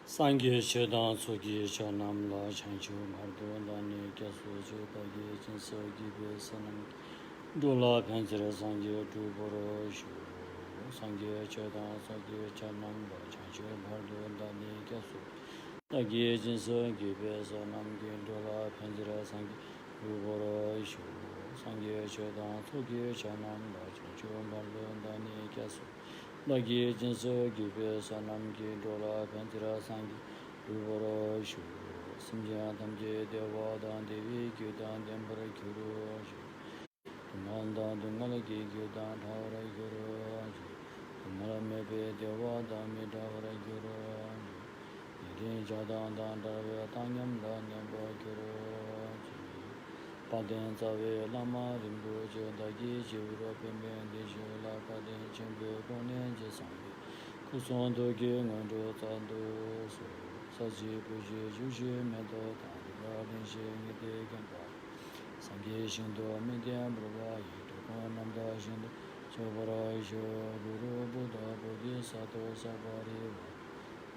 상계 제단 속에 전남라 chanchu mardo dani kyasu jo dagi jinso gibe sanam dola pyanjira sangye duboro shu sangye chedan sangye chanamla chanchu mardo dani kyasu dagi jinso gibe sanam dola pyanjira sangye duboro shu sangye chedan sangye chanamla chanchu mardo dani kyasu dagi jinso gibe sanam dola pyanjira sangye duboro shu simjya tamje dewa dan devi gyudan dembara gyuru shu nanda dungala gi gyudan dhawara gyuru shu nala mebe dewa dan me dhawara gyuru shu yidin jadan dan dharve tanyam dan nemba gyuru shu paden tsawe lama rimbu je dagi jivro pemben deshu la paden chenpe konen je sangye kuson doge ngondo tsando su saji puji juji mendo tangga rinshi ngide genpa sangye shindo midyan brava yido kon namda shindo chobara isho guru buddha bodhi sato sabari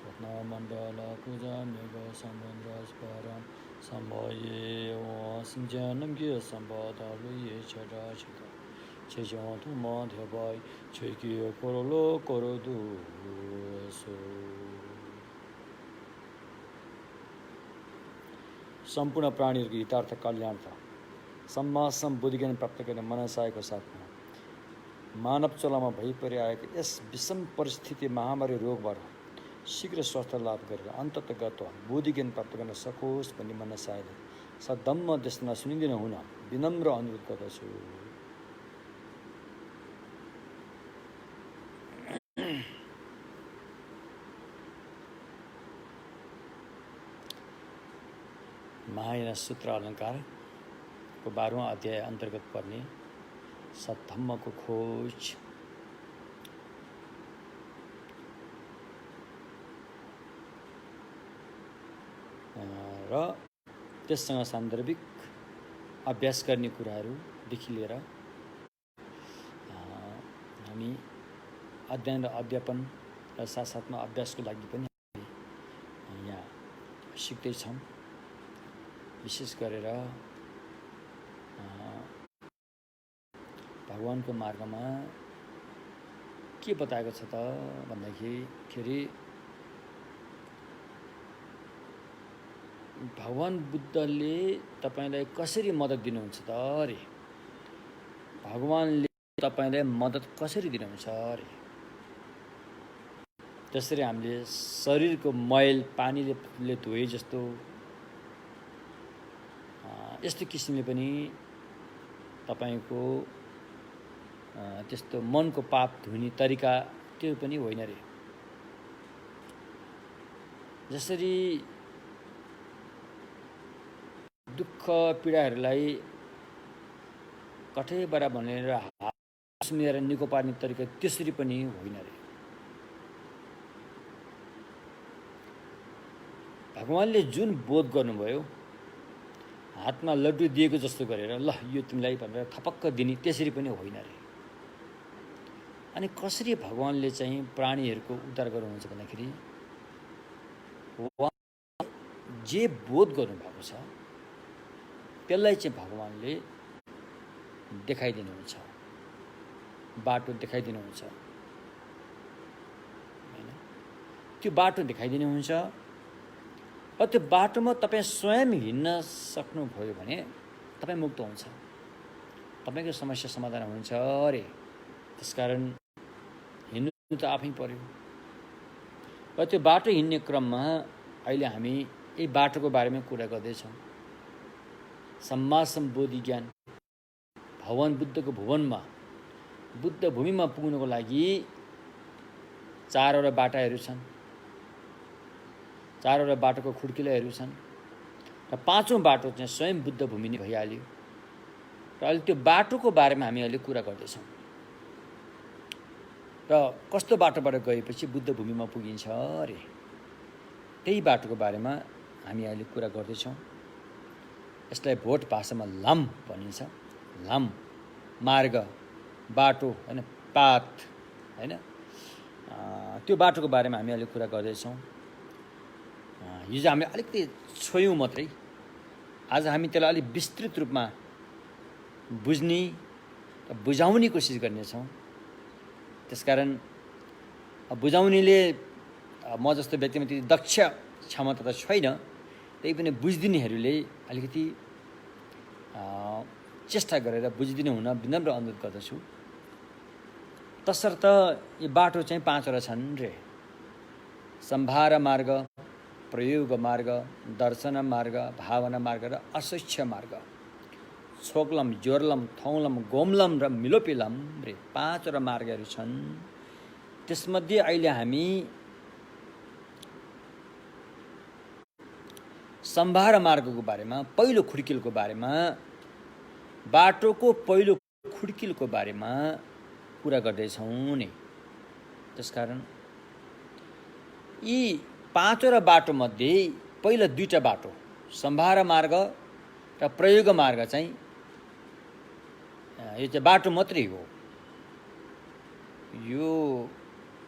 Ratna mandala puja mega sambandra sparam sambaye wa simjan namgye sambada luye chada chika chejon tuma dhebai cheki korolo korodu so सम्पूर्ण प्राणीहरूको हितार्थ कल्याण सम्मा सम्बुद्धि ज्ञान प्राप्त गर्ने मनसायको साथमा मानव चलामा भइपरिआएको यस विषम परिस्थिति महामारी रोगबाट शीघ्र स्वास्थ्य लाभ गरेर अन्ततगत बुद्धि ज्ञान प्राप्त गर्न सकोस् भन्ने मनसायले सधम्म देशमा सुनिदिन हुन विनम्र अनुरोध गर्दछु। महायान सूत्र अलङ्कार को 12वां अध्याय अन्तर्गत पर्ने सद्धम्मको खोज र त्यससँग सान्दर्भिक अभ्यास गर्ने कुराहरूदेखि लिएर हामी अध्ययन र अध्यापन र साथसाथमा अभ्यासको लागि पनि यहाँ सिक्दैछौँ। विशेष गरेर भगवानको मार्गमा के बताएको छ त भन्दाखेरि भगवान बुद्धले तपाईलाई कसरी मद्दत दिनुहुन्छ त अरे भगवानले तपाईलाई मद्दत कसरी दिनुहुन्छ अरे जसरी हामीले शरीरको मैल पानीले धोए जस्तो यस्तो किसिमले पनि तपाईको त्यस्तो मनको पाप धुने तरिका त्यो पनि होइन रे। जसरी दुःख पीडाहरूलाई कठैबाट भनेर सुनेर निको पार्ने तरिका त्यसरी पनि होइन रे। भगवानले जुन बोध गर्नुभयो हातमा लड्डु दिएको जस्तो गरेर ल यो तिमीलाई भनेर थपक्क दिने त्यसरी पनि होइन रे। अनि कसरी भगवानले चाहिँ प्राणीहरूको उद्धार गर्नुहुन्छ भन्दाखेरि जे बोध गर्नुभएको छ त्यसलाई चाहिँ भगवानले देखाइदिनुहुन्छ, बाटो देखाइदिनुहुन्छ हैन। त्यो बाटो देखाइदिनुहुन्छ र त्यो बाटोमा तपाईँ स्वयं हिँड्न सक्नुभयो भने तपाईँ मुक्त हुन्छ, तपाईँको समस्या समाधान हुन्छ अरे। त्यसकारण हिँड्नु त आफै पर्यो र त्यो बाटो हिँड्ने क्रममा अहिले हामी यही बाटोको बारेमा कुरा गर्दैछौँ। सम्मा सम्बोधि ज्ञान भगवान बुद्धको भुवनमा बुद्ध भूमिमा पुग्नको लागि 4वटा बाटाहरू छन्, 4वटा बाटोको खुड्किलाहरू छन् र 5औं बाटो चाहिँ स्वयं बुद्ध भूमि नै भइहाल्यो र अहिले त्यो बाटोको बारेमा हामी अहिले कुरा गर्दैछौँ र कस्तो बाटोबाट गएपछि बुद्ध भूमिमा पुगिन्छ अरे त्यही बाटोको बारेमा हामी अहिले कुरा गर्दैछौँ। यसलाई भोट भाषामा लाम भनिन्छ। लाम मार्ग बाटो हैन, पाथ हैन। त्यो बाटोको बारेमा हामी अहिले कुरा गर्दैछौँ। हिजो हामीले अलिकति छोयौँ मात्रै, आज हामी त्यसलाई अलिक विस्तृत रूपमा बुझ्ने र बुझाउने कोसिस गर्नेछौँ। त्यसकारण बुझाउनेले म जस्तो व्यक्तिमा त्यति दक्ष क्षमता त छैन, त्यही पनि बुझिदिनेहरूले अलिकति चेष्टा गरेर बुझिदिनु हुन विनम्र अनुरोध गर्दछु। तसर्थ यी बाटो चाहिँ 5वटा छन् रे। सम्भार मार्ग, प्रयोग मार्ग, दर्शन मार्ग, भावना मार्ग र अशिष्य मार्ग। छोक्लम, जोर्लम, थौलम, गोमलम र मिलोपिलम रे 5वटा मार्गहरू छन्। त्यसमध्ये अहिले हामी सम्भार मार्गको बारेमा, पहिलो खुड्किलको बारेमा, बाटोको पहिलो खुड्किलको बारेमा कुरा गर्दैछौँ नि। त्यसकारण यी 5वटा बाटोमध्ये पहिलो 2टा बाटो, सम्भार मार्ग र प्रयोग मार्ग चाहिँ यो चाहिँ बाटो मात्रै हो, यो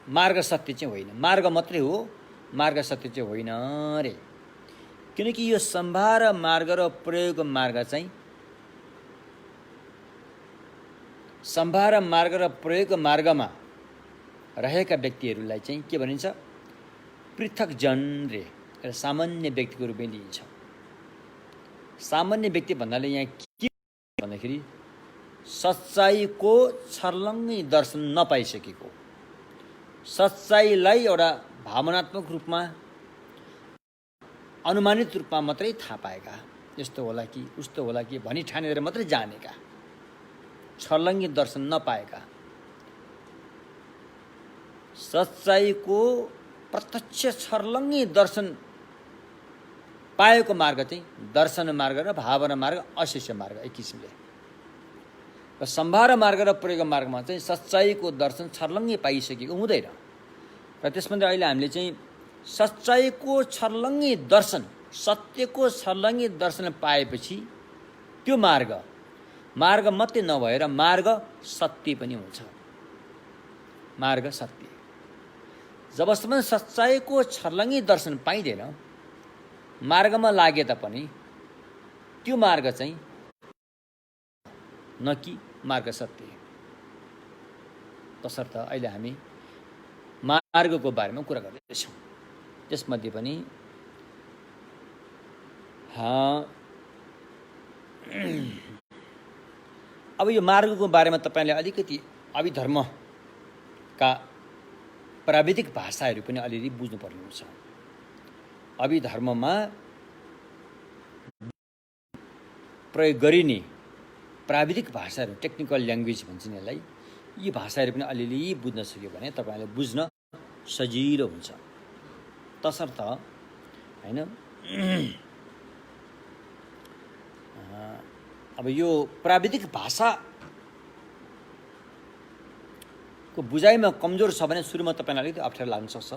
मार्ग सत्य चाहिँ होइन। मार्ग मात्रै हो, मार्ग सत्य चाहिँ होइन रे। किनकि यो सम्भार मार्ग र प्रयोग मार्ग चाहिँ, सम्भार मार्ग र प्रयोग मार्गमा रहेका व्यक्तिहरूलाई चाहिँ के भनिन्छ? पृथक जन रे, र सामान्य व्यक्तिको रूपमा लिइन्छ। सामान्य व्यक्ति भन्नाले यहाँ के भन्दाखेरि सच्चाइको छर्लङ्गै दर्शन नपाइसकेको, सच्चाइलाई एउटा भावनात्मक रूपमा, अनुमानित रूपमा मात्रै थाहा पाएका, यस्तो होला कि उस्तो होला कि भनी ठानेर मात्रै जानेका, छर्लङ्गी दर्शन नपाएका, सच्चाइको प्रत्यक्ष छर्लङ्गी दर्शन पाएको मार्ग चाहिँ दर्शन मार्ग र भावना मार्ग, अशिष्य मार्ग एक किसिमले। र सम्भार मार्ग र प्रयोग मार्गमा चाहिँ सच्चाइको दर्शन छर्लङ्गी पाइसकेको हुँदैन। र त्यसमध्ये अहिले हामीले चाहिँ सच्चाइको छर्लङ्गी दर्शन, सत्यको छर्लङ्गी दर्शन पाएपछि त्यो मार्ग मात्रै नभएर मार्ग सत्य पनि हुन्छ। मार्ग सत्य। जबसम्म सच्चाइको छर्लङ्गी दर्शन पाइँदैन, मार्गमा लागे तापनि त्यो मार्ग चाहिँ न कि मार्ग सत्य। तसर्थ अहिले हामी मार्गको बारेमा कुरा गर्दैछौँ। त्यसमध्ये पनि अब यो मार्गको बारेमा तपाईँले अलिकति अभिधर्मका प्राविधिक भाषाहरू पनि अलिअलि बुझ्नुपर्ने हुन्छ। अभिधर्ममा प्रयोग गरिने प्राविधिक भाषाहरू, टेक्निकल ल्याङ्ग्वेज भन्छन् यसलाई, यी भाषाहरू पनि अलिअलि बुझ्न सक्यो भने तपाईँले बुझ्न सजिलो हुन्छ। तसर्थ हैन, अब यो प्राविधिक भाषाको बुझाइमा कमजोर छ भने सुरुमा तपाईँलाई अलिकति अप्ठ्यारो लाग्न सक्छ,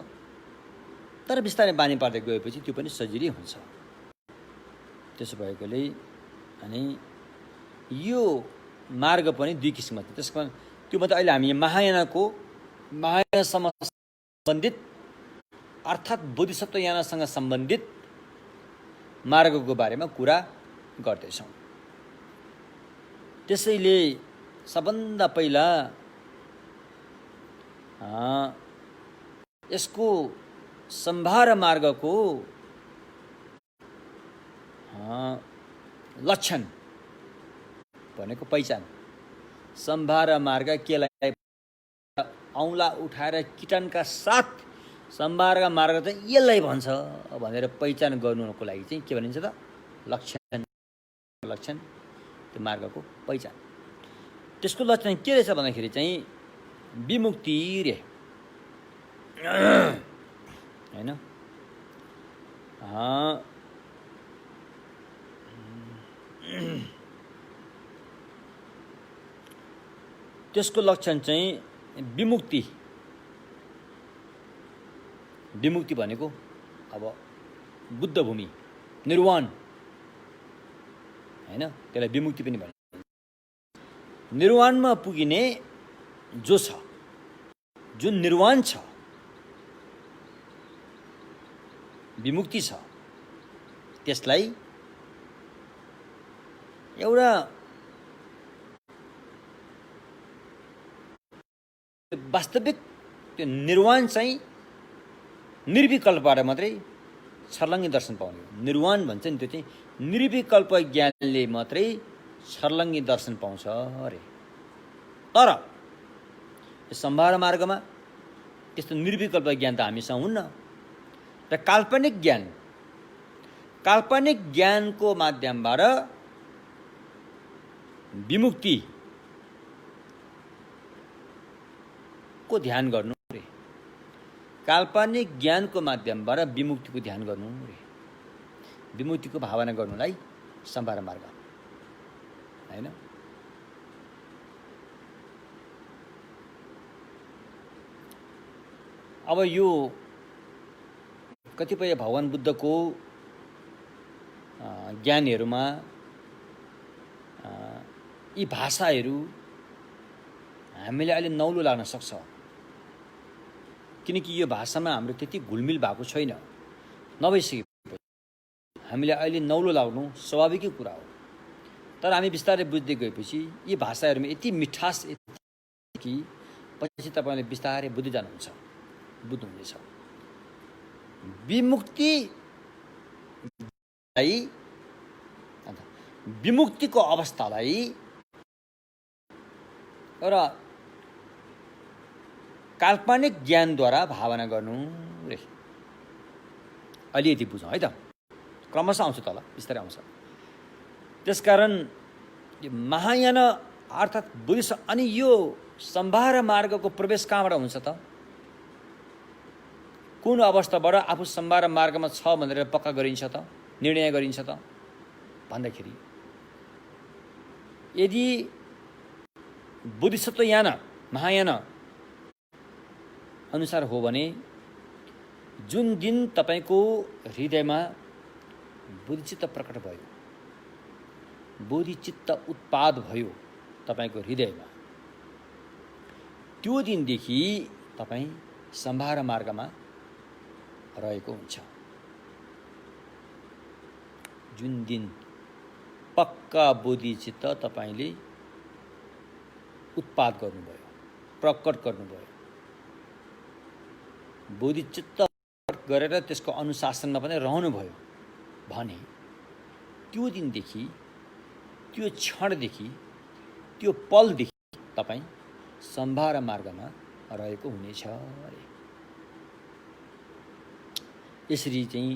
तर बिस्तारै बानी पार्दै गएपछि त्यो पनि सजिलै हुन्छ। त्यसो भएकोले अनि यो मार्ग पनि 2 किसिमको छ। त्यसमा त्यो मात्रै अहिले हामी महायानसँग सम्बन्धित, अर्थात् बोधिसत्व यानसँग सम्बन्धित मार्गको बारेमा कुरा गर्दैछौँ। त्यसैले सबभन्दा पहिला यसको सम्भार मार्गको लक्षण भनेको पहिचान। सम्भार मार्ग केलाई औँला उठाएर किटानका साथ सम्भार मार्ग चाहिँ यसलाई भन्छ भनेर पहिचान गर्नुको लागि चाहिँ के भनिन्छ त? लक्षण। लक्षण त्यो मार्गको पहिचान। त्यसको लक्षण के रहेछ भन्दाखेरि चाहिँ विमुक्ति रे, हैन? त्यसको लक्षण चाहिँ विमुक्ति। विमुक्ति भनेको अब बुद्ध भूमि, निर्वाण, हैन? त्यसलाई विमुक्ति पनि भन्छ। निर्वाणमा पुगिने जो छ, जुन निर्वाण छ, विमुक्ति छ, त्यसलाई एउटा वास्तविक त्यो निर्वाण चाहिँ निर्विकल्पबाट मात्रै छर्लङ्गी दर्शन पाउने हो। निर्वाण भन्छ नि, त्यो चाहिँ निर्विकल्प ज्ञानले मात्रै छर्लङ्गी दर्शन पाउँछ अरे। तर यो सम्भार मार्गमा त्यस्तो निर्विकल्प ज्ञान त हामीसँग हुन्न। र काल्पनिक ज्ञानको माध्यमबाट विमुक्तिको ध्यान गर्नु रे। काल्पनिक ज्ञानको माध्यमबाट विमुक्तिको ध्यान गर्नु रे। विमुक्तिको भावना गर्नुलाई सम्भार मार्ग हैन। अब यो कतिपय भगवान बुद्धको ज्ञानहरूमा यी भाषाहरू हामीलाई अहिले नौलो लाग्न सक्छ, किनकि यो भाषामा हाम्रो त्यति घुलमिल भएको छैन। नभइसकेपछि हामीलाई अहिले नौलो लाग्नु स्वाभाविकै कुरा हो। तर हामी बिस्तारै बुझ्दै गएपछि यी भाषाहरूमा यति मिठास कि पछि तपाईँले बिस्तारै बुझ्दै जानुहुन्छ, बुझ्नुहुनेछ। विमुक्तिको अवस्थालाई एउटा काल्पनिक ज्ञानद्वारा भावना गर्नु रे। अलि यति बुझौँ है त, क्रमशः आउँछ तल, बिस्तारै आउँछ। त्यसकारण यो महायान अर्थात् बुद्धिस्ट, अनि यो सम्भार मार्गको प्रवेश कहाँबाट हुन्छ त? कुन अवस्थाबाट आफू सम्भार मार्गमा छ भनेर पक्का गरिन्छ त, निर्णय गरिन्छ त भन्दाखेरि, यदि बोधिसत्व यान महायान अनुसार हो भने जुन दिन तपाईको हृदयमा बोधिचित्त प्रकट भयो, बोधिचित्त उत्पाद भयो तपाईको हृदयमा, त्यो दिनदेखि तपाई सम्भार मार्गमा रहेको हुन्छ। जुन दिन पक्का बोधिचित्त तपाईले उत्पाद गर्नुभयो, प्रकट गर्नुभयो, बोधिचित्त गरेर त्यसको अनुशासनमा पनि रहनुभयो भने त्यो दिनदेखि, त्यो क्षणदेखि, त्यो पलदेखि तपाई सम्भार मार्गमा रहेको हुनेछ अरे। यसरी चाहिँ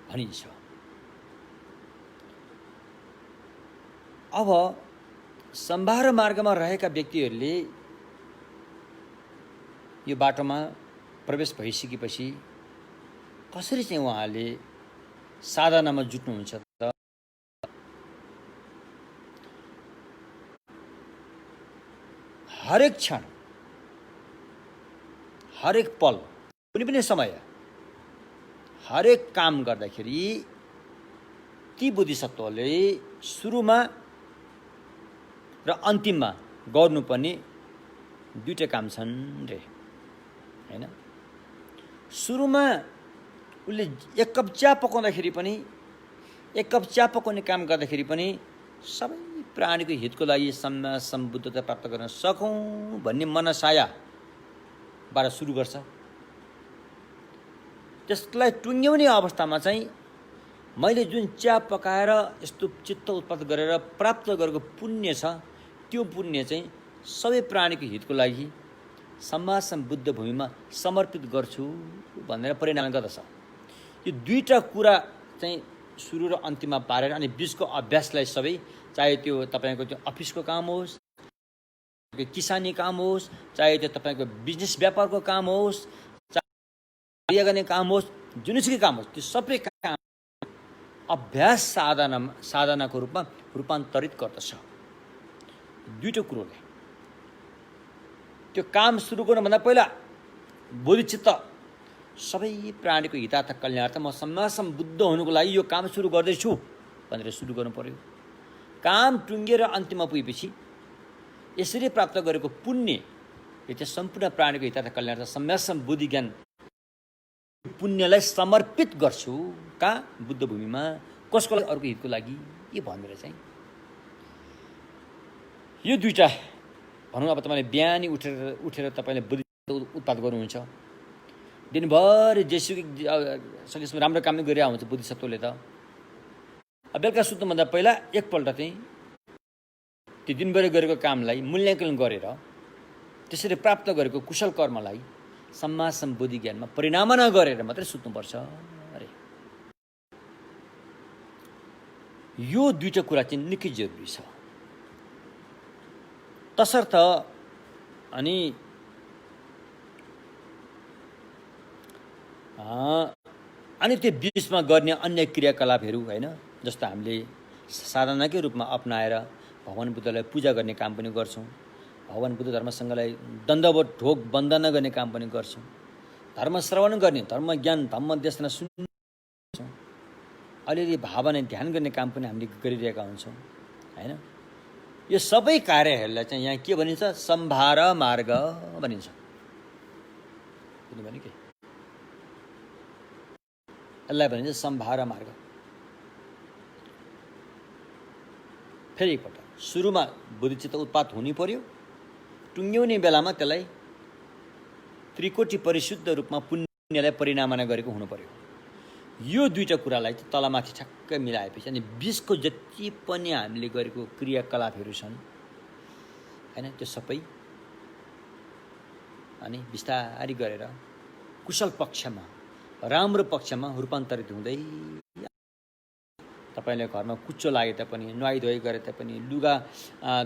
भनिन्छ। अब सम्भार मार्गमा रहेका व्यक्तिहरूले यो बाटोमा प्रवेश भइसकेपछि कसरी चाहिँ उहाँले साधनामा जुट्नुहुन्छ त? हरेक क्षण, हरेक पल, कुनै पनि समय, हरेक काम गर्दाखेरि ती बोधिसत्वले सुरुमा र अन्तिममा गर्नुपर्ने दुईटा काम छन् रे, हैन? सुरुमा उसले एक कप चिया पकाउँदाखेरि पनि, एक कप चिया पकाउने काम गर्दाखेरि पनि सबै प्राणीको हितको लागि सम्मा सम्बुद्धता प्राप्त गर्न सकौँ भन्ने मनसायाबाट सुरु गर्छ। त्यसलाई टुङ्ग्याउने अवस्थामा चाहिँ मैले जुन चिया पकाएर यस्तो चित्त उत्पादन गरेर प्राप्त गरेको पुण्य छ, त्यो पुण्य चाहिँ सबै प्राणीको हितको लागि सम्मा सम्बुद्ध भूमिमा समर्पित गर्छु भनेर परिणाम गर्दछ। यो दुईटा कुरा चाहिँ सुरु र अन्तिममा पारेर, अनि बीचको अभ्यासलाई सबै, चाहे त्यो तपाईको त्यो अफिसको काम होस्, किसानी काम होस्, चाहे त्यो तपाईको बिजनेस व्यापारको काम होस्, चाहे गर्ने काम होस्, जुनसुकै काम होस्, त्यो सबै काम अभ्यास साधनाको रूपमा रूपान्तरित गर्दछ। दुईटो कुरोले त्यो काम सुरु गर्नुभन्दा पहिला बोधिचित्त सबै प्राणीको हितार्थ कल्याणार्थ म सम्मा सम्बुद्ध हुनुको लागि यो काम सुरु गर्दैछु भनेर सुरु गर्नु पर्यो। काम टुङ्गेर अन्तिममा पुगेपछि यसरी प्राप्त गरेको पुण्य, यो चाहिँ सम्पूर्ण प्राणीको हितार्थ कल्याणार्थ सम्मा सम्बुद्धि ज्ञान पुण्यलाई समर्पित गर्छु। कहाँ? बुद्ध भूमिमा। कसको लागि? अरूको हितको लागि। यो भनेर चाहिँ यो दुईटा भनौँ। अब तपाईँले बिहानी उठेर तपाईँले बुद्धि उत्पाद गर्नुहुन्छ, दिनभरि जेसुकै सकेसम्म राम्रो काम नै गरिरहेको हुन्छ बुद्धिसत्वले त। बेलुका सुत्नुभन्दा पहिला एकपल्ट चाहिँ त्यो दिनभरि गरेको कामलाई मूल्याङ्कन गरेर त्यसरी प्राप्त गरेको कुशल कर्मलाई सम्मासम बुद्धि ज्ञानमा परिणामना गरेर मात्रै सुत्नुपर्छ अरे। यो दुईटा कुरा चाहिँ निकै जरुरी छ। तसर्थ अनि त्यो बिचमा गर्ने अन्य क्रियाकलापहरू होइन, जस्तो हामीले साधनाकै रूपमा अपनाएर भगवान बुद्धलाई पूजा गर्ने काम पनि गर्छौँ, भगवान बुद्ध धर्मसँगलाई दण्डवत ढोक वन्दना गर्ने काम पनि गर्छौँ, धर्म श्रवण गर्ने, धर्म ज्ञान धम्म देशना सुन्छौँ, अलिअलि भावना ध्यान गर्ने काम पनि हामीले गरिरहेका हुन्छौँ होइन। यो सबै कार्यहरूलाई चाहिँ यहाँ के भनिन्छ? सम्भार मार्ग भनिन्छ। बुझ्नुभयो नि? के यसलाई भनिन्छ सम्भार मार्ग। फेरि एकपल्ट सुरुमा बुद्धिचित्त उत्पात हुनु पर्यो, टुङ्ग्याउने बेलामा त्यसलाई त्रिकोटी परिशुद्ध रूपमा पुण्यलाई परिणामना गरेको हुनु पर्यो। यो दुईटा कुरालाई चाहिँ तलमाथि ठ्याक्कै मिलाएपछि अनि बिचको जति पनि हामीले गरेको क्रियाकलापहरू छन् होइन, त्यो सबै अनि बिस्तारै गरेर कुशल पक्षमा, राम्रो पक्षमा रूपान्तरित हुँदै तपाईँले घरमा कुच्चो लागे तापनि, नुहाइधुवाई गरे तापनि, लुगा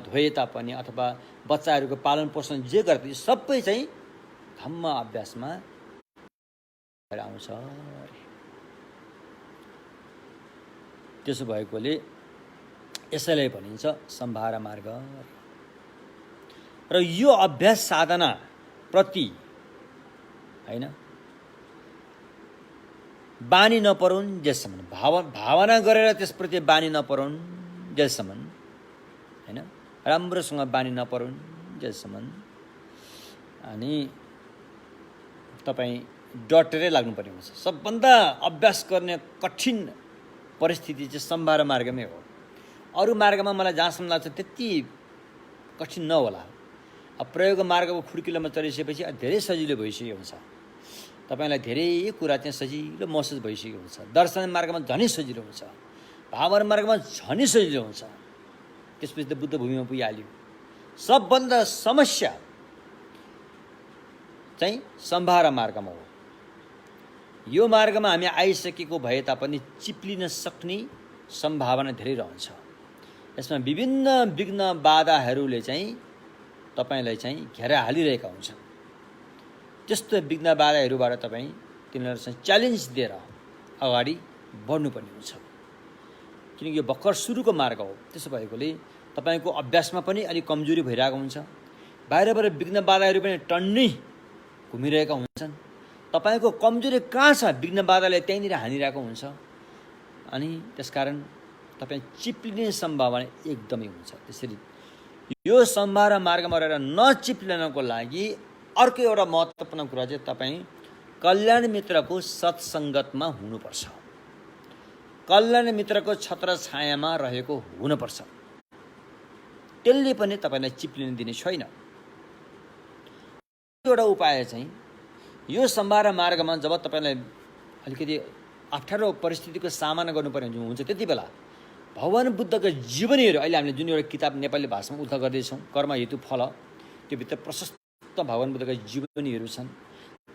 धोए तापनि, अथवा बच्चाहरूको पालन पोषण जे गरे सबै चाहिँ धम्म अभ्यासमा आउँछ। त्यसो भएकोले यसैलाई भनिन्छ सम्भार मार्ग। र यो अभ्यास साधना प्रति होइन बानी नपरुन् जेसम्म, भावना गरेर त्यसप्रति बानी नपरुन् जेसम्म होइन, राम्रोसँग बानी नपरुन् जेसम्म अनि तपाईँ डटेरै लाग्नुपर्ने हुन्छ। सबभन्दा अभ्यास गर्ने कठिन परिस्थिति चाहिँ सम्भार मार्गमै हो। अरू मार्गमा मलाई जहाँसम्म लाग्छ त्यति कठिन नहोला। अब प्रयोग मार्गको खुड्किलोमा चलिसकेपछि धेरै सजिलो भइसकेको हुन्छ, तपाईँलाई धेरै कुरा चाहिँ सजिलो महसुस भइसकेको हुन्छ। दर्शन मार्गमा झनै सजिलो हुन्छ, भावना मार्गमा झनै सजिलो हुन्छ। त्यसपछि त बुद्ध भूमिमा पुगिहाल्यो। सबभन्दा समस्या चाहिँ सम्भार मार्गमा हो। यो मार्गमा हामी आइसकेको भए तापनि चिप्लिन सक्ने सम्भावना धेरै रहन्छ। यसमा विभिन्न विघ्न बाधाहरूले चाहिँ तपाईँलाई चाहिँ घेरा हालिरहेका हुन्छन्। त्यस्तो विघ्न बाधाहरूबाट तपाईँ तिनीहरूसँग च्यालेन्ज दिएर अगाडि बढ्नुपर्ने हुन्छ, किनकि यो भर्खर सुरुको मार्ग हो। त्यसो भएकोले तपाईँको अभ्यासमा पनि अलिक कमजोरी भइरहेको हुन्छ। बाहिरबाट विघ्न बाधाहरू पनि टन्नै घुमिरहेका हुन्छन्। तपाईँको कमजोरी कहाँ छ विघ्न बाधाले त्यहीँनिर हानिरहेको हुन्छ। अनि त्यसकारण तपाईँ चिप्लिने सम्भावना एकदमै हुन्छ। त्यसरी यो सम्भार मार्गमा रहेर नचिप्लिनको लागि अर्को एउटा महत्त्वपूर्ण कुरा चाहिँ तपाईँ कल्याण मित्रको सत्सङ्गतमा हुनुपर्छ, कल्याण मित्रको छत्र छायामा रहेको हुनुपर्छ। त्यसले पनि तपाईँलाई चिप्लिन दिने छैन। एउटा उपाय चाहिँ यो सम्भार मार्गमा जब तपाईँलाई अलिकति अप्ठ्यारो परिस्थितिको सामना गर्नुपर्ने हुन्छ त्यति बेला भगवान बुद्धका जीवनीहरू, अहिले हामीले जुन एउटा किताब नेपाली भाषामा उद्धार गर्दैछौँ कर्म हेतु फल, त्योभित्र प्रशस्त भगवान बुद्धका जीवनीहरू छन्।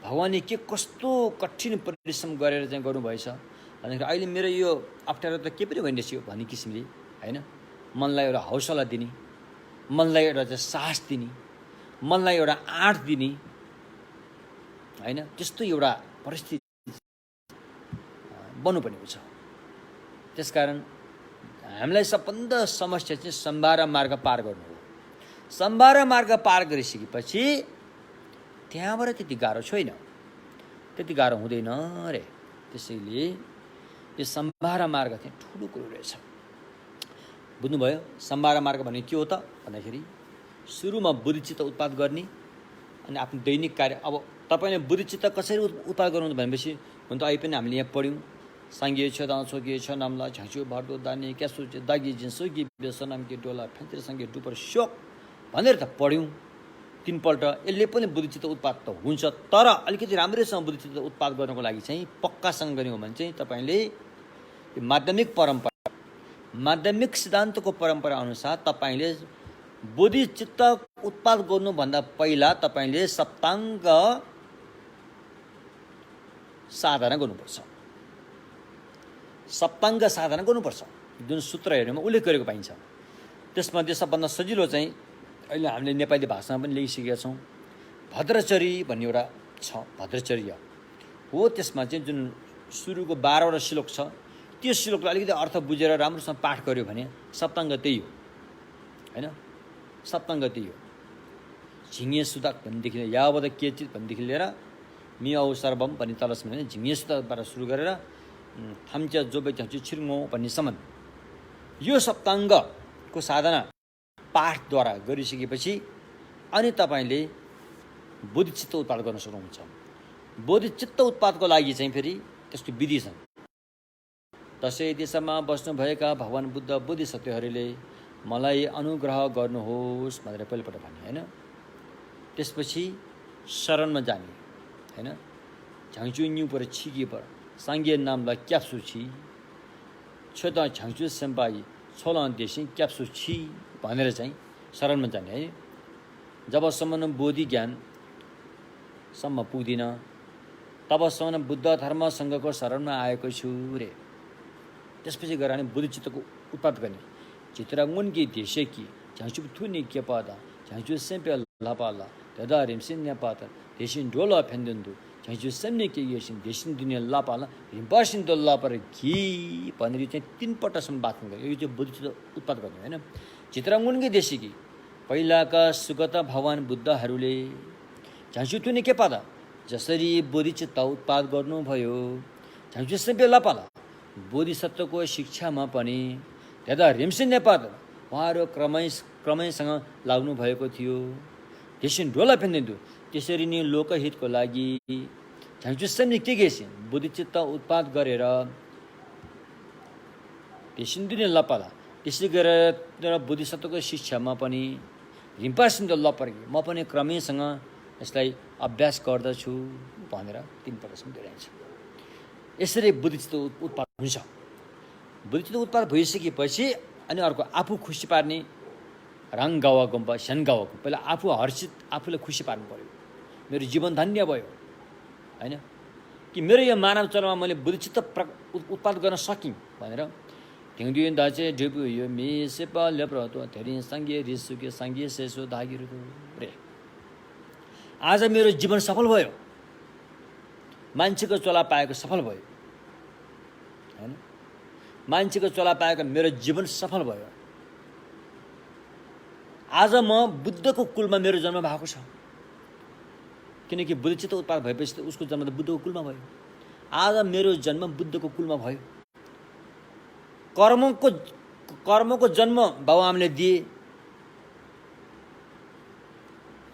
भगवानले के कस्तो कठिन परिश्रम गरेर चाहिँ गर्नुभएछ भनेर अहिले मेरो यो अप्ठ्यारो त के पनि भइरहेछ भन्ने किसिमले होइन, मनलाई एउटा हौसला दिने, मनलाई एउटा चाहिँ साहस दिने, मनलाई एउटा आँट दिने होइन, त्यस्तो एउटा परिस्थिति बन्नुपर्ने हुन्छ। त्यसकारण हामीलाई सबभन्दा समस्या चाहिँ सम्भार मार्ग पार गर्नु हो। सम्भार मार्ग पार गरिसकेपछि त्यहाँबाट त्यति गाह्रो छैन, त्यति गाह्रो हुँदैन रे। त्यसैले यो सम्भार मार्ग चाहिँ ठुलो कुरो रहेछ। बुझ्नुभयो? सम्भार मार्ग भने के हो त भन्दाखेरि सुरुमा बुद्धिचित्त उत्पाद गर्ने, अनि आफ्नो दैनिक कार्य अब तपाईँले बुद्धिचित्त कसरी उत्पादन गर्नु भनेपछि हुन त अहिले पनि हामीले यहाँ पढ्यौँ साङ्गे छ दाँचो गे छ नाम्ला झ्याचो भर्दो दाने क्यासो दागी जिन्सो गी बेसनाम के डोला फ्यान्तिर सँगै डुपर सोक भनेर त पढ्यौँ 3 पल्ट। यसले पनि बुद्धिचित्त उत्पाद त हुन्छ, तर अलिकति राम्रैसँग बुद्धिचित्त उत्पाद गर्नको लागि चाहिँ पक्कासँग गर्ने हो भने चाहिँ तपाईँले माध्यमिक सिद्धान्तको परम्परा अनुसार तपाईँले बुद्धिचित्त उत्पाद गर्नुभन्दा पहिला तपाईँले सप्ताङ्ग साधना गर्नुपर्छ। सप्ताङ्ग साधना गर्नुपर्छ जुन सूत्रहरूमा उल्लेख गरेको पाइन्छ। त्यसमध्ये सबभन्दा सजिलो चाहिँ अहिले हामीले नेपाली भाषामा पनि लेखिसकेका छौँ, भद्रचरी भन्ने एउटा छ, भद्रचर्य हो। त्यसमा चाहिँ जुन सुरुको 12वटा श्लोक छ, त्यो श्लोकलाई अलिकति अर्थ बुझेर राम्रोसँग पाठ गर्यो भने सप्ताङ्ग त्यही हो होइन। सप्ताङ्ग त्यही हो। झिङ्गे सुदाक भन्नेदेखि यावद केचित भन्नेदेखि लिएर मि औ सर्वम भन्ने तलसम्म होइन, झिङ्गे सुदाकबाट सुरु गरेर थाम्च्या जोबे झ्याउँछु छिर्ङो भन्नेसम्म यो सप्ताङ्गको साधना पाठद्वारा गरिसकेपछि अनि तपाईँले बोधिचित्त उत्पाद गर्न सक्नुहुन्छ। बोधिचित्त उत्पादको लागि चाहिँ फेरि त्यसको विधि छन्। 10 दिशामा बस्नुभएका भगवान् बुद्ध बोधिसत्वहरूले मलाई अनुग्रह गर्नुहोस् भनेर पहिलोपल्ट भने होइन। त्यसपछि शरणमा जाने होइन, झ्याङ्चु न्यु पर छिगे पर साङ्गे नामलाई क्याप्सु छि छोटा झ्याङ्चु सेम्पाई छोला देशी क्याप्सु छि भनेर चाहिँ शरणमा जाने है। जबसम्म बोधि ज्ञानसम्म पुग्दिनँ तबसम्म बुद्ध धर्मसँगको शरणमा आएको छु रे। त्यसपछि गएर अनि बुद्धिचित्तको उत्पाद गर्ने। चित्राङ्गुनकी देशेकी झ्याङ्चु थुनी के पादा झ्याङ्चु सेम्पे लापाला त्यदा रिम्सिन नेपात देशिन डोला फेन्दिन्दु झ्याङ्चु सेम्ने के येसिन देशिन दुनियाँ लापाला रिम्पासिन डोल्ला पर घी भनेर चाहिँ 3 पटकसम्म बात गर्यो। यो चाहिँ बुद्धिचित्त उत्पाद गर्ने होइन। चित्राङ्गुनकी देशेकी पहिलाका सुगत भगवान् बुद्धहरूले झ्याङ्चु थुनी के पादा जसरी बोधिचित्त उत्पाद गर्नुभयो झ्याङ्चु सेम्पे लापाला बोधिसत्वको शिक्षामा पनि त्यता रिम्सिन नेपाल उहाँहरू क्रमैसँग लाग्नु भएको थियो। देशिन डोला फेन्दिन्थ्यो। त्यसरी नै लोकहितको लागि झ्याङ्चु सेम्ने के गेसिन बोधिचित्त उत्पाद गरेर देशिन दुनियाँ लपाला। त्यसै गरेर बोधिसत्वको शिक्षामा पनि रिम्पासिन्द लपर्के म पनि क्रमैसँग यसलाई अभ्यास गर्दछु भनेर 3 पटकसम्म दोहोऱ्याइन्छ। यसरी बुद्धिचित्त उत्पाद हुन्छ। बुद्धिचित्त उत्पाद भइसकेपछि अनि अर्को आफू खुसी पार्ने रङ गावा गुम्बा स्यान गावा पहिला आफू हर्षित आफूलाई खुसी पार्नु पऱ्यो। मेरो जीवन धन्य भयो होइन कि मेरो यो मानव चरणमा मैले बुद्धिचित्त उत्पाद गर्न सकिँ भनेर तिङदिन दाचे ढुबु यो मेसेपा लेप्रतो धेरै साङ्गे रिसुके साङ्गे सेसो धागिरु रे। आज मेरो जीवन सफल भयो, मान्छेको चोला पाएको सफल भयो हैन। मान्छेको चोला पाएको मेरो जीवन सफल भयो। आज म बुद्धको कुलमा मेरो जन्म भएको छ किनकि बुद्धिचित्त उत्पाद भएपछि त उसको जन्म त बुद्धको कुलमा भयो। आज मेरो जन्म बुद्धको कुलमा भयो। कर्मको जन्म बाबुआमाले दिए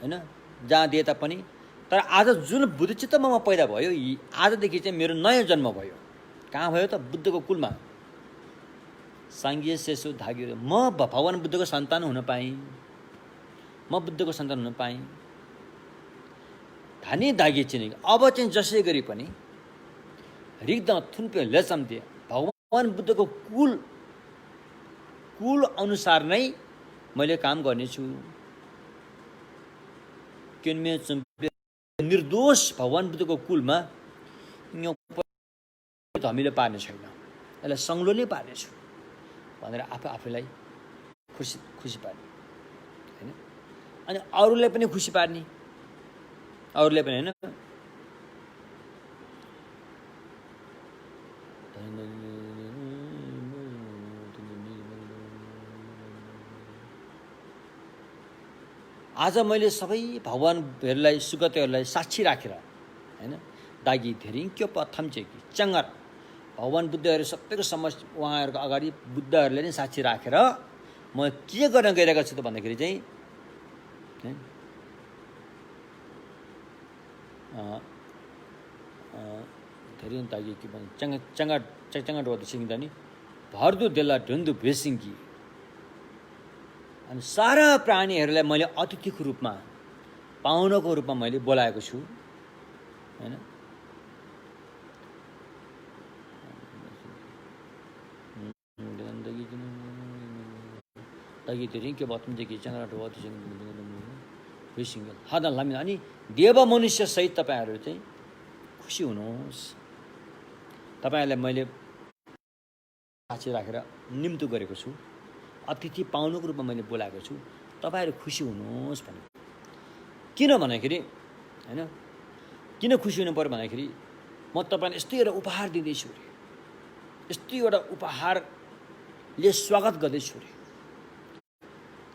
हैन, जहाँ दिए तापनि तर आज जुन बुद्धिचित्तमा म पैदा भयो आजदेखि चाहिँ मेरो नयाँ जन्म भयो। कहाँ भयो त? बुद्धको कुलमा। साङ्गे सेसो धागियो म भगवान् बुद्धको सन्तान हुन पाएँ। म बुद्धको सन्तान हुन पाएँ। धानी धागे चिने अब चाहिँ जसै गरी पनि रिग्द थुन्पे लेचम दिए भगवान् बुद्धको कुल अनुसार नै मैले काम गर्नेछु। किनमे निर्दोष भगवान् बुद्धको कुलमा हामीले पार्ने छैन, यसलाई सङ्लो नै पार्नेछु भनेर आफूलाई खुसी पार्ने होइन। अनि अरूलाई पनि खुसी पार्ने, अरूलाई पनि होइन। आज मैले सबै भगवान्हरूलाई सुगतहरूलाई साक्षी राखेर होइन दागी धेरै क्यो पथम्चेकी चङ्गर भगवान् बुद्धहरू सबैको समक्ष उहाँहरूको अगाडि बुद्धहरूले नै साक्षी राखेर म के गर्न गइरहेको छु त भन्दाखेरि चाहिँ धेरै तागी के भन्छ चङ्गा डोद सिङ्दानी भर्दो देला ढुन्धु भेसिङ्गी। अनि सारा प्राणीहरूलाई मैले अतिथिको रूपमा पाहुनाको रूपमा मैले बोलाएको छु हैन। ताकि धेरै के बत्मदेखि चङ्गा डोद भेसिङ्गी हादा लामी। अनि देव मनुष्य सहित तपाईँहरू चाहिँ खुसी हुनुहोस्। तपाईँहरूलाई मैले साक्षी राखेर निम्तो गरेको छु, अतिथि पाउनुको रूपमा मैले बोलाएको छु, तपाईँहरू खुसी हुनुहोस् भने। किन भन्दाखेरि हैन, किन खुसी हुनु पर्यो भन्दाखेरि म तपाईँलाई यस्तै एउटा उपहार दिँदैछु अरे, यस्तै एउटा उपहारले स्वागत गर्दैछु अरे।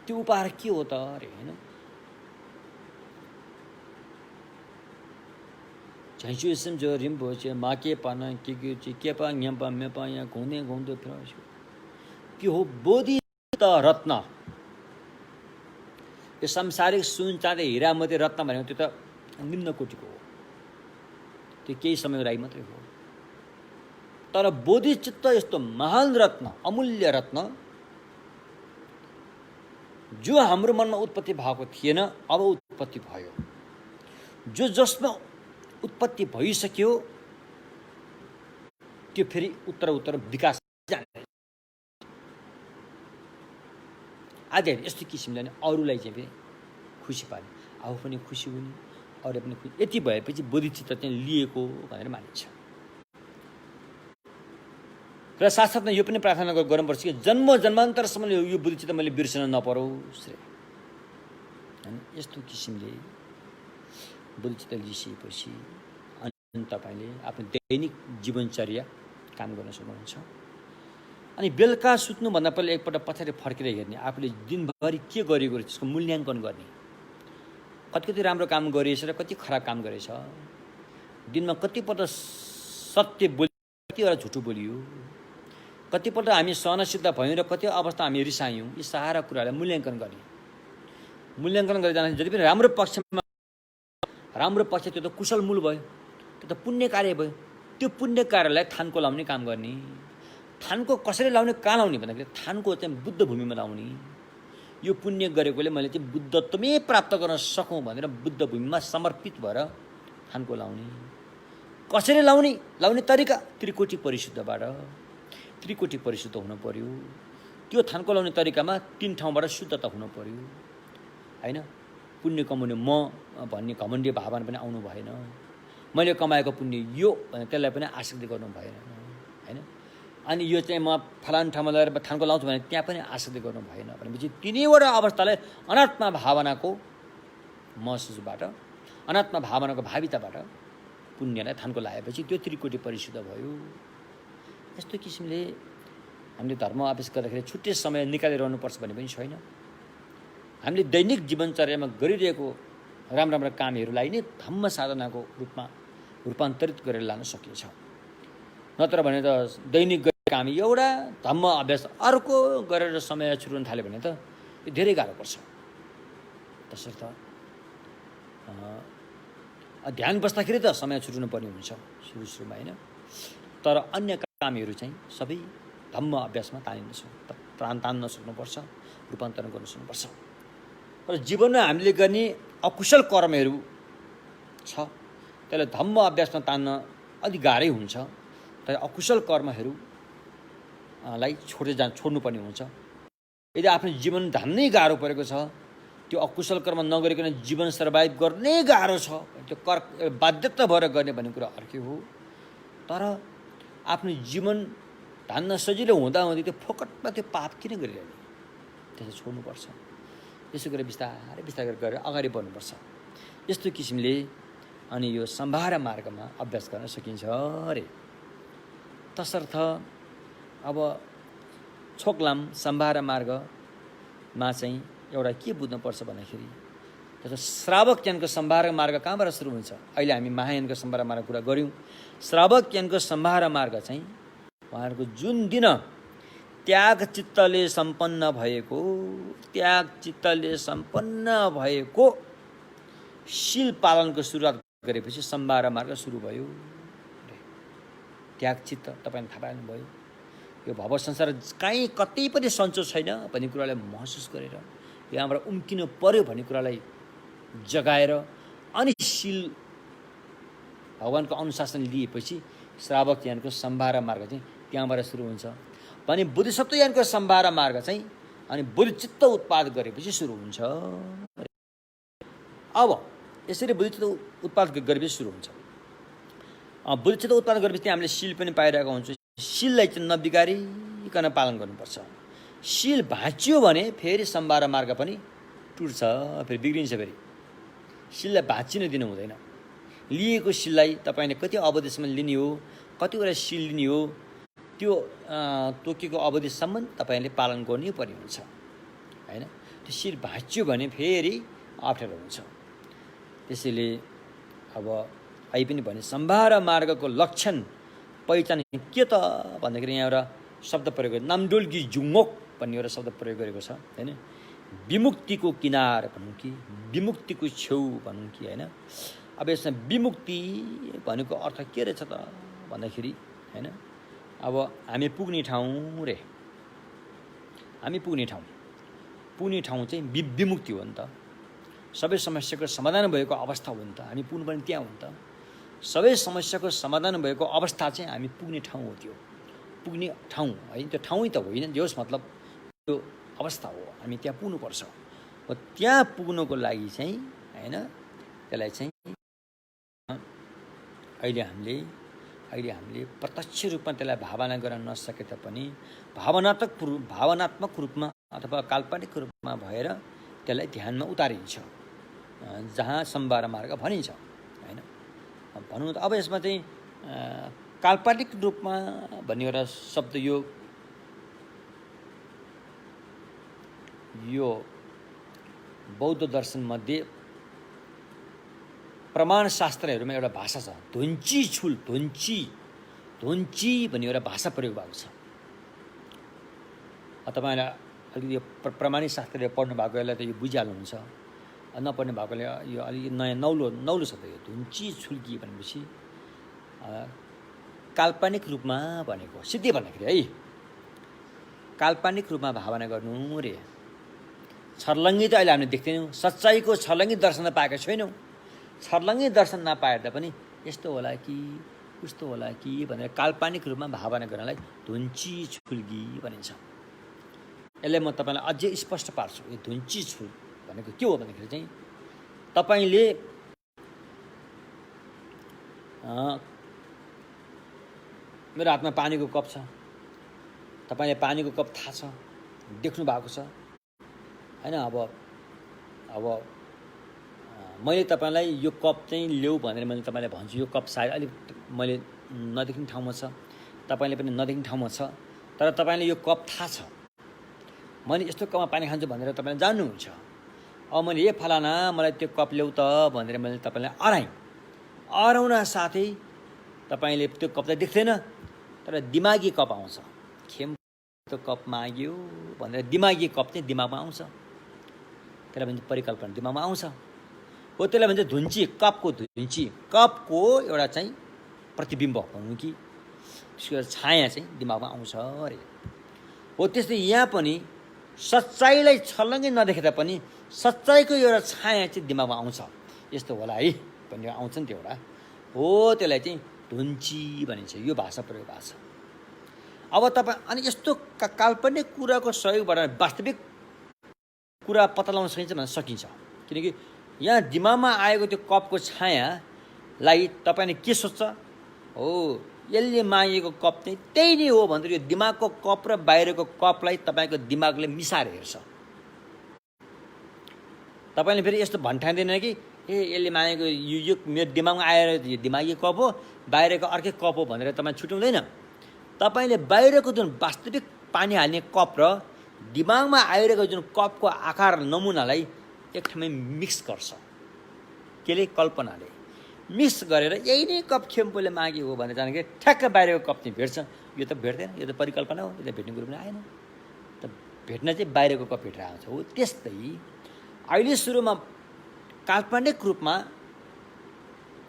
त्यो उपहार के हो त अरे हैन। झैँसुएसम जो रिम्पोचे माके पाना के पा न्यापा मेपा यहाँ घुम्दै फिर के हो बोधित रत्न। यो सांसारिक सुन चाँदी हिरा मोती रत्न भनेको त्यो त निम्न कोटिको हो, त्यो केही समयको लागि मात्रै हो। तर बोधिचित्त यस्तो महान रत्न, अमूल्य रत्न जो हाम्रो मनमा उत्पत्ति भएको थिएन, अब उत्पत्ति भयो। जो जसमा उत्पत्ति भइसक्यो त्यो फेरि उत्तर विकास जान्छ। आदि यस्तो किसिमले नै अरूलाई चाहिँ फेरि खुसी पार्ने, आफू पनि खुसी हुने, अरू पनि खुसी। यति भएपछि बोधिचित्त चाहिँ लिएको भनेर मानिन्छ। र साथसाथमा यो पनि प्रार्थना गर्नुपर्छ कि जन्म जन्मान्तरसम्म यो बोधिचित्त मैले बिर्सन नपरोस् रे हैन। यस्तो किसिमले बोधिचित्त लिइसकेपछि अनि तपाईँले आफ्नो दैनिक जीवनचर्या काम गर्न सक्नुहुन्छ। अनि बेलुका सुत्नुभन्दा पहिला एकपल्ट पछाडि फर्केर हेर्ने, आफूले दिनभरि के गरेको रहेछ त्यसको मूल्याङ्कन गर्ने। कति राम्रो काम गरिएछ र कति खराब काम गरेछ, दिनमा कतिपल्ट सत्य बोलियो, कतिवटा झुटो बोलियो, कतिपल्ट हामी सहनशील भयौँ र कति अवस्था हामी रिसायौँ। यी सारा कुरालाई मूल्याङ्कन गर्ने। मूल्याङ्कन गरेर जाँदाखेरि जति पनि राम्रो पक्ष त्यो त कुशल मूल भयो, त्यो त पुण्य कार्य भयो। त्यो पुण्य कार्यलाई थानको लाउने काम गर्ने। थानको कसरी लाउने, कहाँ लाउने भन्दाखेरि थानको चाहिँ बुद्ध भूमिमा लाउने। यो पुण्य गरेकोले मैले चाहिँ बुद्धत्वमै प्राप्त गर्न सकौँ भनेर बुद्ध भूमिमा समर्पित भएर थानको लाउने। कसरी लाउने तरिका त्रिकोटी परिशुद्धबाट। त्रिकोटी परिशुद्ध हुनु पर्यो। त्यो थानको लाउने तरिकामा 3 ठाउँबाट शुद्धता हुनु पर्यो हैन। पुण्य कमाउने म भन्ने घमण्डी भावना पनि आउनु भएन। मैले कमाएको पुण्य यो भने त्यसलाई पनि आसक्ति गर्नु भएन हैन। अनि यो चाहिँ म फलान ठाउँमा लगेर थानको लाउँछु भने त्यहाँ पनि आसक्ति गर्नु भएन भनेपछि तिनैवटा अवस्थालाई अनात्मा भावनाको महसुसबाट, अनात्मा भावनाको भाविताबाट पुण्यलाई थानको लाएपछि त्यो त्रिकोटी परिशुद्ध भयो। यस्तो किसिमले हामीले धर्म अभ्यास गर्दाखेरि छुट्टै समय निकालिरहनुपर्छ भन्ने पनि छैन। हामीले दैनिक जीवनचर्यामा गरिरहेको राम्रा कामहरूलाई नै धम्म साधनाको रूपमा रूपान्तरित गरेर लान सकिन्छ। नत्र भने त दैनिक गरेको काम एउटा, धम्म अभ्यास अर्को गरेर समय छुट्याउन थाल्यो भने त यो धेरै गाह्रो पर्छ। तसर्थ ध्यान बस्दाखेरि त समय छुट्याउनु पर्ने हुन्छ सुरुमा हैन। तर अन्य कामहरू चाहिँ सबै धम्म अभ्यासमा तान्न सक्नुपर्छ, रूपान्तरण गर्न सक्नुपर्छ। र जीवनमा हामीले गर्ने अकुशल कर्महरू छ, त्यसलाई धम्म अभ्यासमा तान्न अलिक गाह्रै हुन्छ। तर अकुशल कर्महरूलाई छोड्नुपर्ने हुन्छ। यदि आफ्नो जीवन धान्नै गाह्रो परेको छ, त्यो अकुशल कर्म नगरिकन जीवन सर्भाइभ गर्नै गाह्रो छ, त्यो बाध्यता भएर गर्ने भन्ने कुरा अर्कै हो। तर आफ्नो जीवन धान्न सजिलो हुँदाहुँदै त्यो फोकटमा त्यो पाप किन गरिरहने, त्यसलाई छोड्नुपर्छ। यसो गरेर बिस्तारै गरेर अगाडि बढ्नुपर्छ। यस्तो किसिमले अनि यो सम्भार मार्गमा अभ्यास गर्न सकिन्छ अरे। तसर्थ अब छोक्लाम सम्भार मार्गमा चाहिँ एउटा के बुझ्नुपर्छ भन्दाखेरि जस्तो श्रावक ज्ञानको सम्भार मार्ग कहाँबाट सुरु हुन्छ। अहिले हामी महायानको सम्भार मार्ग कुरा गऱ्यौँ। श्रावक ज्ञानको सम्भार मार्ग चाहिँ उहाँहरूको जुन दिन त्याग चित्तले सम्पन्न भएको शील पालनको सुरुवात गरेपछि सम्भार मार्ग सुरु भयो। त्याग चित्त तपाईँले थाहा पाउनुभयो। यो भव संसार कहीँ कतै पनि सन्चो छैन भन्ने कुरालाई महसुस गरेर यहाँबाट उम्किनु पर्यो भन्ने कुरालाई जगाएर अनि शील भगवानको अनुशासन लिएपछि श्रावक यानको सम्भार मार्ग चाहिँ त्यहाँबाट सुरु हुन्छ भने बुद्धिसत्व यानको सम्भार मार्ग चाहिँ अनि बुद्धिचित्त उत्पाद गरेपछि सुरु हुन्छ। अब यसरी बुद्धिचित्त उत्पाद गरेपछि सुरु हुन्छ। बुद्धिचित्त उत्पादन गरेपछि हामीले शील पनि पाइरहेको हुन्छौँ। शीललाई चाहिँ नबिगारिकन पालन गर्नुपर्छ। शील भाँचियो भने फेरि सम्भार मार्ग पनि टुट्छ, फेरि बिग्रिन्छ। फेरि शीललाई भाँचिन दिनु हुँदैन। लिएको शीललाई तपाईँले कति अवधिसम्म लिने हो, कतिवटा शील लिने हो, त्यो तोकेको अवधिसम्म तपाईँले पालन गर्नै पर्ने हुन्छ होइन। त्यो शील भाँचियो भने फेरि अप्ठ्यारो हुन्छ। त्यसैले अब अहिले पनि भने सम्भार मार्गको लक्षण पहिचान के त भन्दाखेरि यहाँ एउटा शब्द प्रयोग गरेको नामडोल्गी जुङ्गोक भन्ने एउटा शब्द प्रयोग गरेको छ होइन। विमुक्तिको किनार भनौँ कि विमुक्तिको छेउ भनौँ कि होइन। अब यसमा विमुक्ति भनेको अर्थ के रहेछ त भन्दाखेरि होइन, अब हामी पुग्ने ठाउँ रे, हामी पुग्ने ठाउँ चाहिँ विमुक्ति हो नि त। सबै समस्याको समाधान भएको अवस्था हो नि त। हामी पुग्नुपर्ने त्यहाँ हो नि त। सबै समस्याको समाधान भएको अवस्था चाहिँ हामी पुग्ने ठाउँ हो। त्यो पुग्ने ठाउँ है, त्यो ठाउँ त होइन, जोस् मतलब त्यो अवस्था हो। हामी त्यहाँ पुग्नुपर्छ। हो त्यहाँ पुग्नुको लागि चाहिँ होइन, त्यसलाई चाहिँ अहिले हामीले प्रत्यक्ष रूपमा त्यसलाई भावना गर्न नसके तापनि भावनात्मक रूपमा अथवा काल्पनिक रूपमा भएर त्यसलाई ध्यानमा उतारिन्छ, जहाँ सम्भार मार्ग भनिन्छ होइन। भनौँ त अब यसमा चाहिँ काल्पनिक रूपमा भन्ने एउटा शब्द यो बौद्ध दर्शनमध्ये प्रमाण शास्त्रहरूमा एउटा भाषा छ, धुन्ची भन्ने एउटा भाषा प्रयोग भएको छ। तपाईँलाई अलिकति यो प्रमाणिक शास्त्रले पढ्नु भएकोलाई त यो बुझिहाल्नुहुन्छ, नपढ्ने भएकोले यो अलिकति नयाँ नौलो शब्द यो धुन्ची छुल्की भनेपछि काल्पनिक रूपमा भनेको सिद्धि भन्दाखेरि है, काल्पनिक रूपमा भावना गर्नु रे। छर्लङ्गी त अहिले हामीले देख्दैनौँ, सच्चाइको छर्लङ्गी दर्शन पाएका छैनौँ। छर्लङ्गी दर्शन नपाएर पनि यस्तो होला कि उस्तो होला कि भनेर काल्पनिक रूपमा भावना गर्नलाई धुन्ची छुल्की भनिन्छ। यसलाई म तपाईँलाई अझै स्पष्ट पार्छु। यो धुन्ची छुल भनेको के हो भन्दाखेरि चाहिँ तपाईँले मेरो हातमा पानीको कप छ, तपाईँले पानीको कप थाहा छ, देख्नु भएको छ होइन। अब मैले तपाईँलाई यो कप चाहिँ ल्याऊ भनेर मैले तपाईँलाई भन्छु, यो कप सायद अलिक मैले नदेख्ने ठाउँमा छ, तपाईँले पनि नदेख्ने ठाउँमा छ, तर तपाईँले यो कप थाहा छ, मैले यस्तो कपमा पानी खान्छु भनेर तपाईँले जान्नुहुन्छ। अब मैले ए फलाना मलाई त्यो कप ल्याऊ त भनेर मैले तपाईँलाई अराउन साथै तपाईँले त्यो कप त देख्दैन, तर दिमागी कप आउँछ। खेम त्यो कप माग्यो भनेर दिमागी कप चाहिँ दिमागमा आउँछ, त्यसलाई भन्छ परिकल्पना दिमागमा आउँछ। हो त्यसलाई भन्छ धुन्ची, कपको एउटा चाहिँ प्रतिबिम्ब भनौँ कि त्यसको एउटा छाया चाहिँ दिमागमा आउँछ अरे। हो त्यस्तै यहाँ पनि सच्चाइलाई छर्लङ्गै नदेखे तापनि सच्चाइको एउटा छाया चाहिँ दिमागमा आउँछ, यस्तो होला है भन्ने आउँछ नि त्यो एउटा हो, त्यसलाई चाहिँ धुन्ची भनिन्छ। यो भाषा प्रयोग भएको छ। अब तपाईँ अनि यस्तो काल्पनिक कुराको सहयोगबाट वास्तविक कुरा पत्ता लगाउन सकिन्छ भन्न सकिन्छ, किनकि यहाँ दिमागमा आएको त्यो कपको छायालाई तपाईँले के सोच्छ, हो यसले मागेको कप चाहिँ त्यही नै हो भनेर यो दिमागको कप र बाहिरको कपलाई तपाईँको दिमागले मिसाएर हेर्छ। तपाईँले फेरि यस्तो भन्ठान्दैन कि ए यसले मागेको यो मेरो दिमागमा आएर यो दिमागी कप हो, बाहिरको अर्कै कप हो भनेर तपाईँ छुट्याउँदैन। तपाईँले बाहिरको जुन वास्तविक पानी हाल्ने कप र दिमागमा आइरहेको जुन कपको आकार नमुनालाई एक ठाउँमै मिक्स गर्छ। केले कल्पनाले मिक्स गरेर यही नै कप खेम्पोले माग्यो हो भनेर जाने कि ठ्याक्क बाहिरको कप चाहिँ भेट्छ। यो त भेट्दैन, यो त परिकल्पना हो, यो त भेट्ने कुरो पनि आएन। त भेट्न चाहिँ बाहिरको कप भेटेर आउँछ। हो त्यस्तै अहिले सुरुमा काल्पनिक रूपमा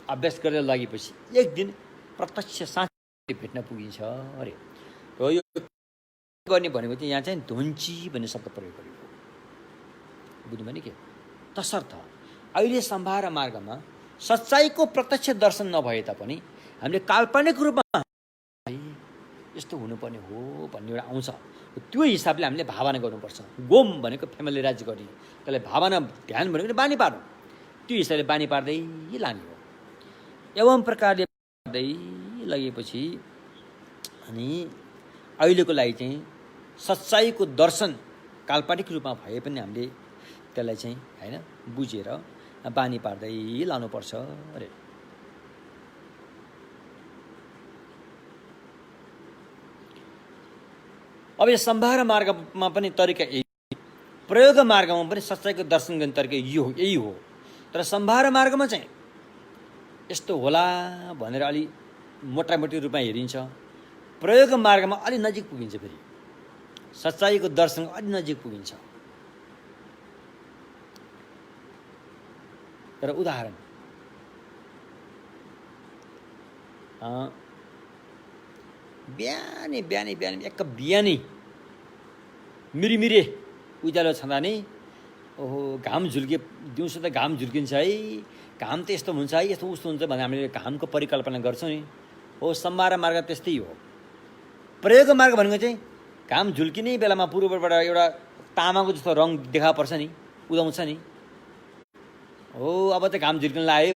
अभ्यास गरेर लगेपछि एक दिन प्रत्यक्ष साँच्चै भेट्न पुगिन्छ अरे। र यो गर्ने भनेको चाहिँ यहाँ चाहिँ धुन्ची भन्ने शब्द प्रयोग गरेको बुझ्नु भने के। तसर्थ अहिले सम्भार मार्गमा सच्चाइको प्रत्यक्ष दर्शन नभए तापनि हामीले काल्पनिक रूपमा यस्तो हुनुपर्ने हो भन्ने एउटा आउँछ। त्यो हिसाबले हामीले भावना गर्नुपर्छ। गोम भनेको फ्यामिली राज्य गर्ने, त्यसलाई भावना ध्यान भनेको बानी पार्नु, त्यो हिसाबले बानी पार्दै लाने हो। एवं प्रकारले गर्दै लगेपछि अनि अहिलेको लागि चाहिँ सच्चाइको दर्शन काल्पनिक रूपमा भए पनि हामीले त्यसलाई चाहिँ हैन बुझेर बानी पार्दै लानुपर्छ अरे। अब यो सम्भार मार्गमा पनि तरिका यही, प्रयोग मार्गमा पनि सच्चाइको दर्शन गर्ने तरिका यही हो। तर सम्भार मार्गमा चाहिँ यस्तो होला भनेर अलि मोटामोटी रूपमा हेरिन्छ, प्रयोग मार्गमा अलि नजिक पुगिन्छ, फेरि सच्चाइको दर्शन अलि नजिक पुगिन्छ। तर उदाहरण बिहानै एक बिहानै मिरिमिरे उज्यालो छँदा नि ओहो घाम झुल्के, दिउँसो त घाम झुल्किन्छ है, घाम त यस्तो हुन्छ है, यस्तो उस्तो हुन्छ भने हामीले घामको परिकल्पना गर्छौँ नि। हो सम्भार मार्ग त्यस्तै हो। प्रयोग मार्ग भनेको चाहिँ घाम झुल्किने बेलामा पूर्वबाट एउटा तामाको जस्तो रङ देखा पर्छ नि, उदाउँछ नि। हो अब चाहिँ घाम झुल्किन लाग्यो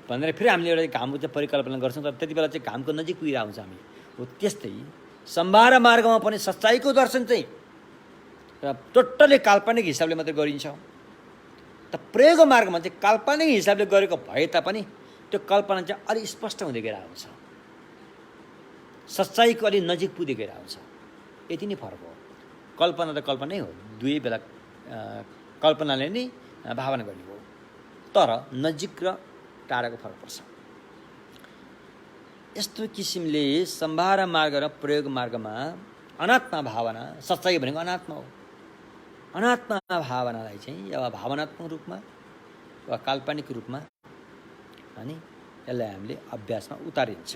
भनेर फेरि हामीले एउटा घामको चाहिँ परिकल्पना गर्छौँ, तर त्यति बेला चाहिँ घामको नजिक पुगिरहेको हुन्छ हामी। हो त्यस्तै सम्भार मार्गमा पनि सच्चाइको दर्शन चाहिँ टोटल्ली काल्पनिक हिसाबले मात्रै गरिन्छ। त प्रयोग मार्गमा चाहिँ काल्पनिक हिसाबले गरेको भए तापनि त्यो कल्पना चाहिँ अलि स्पष्ट हुँदै गइरहेको हुन्छ, सच्चाइको अलि नजिक पुग्दै गइरहेको हुन्छ। यति नै फरक हो। कल्पना त कल्पनै हो, दुवै बेला कल्पनाले नै भावना गर्ने हो, तर नजिक र टाढाको फरक पर्छ। यस्तो किसिमले सम्भार मार्ग र प्रयोग मार्गमा अनात्मा भावना, सच्चाइ भनेको अनात्मा हो, अनात्मा भावनालाई चाहिँ या भावनात्मक रूपमा वा काल्पनिक रूपमा अनि यसलाई हामीले अभ्यासमा उतारिन्छ।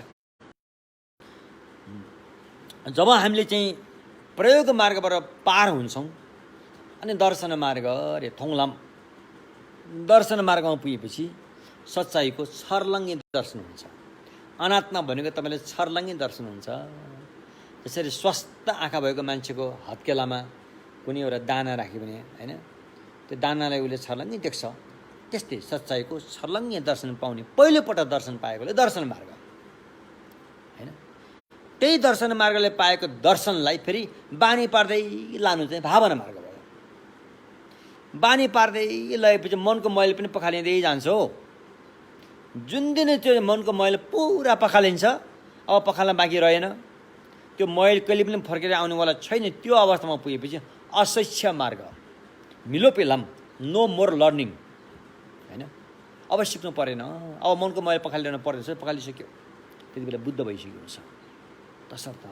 जब हामीले चाहिँ प्रयोग मार्गबाट पार हुन्छौँ अनि दर्शन मार्ग रे थोङलाम दर्शन मार्गमा पुगेपछि सच्चाइको छर्लङ्गे दर्शन हुन्छ। अनात्मा भनेको तपाईँले छर्लङ्गे दर्शन हुन्छ। त्यसरी स्वस्थ आँखा भएको मान्छेको हत्केलामा कुनै एउटा दाना राख्यो भने हैन, त्यो दानालाई उसले छर्लङ्गे देख्छ। त्यस्तै सच्चाइको छर्लङ्गे दर्शन पाउने पहिलोपटक दर्शन पाएकोले दर्शन मार्ग हैन। त्यही दर्शन मार्गले पाएको दर्शनलाई फेरि बानी पार्दै लानु चाहिँ भावना मार्ग भयो। बानी पार्दै लगेपछि मनको मैल पनि पखालिँदै जान्छ हो। जुन दिन त्यो मनको मैल पुरा पखालिन्छ, अब पखाल्न बाँकी रहेन, त्यो मैल कहिले पनि फर्केर आउनेवाला छैन। त्यो अवस्थामा पुगेपछि अशिक्षा मार्ग, मिलोपेलम, नो मोर लर्निङ हैन। अब सिक्नु परेन, अब मनको मैल पखालिरहनु पर्दैछ, पखालिसक्यो, त्यति बेला बुद्ध भइसक्यो हुन्छ। तसर्थ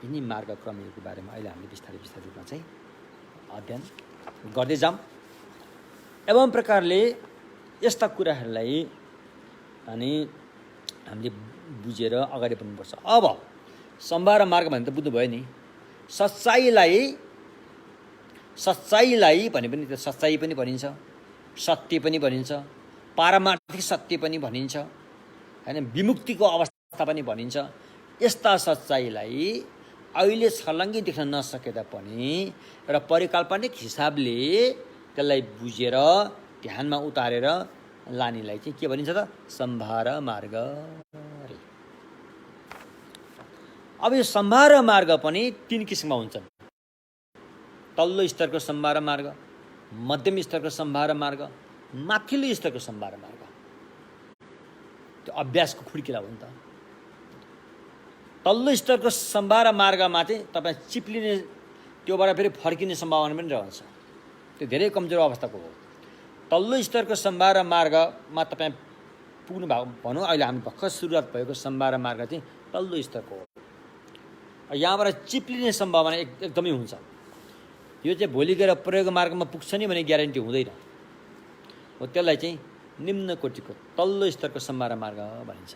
यिनी मार्गक्रमहरूको बारेमा अहिले हामीले बिस्तारै रूपमा चाहिँ अध्ययन गर्दै जाऊँ। एवं प्रकारले यस्ता कुराहरूलाई अनि हामीले बुझेर अगाडि बढ्नुपर्छ। अब सम्भार मार्ग भने त बुझ्नु भयो नि, सच्चाइलाई भने पनि त्यो सच्चाइ पनि भनिन्छ, सत्य पनि भनिन्छ, पारमार्थिक सत्य पनि भनिन्छ हैन, विमुक्तिको अवस्था पनि भनिन्छ। यस्ता सच्चाइलाई अहिले छर्लङ्गी देख्न नसके तापनि र परिकल्पनिक हिसाबले त्यसलाई बुझेर ध्यानमा उतारेर लानेलाई चाहिँ के भनिन्छ त? सम्भार मार्ग। अब यो सम्भार मार्ग पनि 3 किसिममा हुन्छन्। तल्लो स्तरको सम्भार मार्ग, मध्यम स्तरको सम्भार मार्ग, माथिल्लो स्तरको सम्भार मार्ग। त्यो अभ्यासको खुड्किला हो नि त। तल्लो स्तरको सम्भार मार्गमा चाहिँ तपाईँ चिप्लिने, त्योबाट फेरि फर्किने सम्भावना पनि रहन्छ। त्यो धेरै कमजोर अवस्थाको हो। तल्लो स्तरको सम्भार मार्गमा तपाईँ पुग्नु भएको भनौँ, अहिले हामी भर्खर सुरुवात भएको सम्भार मार्ग चाहिँ तल्लो स्तरको हो। यहाँबाट चिप्लिने सम्भावना एकदमै हुन्छ। यो चाहिँ भोलि गएर प्रयोग मार्गमा पुग्छ नि भने ग्यारेन्टी हुँदैन हो। त्यसलाई चाहिँ निम्न कोटिको तल्लो स्तरको सम्भार मार्ग भनिन्छ।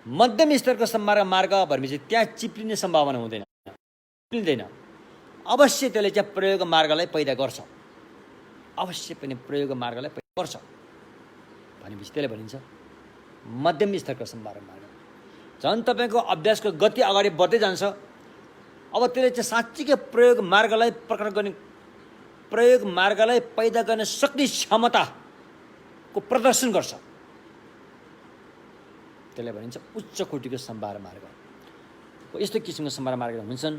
मध्यम स्तरको सम्भार मार्ग भनेपछि त्यहाँ चिप्लिने सम्भावना हुँदैन, चिप्लिँदैन। अवश्य त्यसले चाहिँ प्रयोग मार्गलाई पैदा गर्छ, अवश्य पनि प्रयोग मार्गलाई पैदा गर्छ भनेपछि त्यसले भनिन्छ मध्यम स्तरको सम्भार मार्ग। झन् तपाईँको अभ्यासको गति अगाडि बढ्दै जान्छ, अब त्यसले चाहिँ साँच्चीकै प्रयोग मार्गलाई प्रकट गर्ने, प्रयोग मार्गलाई पैदा गर्न सक्ने क्षमताको प्रदर्शन गर्छ, त्यसलाई भनिन्छ उच्च कोटिको सम्भार मार्ग। यस्तो किसिमको सम्भार मार्ग हुन्छन्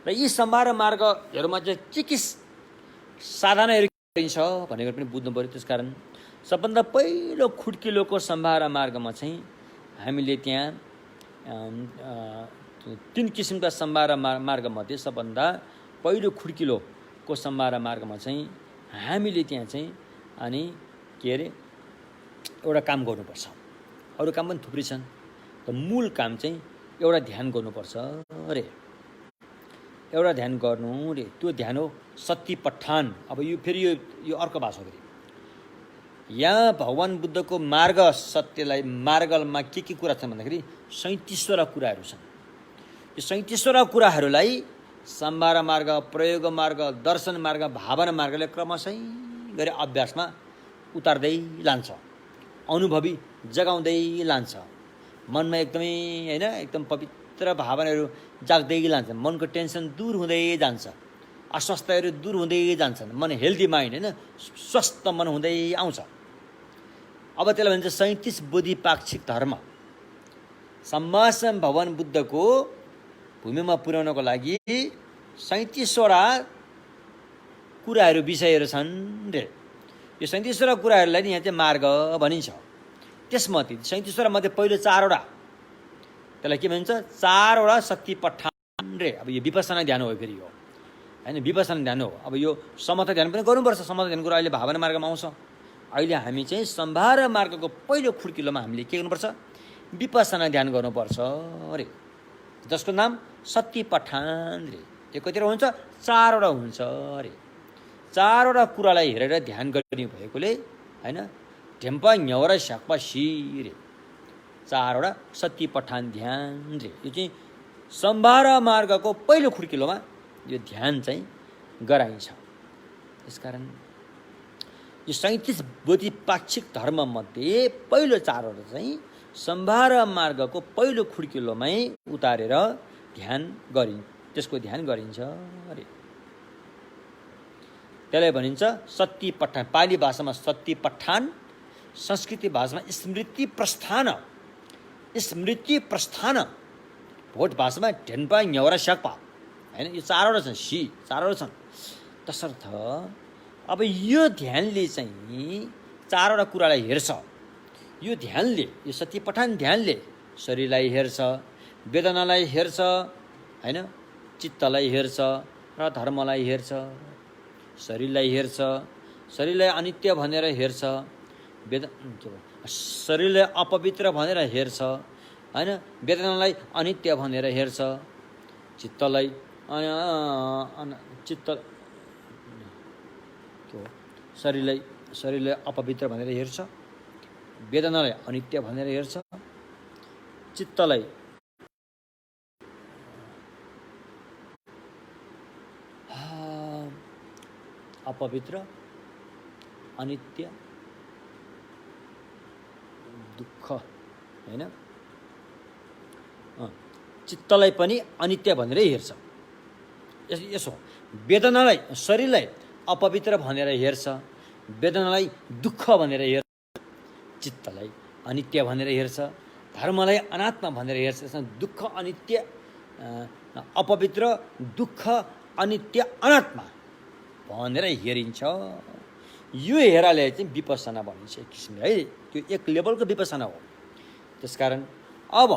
र यी सम्भार मार्गहरूमा चाहिँ के साधनाहरू गरिन्छ भनेर पनि बुझ्नु पऱ्यो। त्यसकारण सबभन्दा पहिलो खुड्किलोको सम्भार मार्गमा चाहिँ हामीले त्यहाँ 3 किसिमका सम्भार मार्गमध्ये सबभन्दा पहिलो खुड्किलोको सम्भार मार्गमा चाहिँ हामीले त्यहाँ चाहिँ अनि के अरे एउटा काम गर्नुपर्छ। अरू काम पनि थुप्रै छन्, त मूल काम चाहिँ एउटा ध्यान गर्नुपर्छ अरे, एउटा ध्यान गर्नु रे। त्यो ध्यान हो सत्य पठान। अब यो फेरि यो अर्को भाषा हो। फेरि यहाँ भगवान् बुद्धको मार्ग सत्यलाई मार्गमा के कुरा छन् भन्दाखेरि 37वटा कुराहरू छन्। यो 37वटा कुराहरूलाई सम्भार मार्ग, प्रयोग मार्ग, दर्शन मार्ग, भावना मार्गले क्रमशः गरी अभ्यासमा उतार्दै लान्छ, अनुभवी जगाउँदै लान्छ। मनमा एकदमै हैन एकदम पवित्र भावनाहरू जाग्दै लान्छ, मनको टेन्सन दूर हुँदै जान्छ, अस्वस्थहरू दूर हुँदै जान्छन्, मन हेल्दी माइन्ड हैन स्वस्थ मन हुँदै आउँछ। अब त्यसलाई भन्छ 37 बोधिपाक्षिक धर्म। सम्मासन भगवान् बुद्धको भूमिमा पुर्याउनको लागि 37वटा कुराहरू विषयहरू छन् रे। यो 37वटा कुराहरूलाई नि यहाँ चाहिँ मार्ग भनिन्छ। त्यसमध्ये 37वटा मध्ये पहिलो 4वटा त्यसलाई के भन्छ 4वटा शक्ति पठान रे। अब यो विपස්සना ध्यान हो फेरि यो हैन, विपස්සना ध्यान हो। अब यो समता ध्यान पनि गर्नुपर्छ। समता ध्यान कुरा अहिले भावना मार्गमा आउँछ। अहिले हामी चाहिँ सम्भार मार्गको पहिलो खुड्किलोमा हामीले के गर्नुपर्छ विपස්සना ध्यान गर्नुपर्छ अरे, जसको नाम सत्य पठान रे। त्यो कतिवटा हुन्छ 4वटा हुन्छ अरे। 4वटा कुरालाई हेरेर ध्यान गर्ने भएकोले हैन ढेम्पा न्यौरा शाक्पा सी रे 4वटा सत्य पठान ध्यान रे। यो चाहिँ सम्भार मार्गको पहिलो खुड्किलोमा यो ध्यान चाहिँ गराइन्छ। त्यसकारण यो 37 बोधिपाक्षिक धर्ममध्ये पहिलो 4वटा चाहिँ सम्भार मार्गको पहिलो खुड्किलोमै उतारेर ध्यान त्यसको ध्यान गरिन्छ अरे। त्यसलाई भनिन्छ सत्य पठान। पाली भाषामा सत्य पठान, संस्कृत भाषामा स्मृति प्रस्थान। स्मृति प्रस्थान भोट भाषामा ढेन्पा न्यौरा शाक्पा हैन। यो 4वटा छन्, 4वटा छन्। तसर्थ अब यो ध्यानले चाहिँ 4वटा कुरालाई हेर्छ। यो ध्यानले, यो सत्य पठान ध्यानले शरीरलाई हेर्छ, वेदनालाई हेर्छ हैन, चित्तलाई हेर्छ र धर्मलाई हेर्छ। शरीरलाई हेर्छ, शरीरलाई अनित्य भनेर हेर्छ, शरीरलाई अपवित्र भनेर हेर्छ हैन, वेदनालाई अनित्य भनेर हेर्छ, चित्तलाई शरीरलाई अपवित्र भनेर हेर्छ, वेदनालाई अनित्य भनेर हेर्छ, चित्तलाई अपवित्र, अनित्य, दुःख हैन, चित्तलाई पनि अनित्य भनेर हेर्छ। यसो वेदनालाई, शरीरलाई अपवित्र भनेर हेर्छ, वेदनालाई दुःख भनेर हेर्छ, चित्तलाई अनित्य भनेर हेर्छ, धर्मलाई अनात्मा भनेर हेर्छ। त्यसमा दुःख, अनित्य, अपवित्र, दुःख, अनित्य, अनात्मा भनेर हेरिन्छ। यो हेराले चाहिँ विपස්සना भनिन्छ एक किसिमले है। त्यो एक लेभलको विपස්සना हो। त्यसकारण अब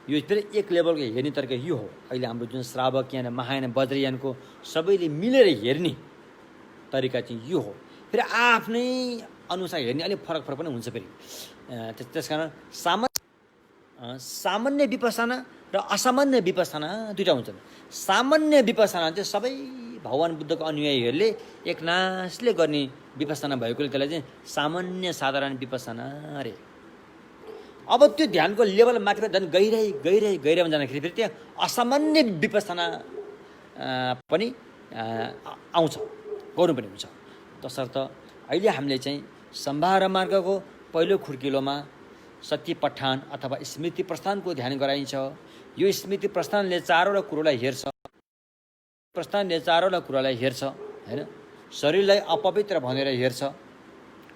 यो फेरि एक लेभलको हेर्ने तरिका यो हो। अहिले हाम्रो जुन श्रावकयान, महायान, वज्रयानको सबैले मिलेर हेर्ने तरिका चाहिँ यो हो। फेरि आफ्नै अनुसार हेर्ने अलिक फरक पनि हुन्छ फेरि। त्यसकारण सामान्य विपස්සना र असामान्य विपස්සना दुईवटा हुन्छन्। सामान्य विपස්සना चाहिँ सबै भगवान् बुद्धको अनुयायीहरूले एकनासले गर्ने विपස්සना भएकोले त्यसलाई चाहिँ सामान्य साधारण विपස්සना अरे। अब त्यो ध्यानको लेभल माथिबाट झन् गहिराइमा जाँदाखेरि फेरि त्यहाँ असामान्य विपස්සना पनि आउँछ, गर्नु पनि हुन्छ। तसर्थ अहिले हामीले चाहिँ सम्भार मार्गको पहिलो खुड्किलोमा सत्य पठान अथवा स्मृति प्रस्थानको ध्यान गराइन्छ। यो स्मृति प्रस्थानले चारवटा कुरोलाई हेर्छ हैन। शरीरलाई अपवित्र भनेर हेर्छ।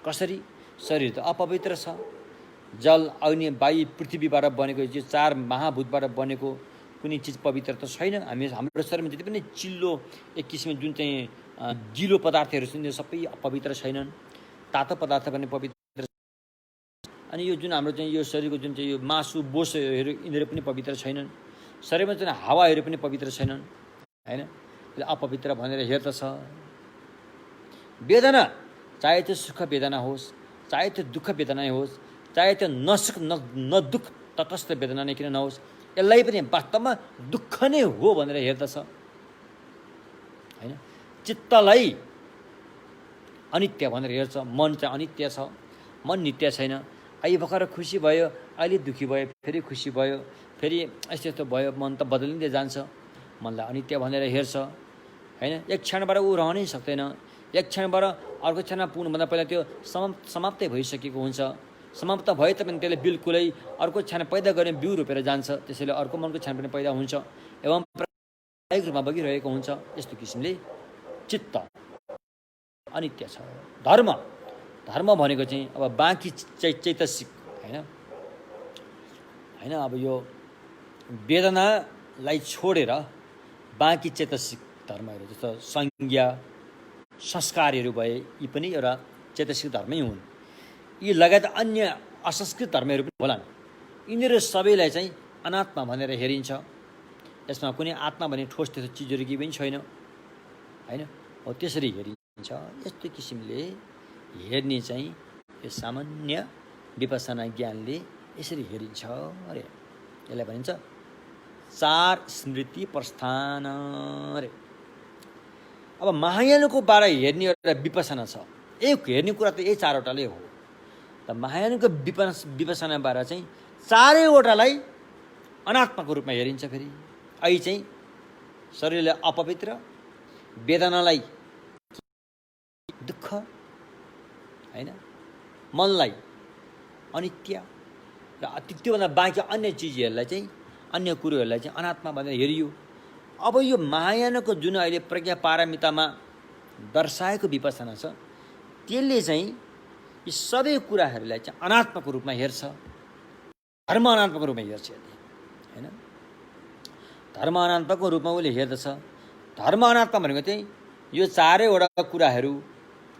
कसरी? शरीर त अपवित्र छ, जल अग्नि वायु पृथ्वीबाट बनेको यो चार महाभूतबाट बनेको कुनै चिज पवित्र त छैन। हाम्रो शरीरमा जति पनि चिल्लो एक किसिमको जुन चाहिँ गिलो पदार्थहरू छन् त्यो सबै अपवित्र छैनन्। तातो पदार्थ पनि पवित्र। अनि यो जुन हाम्रो चाहिँ यो शरीरको जुन चाहिँ यो मासु बोसहरू यिनीहरू पनि पवित्र छैनन्। शरीरमा चाहिँ हावाहरू पनि पवित्र छैनन् हैन। त्यसले अपवित्र भनेर हेर्दछ। वेदना चाहे त्यो सुख वेदना होस्, चाहे त्यो दुःख वेदना होस्, चाहे त्यो नसुख न दुःख तटस्थ वेदना नै किन नहोस्, यसलाई पनि वास्तवमा दुःख नै हो भनेर हेर्दछ हैन। चित्तलाई अनित्य भनेर हेर्छ। मन चाहिँ अनित्य छ, मन नित्य छैन। अहिले भर्खर खुसी भयो, अहिले दुःखी भयो, फेरि खुसी भयो, फेरि यस्तो भयो। मन त बदलिँदै जान्छ। मनलाई अनित्य भनेर हेर्छ हैन। एक क्षणबाट ऊ रहनै सक्दैन। एक क्षणबाट अर्को क्षणमा पुग्नुभन्दा पहिला त्यो समाप्तै भइसकेको हुन्छ। समाप्त भए तापनि त्यसले बिल्कुलै अर्को क्षण पैदा गर्ने बिउ रोपेर जान्छ। त्यसैले अर्को मनको क्षण पनि पैदा हुन्छ एवं प्रायोगिक रूपमा बगिरहेको हुन्छ। यस्तो किसिमले चित्त अनित्य छ। धर्म भनेको चाहिँ अब बाँकी चैतसिक हैन। अब यो वेदनालाई छोडेर बाँकी चैतसिक धर्महरू जस्तो संज्ञा संस्कारहरू भए यी पनि एउटा चैतसिक धर्मै हुन्। यी लगायत अन्य असंस्कृत धर्महरू पनि होलान्। यिनीहरू सबैलाई चाहिँ अनात्मा भनेर हेरिन्छ। यसमा कुनै आत्मा भन्ने ठोस त्यस्तो चिजहरू केही पनि छैन हैन। हो त्यसरी हेरिन्छ। यस्तो किसिमले हेर्ने चाहिँ यो सामान्य विपස්සना ज्ञानले यसरी हेरिन्छ अरे। यसलाई भनिन्छ चार स्मृति प्रस्थान अरे। अब महायानको बारे हेर्ने एउटा विपස්සना छ। एक हेर्ने कुरा त यही चारवटाले हो। त महायानको विपස්සनाबाट चाहिँ चारैवटालाई अनात्माको रूपमा हेरिन्छ। फेरि अहिले चाहिँ शरीरलाई अपवित्र, वेदनालाई दुःख हैन, मनलाई अनित्य र त्योभन्दा बाँकी अन्य चिजहरूलाई चाहिँ अन्य कुरोहरूलाई चाहिँ अनात्मा भनेर हेरियो। अब यो महायानको जुन अहिले प्रज्ञा पारमितामा दर्शाएको विपස්සना छ त्यसले चाहिँ यी सबै कुराहरूलाई चाहिँ अनात्माको रूपमा हेर्छ। धर्म अनात्माको रूपमा हेर्छ हैन। धर्म अनात्माको रूपमा उसले हेर्दछ। धर्म अनात्मा भनेको चाहिँ यो चारैवटा कुराहरू,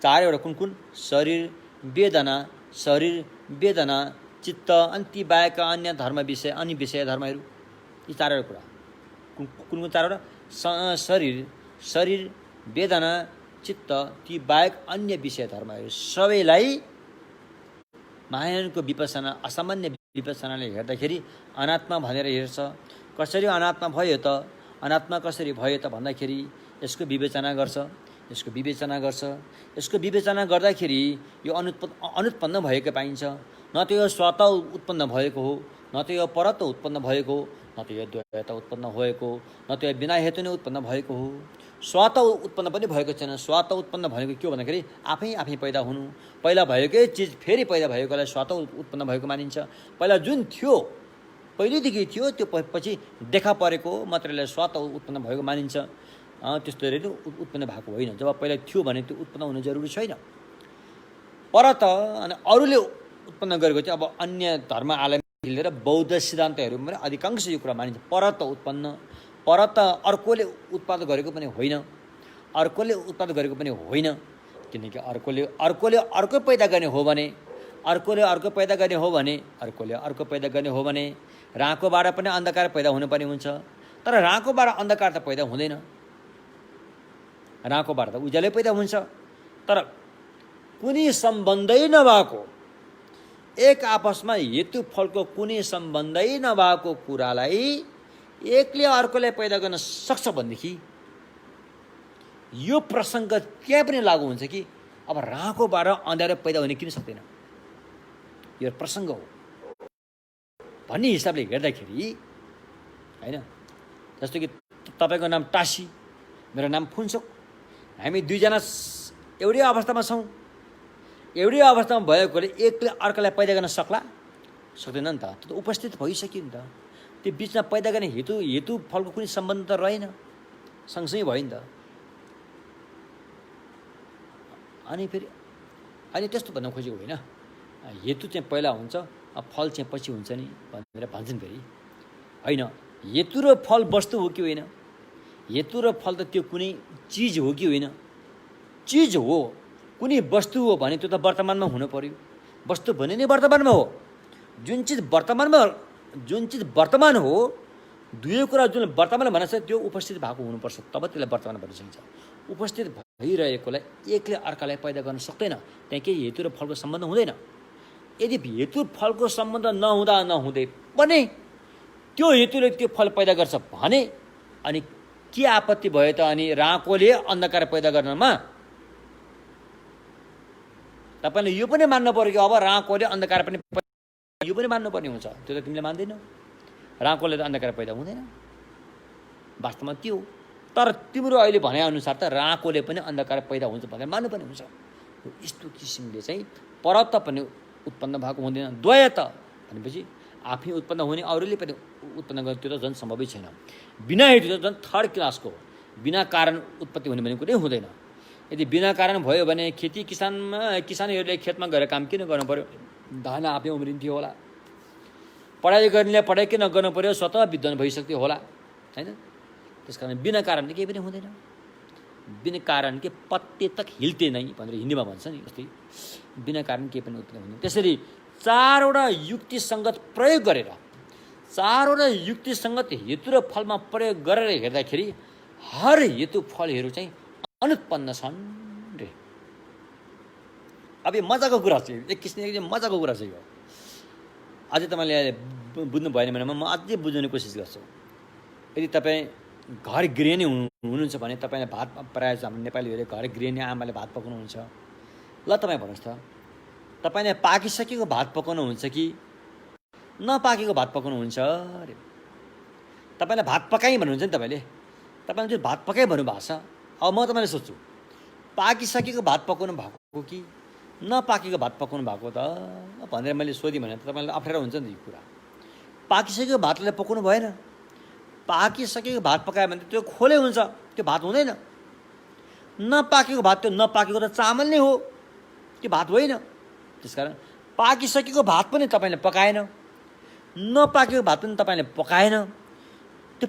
चारैवटा कुन शरीर वेदना चित्त अनि ती बाहेकका अन्य धर्म विषय अनि विषय धर्महरू, यी चारवटा कुरा कुन चारवटा? शरीर वेदना चित्त ती बाहेक अन्य विषय धर्महरू सबैलाई महायानको विपස්සना असामान्य विपස්සनाले हेर्दाखेरि अनात्मा भनेर हेर्छ। कसरी अनात्मा भयो त? अनात्मा कसरी भयो त भन्दाखेरि यसको विवेचना गर्छ। यसको विवेचना गर्दाखेरि यो अनुत्पन्न भएको पाइन्छ। न त यो स्वतः उत्पन्न भएको हो, न त यो परत उत्पन्न भएको हो, न त यो द्वैत उत्पन्न भएको हो, न त यो बिना हेतु नै उत्पन्न भएको हो। स्वतः उत्पन्न पनि भएको छैन। स्वतः उत्पन्न भनेको के हो भन्दाखेरि आफै पैदा हुनु। पहिला भएकै चिज फेरि पैदा भएकोलाई स्वतः उत्पन्न भएको मानिन्छ। पहिला जुन थियो पहिलेदेखि थियो त्यो पछि देखा परेको मात्रैलाई स्वतः उत्पन्न भएको मानिन्छ। त्यस्तो हेरेर उत्पन्न भएको होइन। जब पहिला थियो भने त्यो उत्पन्न हुनु जरुरी छैन। परत अनि अरूले उत्पन्न गरेको चाहिँ अब अन्य धर्म आलम लिएर बौद्ध सिद्धान्तहरूमा अधिकांश यो कुरा मानिन्छ। परत अर्कोले उत्पादन गरेको पनि होइन। किनकि अर्कोले अर्को पैदा गर्ने हो भने राँकोबाट पनि अन्धकार पैदा हुनुपर्ने हुन्छ। तर राँकोबाट अन्धकार त पैदा हुँदैन। राँकोबाट त उज्यालै पैदा हुन्छ। तर कुनै सम्बन्धै नभएको, एक आपसमा हेतु फलको कुनै सम्बन्धै नभएको कुरालाई एकले अर्कोले पैदा गर्न सक्छ भनेदेखि यो प्रसङ्ग त्यहाँ पनि लागू हुन्छ कि अब राँकोबाट अँध्यारो पैदा हुने किन सक्दैन? यो प्रसङ्ग हो भन्ने हिसाबले हेर्दाखेरि हैन। जस्तो कि तपाईँको नाम टासी, मेरो नाम फुन्सोक, हामी दुईजना एउटै अवस्थामा छौँ। एउटै अवस्थामा भएकोले एकले अर्कालाई पैदा गर्न सक्दैन नि त। त्यो त उपस्थित भइसक्यो नि त। त्यो बिचमा पैदा गर्ने हेतु फलको कुनै सम्बन्ध त रहेन, सँगसँगै भयो नि त। अनि फेरि अहिले त्यस्तो भन्न खोजेको होइन, हेतु चाहिँ पहिला हुन्छ, फल चाहिँ पछि हुन्छ नि भनेर भन्छन्। फेरि होइन, हेतु र फल वस्तु हो कि होइन? हेतु र फल त त्यो कुनै चिज हो कि होइन? चिज हो। कुनै वस्तु हो भने त्यो त वर्तमानमा हुनु पर्यो। वस्तु भने नै वर्तमानमा हो। जुन चिज वर्तमान हो, दुई कुरा जुन वर्तमान भनेको छ त्यो उपस्थित भएको हुनुपर्छ, तब त्यसलाई वर्तमान भन्न सकिन्छ। उपस्थित भइरहेकोलाई एकले अर्कालाई पैदा गर्न सक्दैन, त्यहाँ केही हेतु र फलको सम्बन्ध हुँदैन। यदि हेतु फलको सम्बन्ध नहुँदै पनि त्यो हेतुले त्यो फल पैदा गर्छ भने अनि के आपत्ति भयो त? अनि राँकोले अन्धकार पैदा गर्नमा तपाईँले यो पनि मान्नु पर्यो कि अब राँकोले अन्धकार पनि यो पनि मान्नुपर्ने हुन्छ। त्यो त तिमीले मान्दैनौ। राँकोले त अन्धकार पैदा हुँदैन, वास्तवमा त्यो हो। तर तिम्रो अहिले भनेअनुसार त राँकोले पनि अन्धकार पैदा हुन्छ भनेर मान्नुपर्ने हुन्छ। यस्तो किसिमले चाहिँ परत पनि उत्पन्न भएको हुँदैन। द्वयत भनेपछि आफै उत्पन्न हुने, अरूले पनि उत्पन्न गर्ने, त्यो त झन् सम्भवै छैन। बिना हेतु त झन् थर्ड क्लासको, बिना कारण उत्पत्ति हुने भन्ने कुरै हुँदैन। यदि बिना कारण भयो भने किसानहरूले खेतमा गएर काम किन गर्नु पर्यो? धान आफै उम्रिन्थ्यो होला। पढाइ गर्नेले पढाइ किन गर्नु पर्यो? स्वतः विद्वान भइसक्थ्यो होला, होइन? त्यसकारण बिना कारणले केही पनि हुँदैन। बिना कारण के पत्ते तक हिल्ते नै भनेर हिन्दीमा भन्छ नि, जस्तै बिना कारण केही पनि उत्पन्न हुँदैन। त्यसरी चारवटा युक्तिसङ्गत प्रयोग गरेर, चारवटा युक्तिसङ्गत हेतु र फलमा प्रयोग गरेर हेर्दाखेरि हर हेतु फलहरू चाहिँ अनुत्पन्न छन् रे। अब यो मजाको कुरा चाहिँ एक किसिमले मजाको कुरा चाहिँ हो। अझै तपाईँले बुझ्नु भएन भने म अझै बुझाउने कोसिस गर्छु। यदि तपाईँ घर गृहिणी हुनुहुन्छ भने तपाईँले भात, प्रायः हाम्रो नेपालीहरूले घर गृहिणी आमाले भात पकाउनुहुन्छ। ल तपाईँ भन्नुहोस् त, तपाईँले पाकिसकेको भात पकाउनुहुन्छ कि नपाकेको भात पकाउनुहुन्छ अरे? तपाईँलाई भात पकाएँ भन्नुहुन्छ नि तपाईँले चाहिँ भात पकाएँ भन्नुभएको छ। अब म तपाईँले सोध्छु, पाकिसकेको भात पकाउनु भएको कि नपाकेको भात पकाउनु भएको त भनेर मैले सोधेँ भने त तपाईँलाई अप्ठ्यारो हुन्छ नि त। यो कुरा पाकिसकेको भातलाई पकाउनु भएन। पाकिसकेको भात पकायो भने त्यो खोले हुन्छ, त्यो भात हुँदैन। नपाकेको भात, त्यो नपाकेको त चामल नै हो, त्यो भात होइन। त्यसकारण पाकिसकेको भात पनि तपाईँले पकाएन, नपाकेको भात पनि तपाईँले पकाएन। त्यो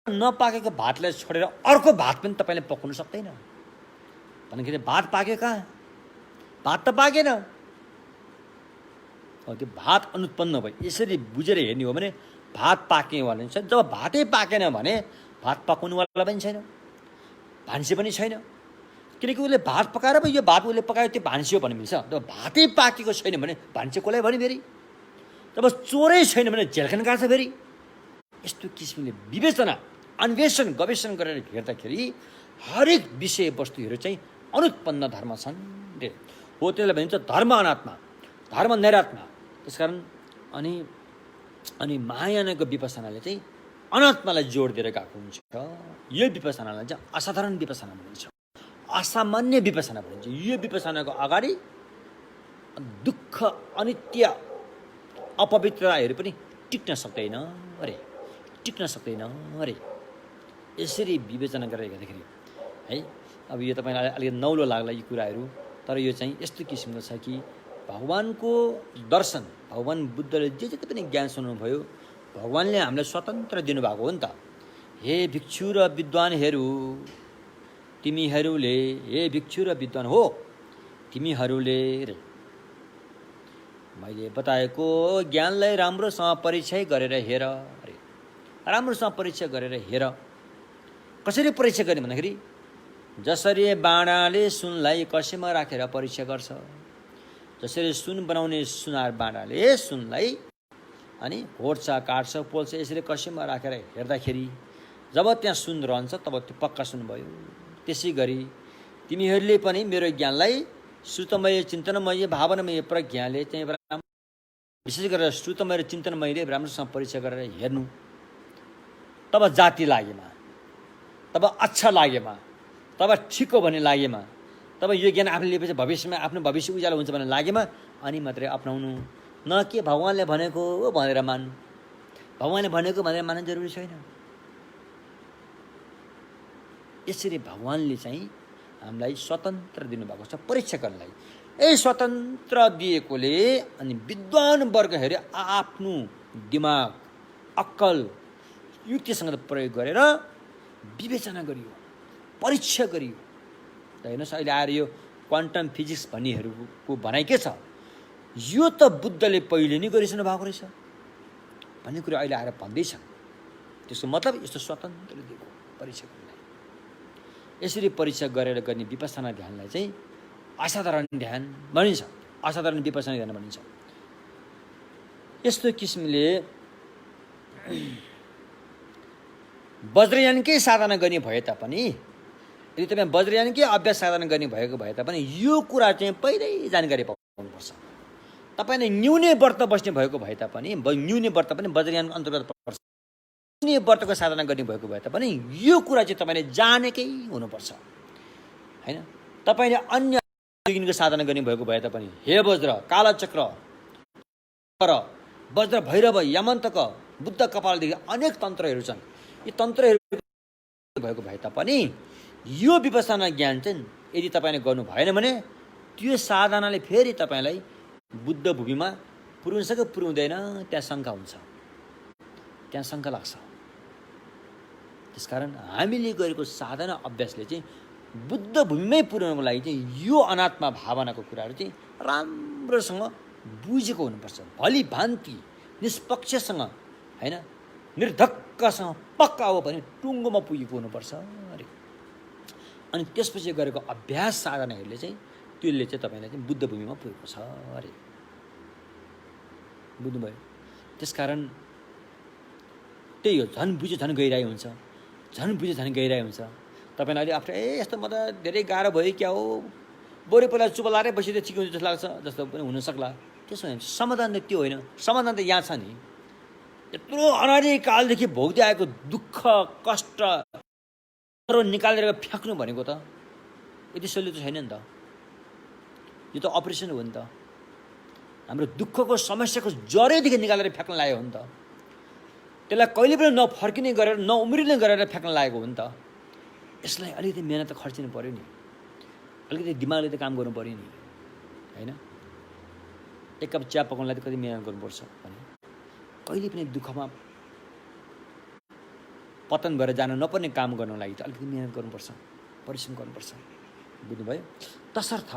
नपाकेको भातलाई छोडेर अर्को भात पनि तपाईँले पकाउनु सक्दैन। भन्दाखेरि भात पाक्यो कहाँ? भात त पाकेन। त्यो भात अनुत्पन्न भयो। यसरी बुझेर हेर्ने हो भने भात पाक्ने वाला छैन। जब भातै पाकेन भने भात पकाउनुवाला पनि छैन, भान्से पनि छैन। किनकि उसले भात पकाएर पो यो भात उसले पकायो त्यो भान्से हो भन्ने मिल्छ। जब भातै पाकेको छैन भने भान्से कसलाई भने फेरि? जब चोरै छैन भने झेल्खन काट्छ फेरि। यस्तो किसिमले विवेचना, अन्वेषण, गवेषण गरेर हेर्दाखेरि हरेक विषयवस्तुहरू चाहिँ अनुत्पन्न धर्म छन् रे। हो त्यसलाई भनिन्छ धर्म अनात्मा, धर्म नैरात्मा। त्यसकारण अनि महायानको विपसनाले चाहिँ अनात्मालाई जोड दिएर गएको हुन्छ। यो विपसनालाई चाहिँ असाधारण विपसना भनिन्छ, असामान्य विपसना भनिन्छ। यो विपसनाको अगाडि दुःख, अनित्य, अपवित्रताहरू पनि टिक्न सक्दैन अरे, टिक्न सक्दैन अरे। यसरी विवेचना गरेर हेर्दाखेरि है, अब यो तपाईँलाई अलिकति नौलो लाग्ला यी कुराहरू, तर यो चाहिँ यस्तो किसिमको छ कि भगवानको दर्शन, भगवान बुद्धले जे जति पनि ज्ञान सुनाउनुभयो, भगवानले हामीलाई स्वतन्त्र दिनुभएको हो नि त। हे भिक्षु र विद्वानहरू, तिमीहरूले, हे भिक्षु र विद्वान हो तिमीहरूले रे, मैले बताएको ज्ञानलाई राम्रोसँग परीक्षा गरेर हेर अरे। राम्रोसँग परीक्षा गरेर हेर। कसरी परीक्षा गर्ने भन्दाखेरि जसरी बाणाले सुनलाई कसेमा राखेर परीक्षा गर्छ, जसरी सुन बनाउने सुनार बाणाले सुनलाई अनि घोट्छ, काट्छ, पोल्छ, यसरी कसेमा राखेर हेर्दाखेरि जब त्यहाँ सुन रहन्छ तब त्यो पक्का सुन भयो। त्यसै गरी तिमीहरूले पनि मेरो ज्ञानलाई श्रुतमय चिन्तनमय भावनामय प्रज्ञाले चाहिँ विशेष गरेर श्रुतमय र चिन्तनमयले राम्रोसँग परिचय गरेर हेर्नु, तब जाति लागेमा, तब अच्छा लागेमा, तब ठिक हो भन्ने लागेमा, तब यो ज्ञान आफूले लिएपछि भविष्यमा आफ्नो भविष्य उज्यालो हुन्छ भन्ने लागेमा अनि मात्रै अपनाउनु। न के भगवान्ले भनेको भनेर मान्नु। भगवान्ले भनेको भनेर मान्नु जरुरी छैन। यसरी भगवान्ले चाहिँ हामीलाई स्वतन्त्र दिनुभएको छ परीक्षा गर्नलाई। स्वतन्त्र दिएकोले अनि विद्वान वर्गहरूले आफ्नो दिमाग, अक्कल, युक्तिसँग प्रयोग गरेर विवेचना गरियो, परीक्षा गरियो। हेर्नुहोस् अहिले आएर यो क्वान्टम फिजिक्स भन्नेहरूको भनाइ के छ? यो त बुद्धले पहिले नै गरिसक्नु भएको रहेछ भन्ने कुरा अहिले आएर भन्दैछन्। त्यसको मतलब यस्तो स्वतन्त्र दिएको परीक्षा गर्नलाई। यसरी परीक्षा गरेर गर्ने विपස්සना ध्यानलाई चाहिँ असाधारण ध्यान भनिन्छ, असाधारण विपස්සना ध्यान भनिन्छ। यस्तो किसिमले वज्रयानकै साधना गर्ने भए तापनि, यदि तपाईँ वज्रयानकै अभ्यास साधना गर्ने भएको भए तापनि यो कुरा चाहिँ पहिल्यै जानकारी पाउनुपर्छ। तपाईँले न्यूने व्रत बस्ने भएको भए तापनि, न्यूने व्रत पनि वज्रयानको अन्तर्गत पर्छ। न्यूने व्रतको साधना गर्ने भएको भए तापनि यो कुरा चाहिँ तपाईँले जानेकै हुनुपर्छ, होइन? तपाईँले अन्य योगिनको साधना गर्ने भएको भए तापनि हे वज्र, कालचक्र, वज्र, भैरव, यमन्तक, बुद्ध कपालदेखि अनेक तन्त्रहरू छन्। यी तन्त्रहरू भएको भए तापनि यो विपස්සना ज्ञान चाहिँ यदि तपाईँले गर्नु भएन भने त्यो साधनाले फेरि तपाईँलाई बुद्ध भूमिमा पुर्याउन सक्यो पुर्याउँदैन, त्यहाँ शङ्का हुन्छ, त्यहाँ शङ्का लाग्छ। त्यसकारण हामीले गरेको साधना अभ्यासले चाहिँ बुद्ध भूमिमै पुर्याउनको लागि चाहिँ यो अनात्मा भावनाको कुराहरू चाहिँ राम्रोसँग बुझेको हुनुपर्छ। भली भान्ति निष्पक्षसँग, होइन, निर्धक्कसँग पक्का हो भने टुङ्गोमा पुगेको हुनुपर्छ अरे। अनि त्यसपछि गरेको अभ्यास साधनाहरूले चाहिँ त्यसले चाहिँ तपाईँलाई चाहिँ बुद्ध भूमिमा पुगेको छ अरे। बुझ्नुभयो? त्यसकारण त्यही हो, झन् बुझ्यो झन् गइरहेको हुन्छ, झन् बुझ्यो झन् गइरहेको हुन्छ। तपाईँलाई अहिले आफ्नो यस्तो म त धेरै गाह्रो भयो क्या हो, बरु पहिला चुप लाएरै बसिदिए ठिक हुन्छ जस्तो लाग्छ, जस्तो पनि हुनसक्ला। त्यसो होइन, समाधान त त्यो होइन, समाधान त यहाँ छ नि। यत्रो अनादिकालदेखि भोग्दै आएको दुःख कष्ट निकालेर फ्याँक्नु भनेको त यति सजिलो त छैन नि त। यो त अपरेसन हो नि त। हाम्रो दुःखको समस्याको जरैदेखि निकालेर फ्याँक्न लागेको हो नि त। त्यसलाई कहिले पनि नफर्किने गरेर नउम्रिने गरेर फ्याँक्न लागेको हो नि त। यसलाई अलिकति मेहनत त खर्चिनु पऱ्यो नि, अलिकति दिमागले त काम गर्नु पऱ्यो नि, होइन? एक कप चिया पकाउनलाई त कति मेहनत गर्नुपर्छ भने कहिले पनि दुःखमा पतन भएर जानु नपर्ने काम गर्नको लागि त अलिकति मेहनत गर्नुपर्छ, परिश्रम गर्नुपर्छ। बुझ्नुभयो? तसर्थ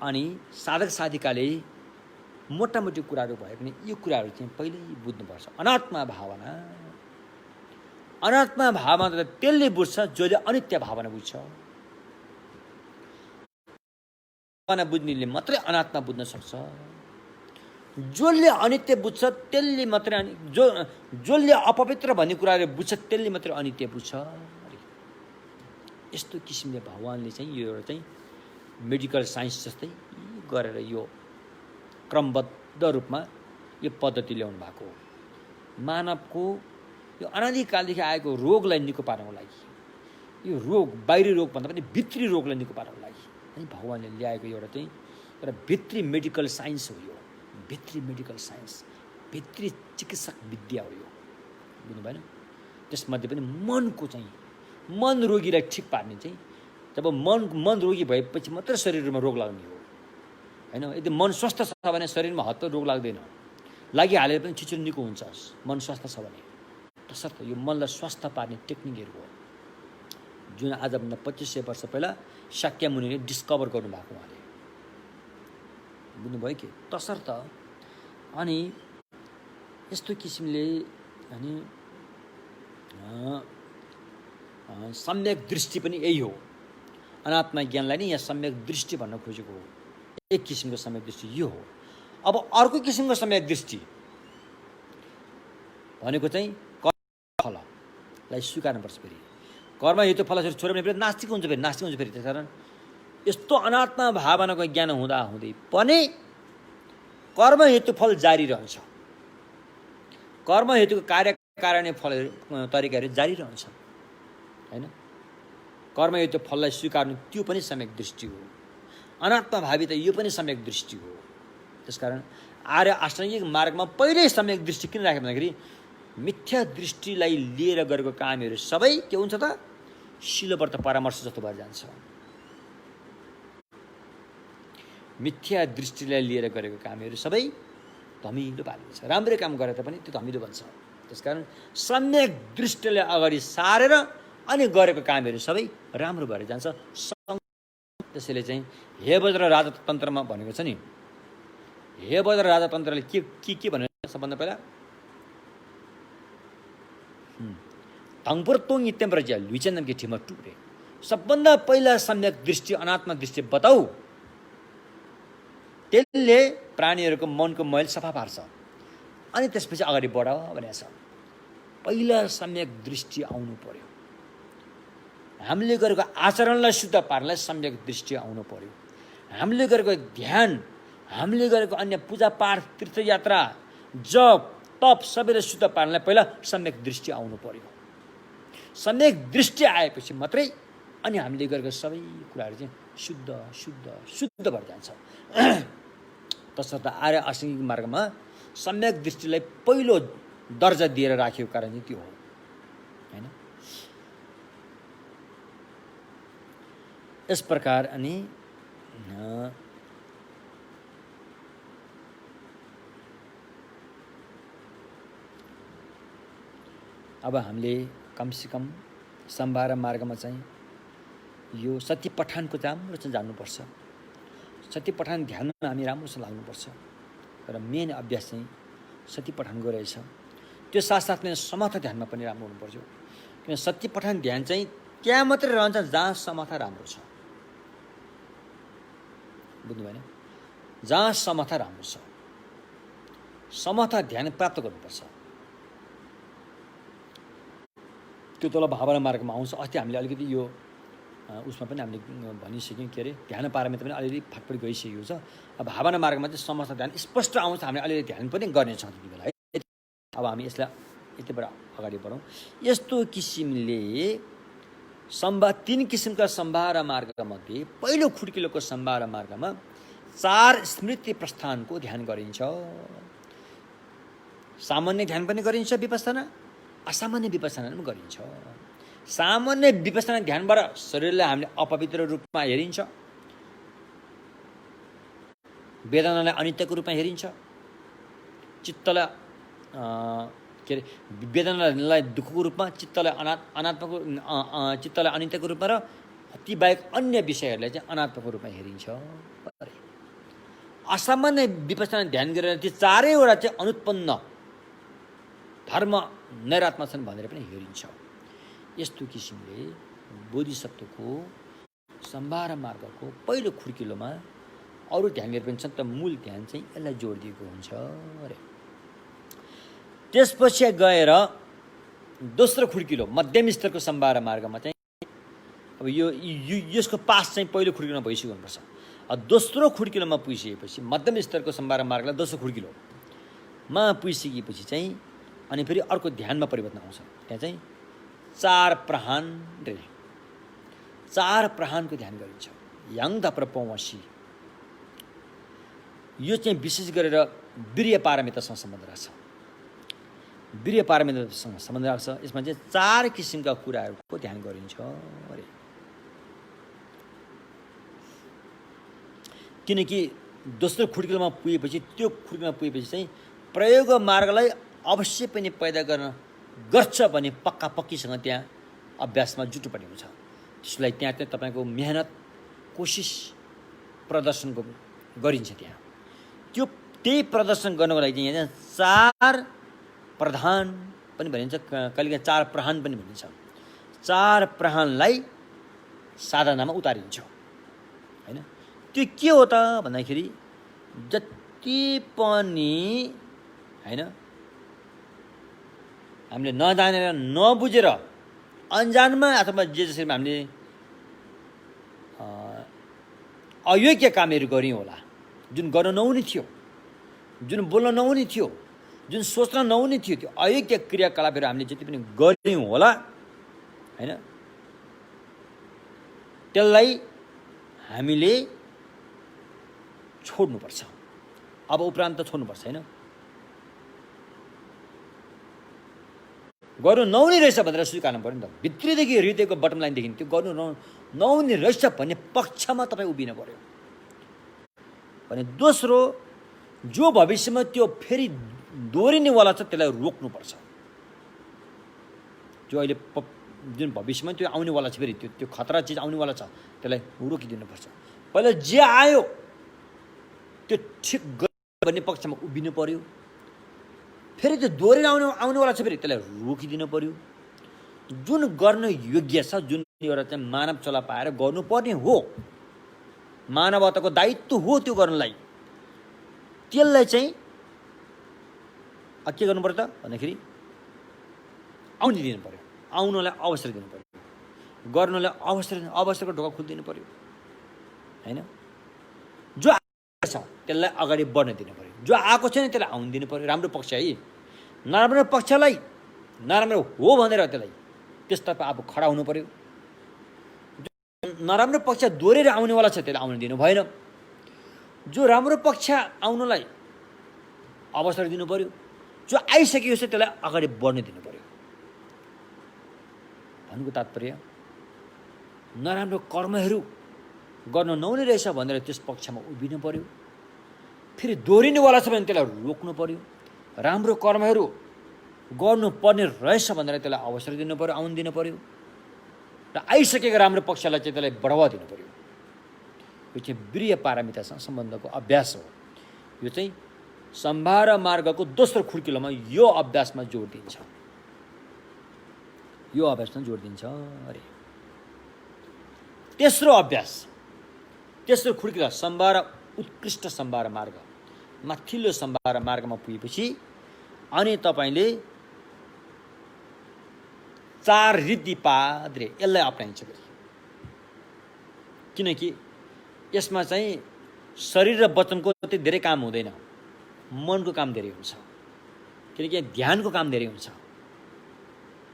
अनि साधक साधिकाले मोटामोटी कुराहरू भए पनि यो कुराहरू चाहिँ पहिल्यै बुझ्नुपर्छ। अनात्मा भावना, अनात्मा भावना त त्यसले बुझ्छ जसले अनित्य भावना बुझ्छ। भावना बुझ्नेले मात्रै अनात्मा बुझ्न सक्छ। जसले अनित्य बुझ्छ त्यसले मात्रै, जसले अपवित्र भन्ने कुराहरू बुझ्छ त्यसले मात्रै अनित्य बुझ्छ। यस्तो किसिमले भगवान्ले चाहिँ यो एउटा चाहिँ मेडिकल साइन्स जस्तै गरेर यो क्रमबद्ध रूपमा यो पद्धति ल्याउनु भएको हो। मानवको यो अनादिकालदेखि आएको रोगलाई निको पार्नको लागि, यो रोग बाहिरी रोग भन्दा पनि भित्री रोगलाई निको पार्नको लागि अनि भगवान्ले ल्याएको एउटा चाहिँ एउटा भित्री मेडिकल साइन्स हो। यो भित्री मेडिकल साइन्स, भित्री चिकित्सक विद्या हो यो। बुझ्नु भएन? त्यसमध्ये पनि मनको चाहिँ, मन रोगीलाई ठिक पार्ने चाहिँ, जब मन रोगी भएपछि मात्र शरीरमा रोग लाग्ने हो, होइन? यदि मन स्वस्थ छ भने शरीरमा हत्त रोग लाग्दैन, लागिहालेर पनि छिटो निको हुन्छ मन स्वस्थ छ भने। तसर्थ यो मनलाई स्वस्थ पार्ने टेक्निकहरू हो जुन आजभन्दा 2500 वर्ष पहिला शाक्य मुनिले डिस्कभर गर्नुभएको उहाँले। बुझ्नुभयो कि? तसर्थ अनि यस्तो किसिमले अनि सम्यक दृष्टि पनि यही हो। अनात्मा ज्ञानलाई नै यहाँ सम्यक दृष्टि भन्न खोजेको हो। एक किसिमको सम्यक दृष्टि यो हो। अब अर्को किसिमको सम्यक दृष्टि भनेको चाहिँ फललाई स्वीकार्नुपर्छ। फेरि कर्म हेतु फल छोड्यो भने फेरि नास्तिक हुन्छ, फेरि नास्तिक हुन्छ फेरि। त्यस कारण यस्तो अनात्मा भावनाको ज्ञान हुँदा हुँदै पनि कर्म हेतु फल जारी रहन्छ। कर्म हेतुको कार्य कारण फल तरिकाहरू जारी रहन्छ हैन। कर्म हेतु फललाई स्वीकार्नु त्यो पनि सम्यक दृष्टि हो। अनात्मा भावी त यो पनि सम्यक दृष्टि हो। त्यसकारण आर्य अष्टाङ्गिक मार्गमा पहिल्यै सम्यक दृष्टि किन राख्यो भन्दाखेरि मिथ्या दृष्टिलाई लिएर गरेको कामहरू सबै के हुन्छ त शिलव्रत परामर्श जस्तो भएर जान्छ। मिथ्या दृष्टिलाई लिएर गरेको कामहरू सबै धमिलो पारिन्छ। राम्रो काम गरे तापनि त्यो धमिलो बन्छ। त्यसकारण सम्यक दृष्टिले अगाडि सारेर अनि गरेको कामहरू सबै राम्रो भएर जान्छ। त्यसैले चाहिँ हेबज्र राजतन्त्रमा भनेको छ नि, हेबज्र राजतन्त्रले के भनेको सबभन्दा पहिला तङपुर तोङ इत्यम प्रज्ञा लुइचन्दन की ठिमा टुरे सबभन्दा पहिला सम्यक दृष्टि अनात्मा दृष्टि बताऊ, त्यसले प्राणीहरूको मनको मैल सफा पार्छ अनि त्यसपछि अगाडि बढ भनेको छ। पहिला सम्यक दृष्टि आउनु पर्यो। हामीले गरेको आचरणलाई शुद्ध पार्नलाई सम्यक दृष्टि आउनु पर्यो। हामीले गरेको ध्यान, हामीले गरेको अन्य पूजापाठ तीर्थयात्रा जप तप सबैलाई शुद्ध पार्नलाई पहिला सम्यक दृष्टि आउनु पर्यो। सम्यक दृष्टि आएपछि मात्रै अनि हामीले गरेको सबै कुराहरू चाहिँ शुद्ध शुद्ध शुद्ध भएर जान्छ। तसर्थ आर्य अष्टाङ्गिक मार्गमा सम्यक दृष्टिलाई पहिलो दर्जा दिएर राखेको कारण चाहिँ त्यो हो हैन। यस प्रकार अनि अब हामीले कमसेकम सम्भार मार्गमा चाहिँ यो सती पठानको राम्रोसँग जान्नुपर्छ। सती पठान ध्यानमा हामी राम्रोसँग लाग्नुपर्छ। र मेन अभ्यास चाहिँ सती पठानको रहेछ। त्यो साथसाथमै समर्थ ध्यानमा पनि राम्रो हुनुपर्छ। किन सती पठान ध्यान चाहिँ त्यहाँ मात्रै रहन्छ जहाँ समर्थ राम्रो छ। बुझ्नु भएन? जहाँ समर्थ राम्रो छ समर्थ ध्यान प्राप्त गर्नुपर्छ। त्यो तल भावना मार्गमा आउँछ। अस्ति हामीले अलिकति यो उसमा पनि हामीले भनिसक्यौँ के अरे ध्यान पारमिता पनि अलिअलि फाटफुट गइसकेको छ। अब भावना मार्गमा चाहिँ समर्थ ध्यान स्पष्ट आउँछ। हामीले अलिअलि ध्यान पनि गर्नेछौँ त्यति बेला है। अब हामी यसलाई यतिबाट अगाडि बढौँ। यस्तो किसिमले तीन किसिमका सम्भार मार्गमध्ये पहिलो खुड्किलोको सम्भार मार्गमा 4 स्मृति प्रस्थानको ध्यान गरिन्छ। सामान्य ध्यान पनि गरिन्छ विपස්සना, असामान्य विपස්සना पनि गरिन्छ। सामान्य विपස්සना ध्यानबाट शरीरलाई हामीले अपवित्र रूपमा हेरिन्छ, वेदनालाई अनित्यको रूपमा हेरिन्छ, चित्तलाई के अरे वेदनालाई दुःखको रूपमा, चित्तलाई अनात्मको चित्तलाई अनित्यको रूपमा र ती बाहेक अन्य विषयहरूलाई चाहिँ अनात्मको रूपमा हेरिन्छ। असामान्य विपස්සना ध्यान गरेर ती 4वटा चाहिँ अनुत्पन्न धर्म नैरात्मा छन् भनेर पनि हेरिन्छ। यस्तो किसिमले बोधिसत्वको सम्भार मार्गको पहिलो खुड्किलोमा अरू ध्यानहरू पनि छन्, त मूल ध्यान चाहिँ यसलाई जोड दिएको हुन्छ अरे। त्यसपछि गएर दोस्रो खुड्किलो मध्यम स्तरको सम्भार मार्गमा चाहिँ अब यसको पास चाहिँ पहिलो खुड्किलोमा भइसक्यो हुनुपर्छ। दोस्रो खुड्किलोमा पुगिसकेपछि मध्यम स्तरको सम्भार मार्गलाई दोस्रो खुड्किलोमा पुगिसकेपछि चाहिँ अनि फेरि अर्को ध्यानमा परिवर्तन आउँछ। त्यहाँ चाहिँ 4 प्रहान रे 4 प्रहानको ध्यान गरिन्छ। याङ धप्र पौवसी यो चाहिँ विशेष गरेर वीर्य पारमितासँग सम्बन्ध राख्छ। वीर्य पारमितासँग सम्बन्ध राख्छ। यसमा चाहिँ 4 किसिमका कुराहरूको ध्यान गरिन्छ अरे। किनकि दोस्रो खुड्किलोमा पुगेपछि त्यो खुड्किलोमा पुगेपछि चाहिँ प्रयोग मार्गलाई अवश्य पनि पैदा गर्छ भने पक्का पक्कीसँग त्यहाँ अभ्यासमा जुट्नुपर्ने हुन्छ। त्यसलाई त्यहाँ चाहिँ तपाईँको मेहनत कोसिस प्रदर्शन गरिन्छ। त्यहाँ त्यही प्रदर्शन गर्नको लागि चाहिँ यहाँ 4 प्रधान पनि भनिन्छ, कहिलेकाहीँ 4 प्रहान पनि भनिन्छ। 4 प्रहानलाई साधनामा उतारिन्छ हैन। त्यो के हो त भन्दाखेरि जति पनि हैन हामीले नजानेर नबुझेर अनजानमा अथवा जे जसरी हामीले अयोग्य कामहरू गऱ्यौँ होला, जुन गर्न नहुने थियो, जुन बोल्न नहुने थियो, जुन सोच्न नहुने थियो, त्यो अयोग्य क्रियाकलापहरू हामीले जति पनि गऱ्यौँ होला हैन, त्यसलाई हामीले छोड्नुपर्छ। अब उपरान्त छोड्नुपर्छ हैन। गर्नु नहुने रहेछ भनेर स्वीकार्नु पर्यो नि त। भित्रीदेखि हृदयको बटम लाइनदेखि त्यो गर्नु नहुने रहेछ भन्ने पक्षमा तपाईँ उभिनु पर्यो। भने दोस्रो, जो भविष्यमा त्यो फेरि दोहोरिनेवाला छ त्यसलाई रोक्नुपर्छ। जो अहिले जुन भविष्यमा त्यो आउनेवाला छ, फेरि त्यो खतरा चिज आउनेवाला छ, त्यसलाई रोकिदिनुपर्छ। पहिला जे आयो त्यो ठिक गर्ने पक्षमा उभिनु पर्यो। फेरि त्यो दोहोरेर आउनेवाला छ, फेरि त्यसलाई रोकिदिनु पर्यो। जुन गर्न योग्य छ, जुन एउटा चाहिँ मानव चला पाएर गर्नुपर्ने हो, मानवताको दायित्व हो त्यो गर्नलाई, त्यसलाई चाहिँ के गर्नु पर्यो त भन्दाखेरि आउन दिनु पर्यो, आउनलाई अवसर दिनु पर्यो, गर्नलाई अवसरको ढोका खोलिदिनु पर्यो हैन। जो आएको छ त्यसलाई अगाडि बढ्न दिनु पर्यो, जो आएको छैन त्यसलाई आउन दिनु पर्यो। राम्रो पक्ष है, नराम्रो पक्षलाई नराम्रो हो भनेर त्यसलाई त्यसतर्फ अब खडा हुनु पर्यो। नराम्रो पक्ष दोहोरेर आउनेवाला छ त्यसलाई आउन दिनु भएन। जो राम्रो पक्ष आउनलाई अवसर दिनु पर्यो, जो आइसकेको छ त्यसलाई अगाडि बढ्न दिनु पर्यो। भन्नुको तात्पर्य नराम्रो कर्महरू गर्न नहुने रहेछ भनेर त्यस पक्षमा उभिनु पर्यो। फेरि दोहोरिनेवाला छ भने त्यसलाई रोक्नु पर्यो। राम्रो कर्महरू गर्नुपर्ने रहेछ भनेर त्यसलाई अवसर दिनु पर्यो, आउन दिनु पर्यो। र आइसकेको राम्रो पक्षलाई चाहिँ त्यसलाई बढावा दिनु पर्यो। यो चाहिँ वीर्य पारमितासँग सम्बन्धको अभ्यास हो। यो चाहिँ सम्भार मार्गको दोस्रो खुड्किलोमा यो अभ्यासमा जोड दिन्छ, यो अभ्यासमा जोड दिन्छ अरे। तेस्रो अभ्यास, तेस्रो खुड्किलो सम्भार, उत्कृष्ट सम्भार मार्ग, माथिल्लो सम्भार मार्गमा पुगेपछि अनि तपाईँले 4 रिद्धिपाद रे यसलाई अप्नाइन्छ। किनकि यसमा चाहिँ शरीर र वचनको त्यति धेरै काम हुँदैन, मनको काम धेरै हुन्छ। किनकि ध्यानको काम धेरै हुन्छ।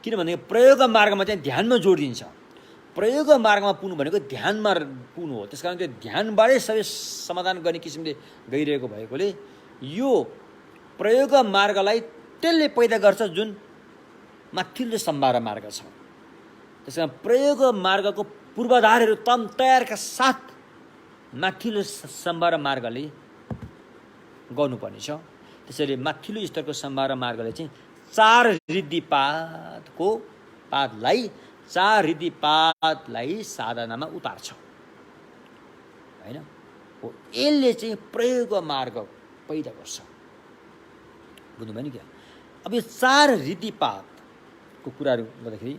किनभने प्रयोग मार्गमा चाहिँ ध्यानमा जोड दिन्छ। प्रयोग मार्गमा पुग्नु भनेको ध्यानमा पुग्नु हो। त्यसकारण त्यो ध्यानबाटै सबै समाधान गर्ने किसिमले गइरहेको भएकोले यो प्रयोग मार्गलाई त्यसले पैदा गर्छ जुन माथिल्लो सम्भार मार्ग छ। त्यसकारण प्रयोग मार्गको पूर्वाधारहरू तम तयारका साथ माथिल्लो सम्भार मार्गले गर्नुपर्नेछ। त्यसैले माथिल्लो स्तरको सम्भार मार्गले चाहिँ 4 रिद्धिपादको पादलाई 4 रिद्धिपादलाई साधनामा उतार्छ हैन। हो, यसले चाहिँ प्रयोग मार्ग पैदा गर्छ। बुझ्नुभयो नि क्या? अब यो 4 रिद्धिपादको कुराहरू गर्दाखेरि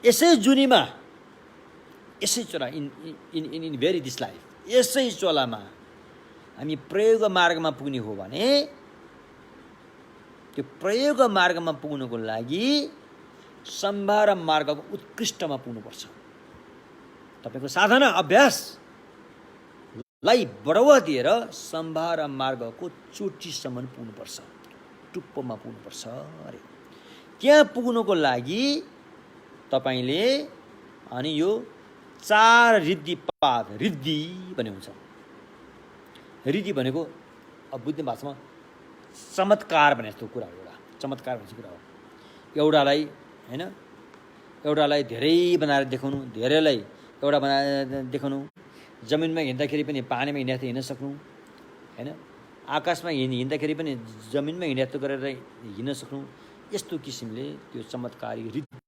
यसै जुनीमा, यसै चोला इन भेरी दिस लाइफ, यसै चोलामा हामी प्रयोग मार्गमा पुग्ने हो भने त्यो प्रयोग मार्गमा पुग्नुको लागि सम्भार मार्गको उत्कृष्टमा पुग्नुपर्छ। तपाईँको साधना अभ्यासलाई बढावा दिएर सम्भार मार्गको चोटीसम्म पुग्नुपर्छ, टुप्पोमा पुग्नुपर्छ अरे। त्यहाँ पुग्नुको लागि तपाईँले अनि यो 4 रिद्धिपाद, रिद्धि भन्ने हुन्छ। रिद्धि भनेको अब बुझ्ने भाषामा चमत्कार भने जस्तो कुरा हो। एउटा चमत्कार भन्ने कुरा हो। एउटालाई हैन, एउटालाई धेरै बनाएर देखाउनु, धेरैलाई एउटा बनाएर देखाउनु, जमिनमा हिँड्दाखेरि पनि पानीमा हिँडेर हिँड्न सक्नु हैन, आकाशमा हिँड्दाखेरि पनि जमिनमा हिँडेर गरेर हिँड्न सक्नु, यस्तो किसिमले त्यो चमत्कारी रिद्धि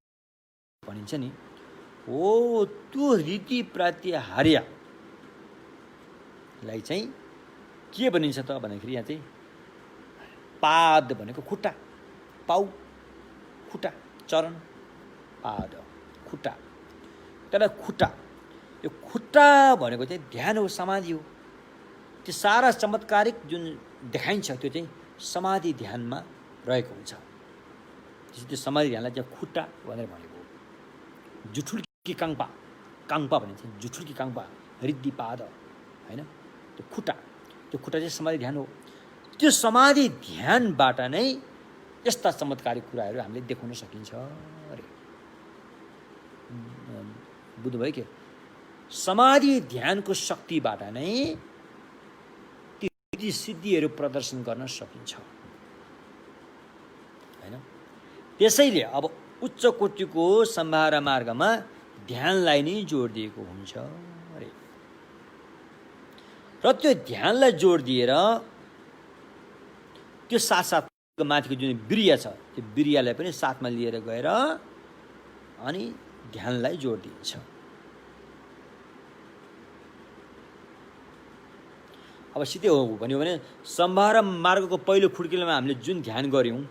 भनिन्छ नि। हो, त्यो रिद्धि प्रात्याहार्यलाई चाहिँ के भनिन्छ त भन्दाखेरि यहाँ चाहिँ पाद भनेको खुट्टा, पाउ, खुट्टा, चरण, पाद, खुट्टा, त्यसलाई खुट्टा। यो खुट्टा भनेको चाहिँ ध्यान हो, समाधि हो। त्यो सारा चमत्कारिक जुन देखाइन्छ त्यो चाहिँ समाधि ध्यानमा रहेको हुन्छ। त्यो समाधि ध्यानलाई चाहिँ खुट्टा भनेर भनेको। जुठुल्की काङपा, काङपा भनिन्छ, जुठुल्की काङपा, रिद्धिपाद हैन। त्यो खुट्टा चाहिँ समाधि ध्यान हो। त्यो समाधि ध्यानबाट नै यस्ता चमत्कारिक कुराहरू हामीले देखाउन सकिन्छ अरे। बुझ्नुभयो के? समाधि ध्यानको शक्तिबाट नै ती सिद्धिहरू प्रदर्शन गर्न सकिन्छ हैन। त्यसैले अब उच्च कोटिको सम्भार मार्गमा ध्यानलाई नै जोड दिएको हुन्छ अरे। र त्यो ध्यानलाई जोड दिएर त्यो साथ माथिको जुन बिर्या छ त्यो बिर्यालाई पनि साथमा लिएर गएर अनि ध्यानलाई जोड दिन्छ। अब सिधै हो भन्यो भने सम्भार मार्गको पहिलो खुड्किलोमा हामीले जुन ध्यान गऱ्यौँ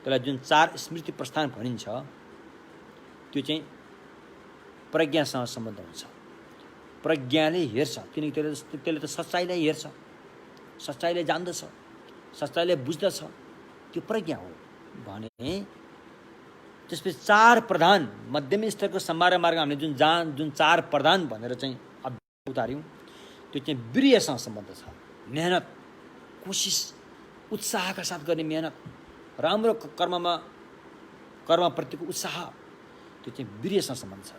त्यसलाई जुन 4 स्मृति प्रस्थान भनिन्छ त्यो चाहिँ प्रज्ञासँग सम्बन्ध हुन्छ। प्रज्ञाले हेर्छ, किनकि त्यसले त सच्चाइलाई हेर्छ, सच्चाइलाई जान्दछ, सच्चाइलाई बुझ्दछ, त्यो प्रज्ञा हो भने त्यसपछि 4 प्रधान मध्यम स्तरको सम्भार मार्ग हामीले जुन 4 प्रधान भनेर चाहिँ उतार्यौँ त्यो चाहिँ वीर्यसँग सम्बन्ध छ। मेहनत, कोसिस, उत्साहका साथ गर्ने मेहनत, राम्रो कर्मप्रतिको उत्साह, त्यो चाहिँ वीर्यसँग सम्बन्ध छ।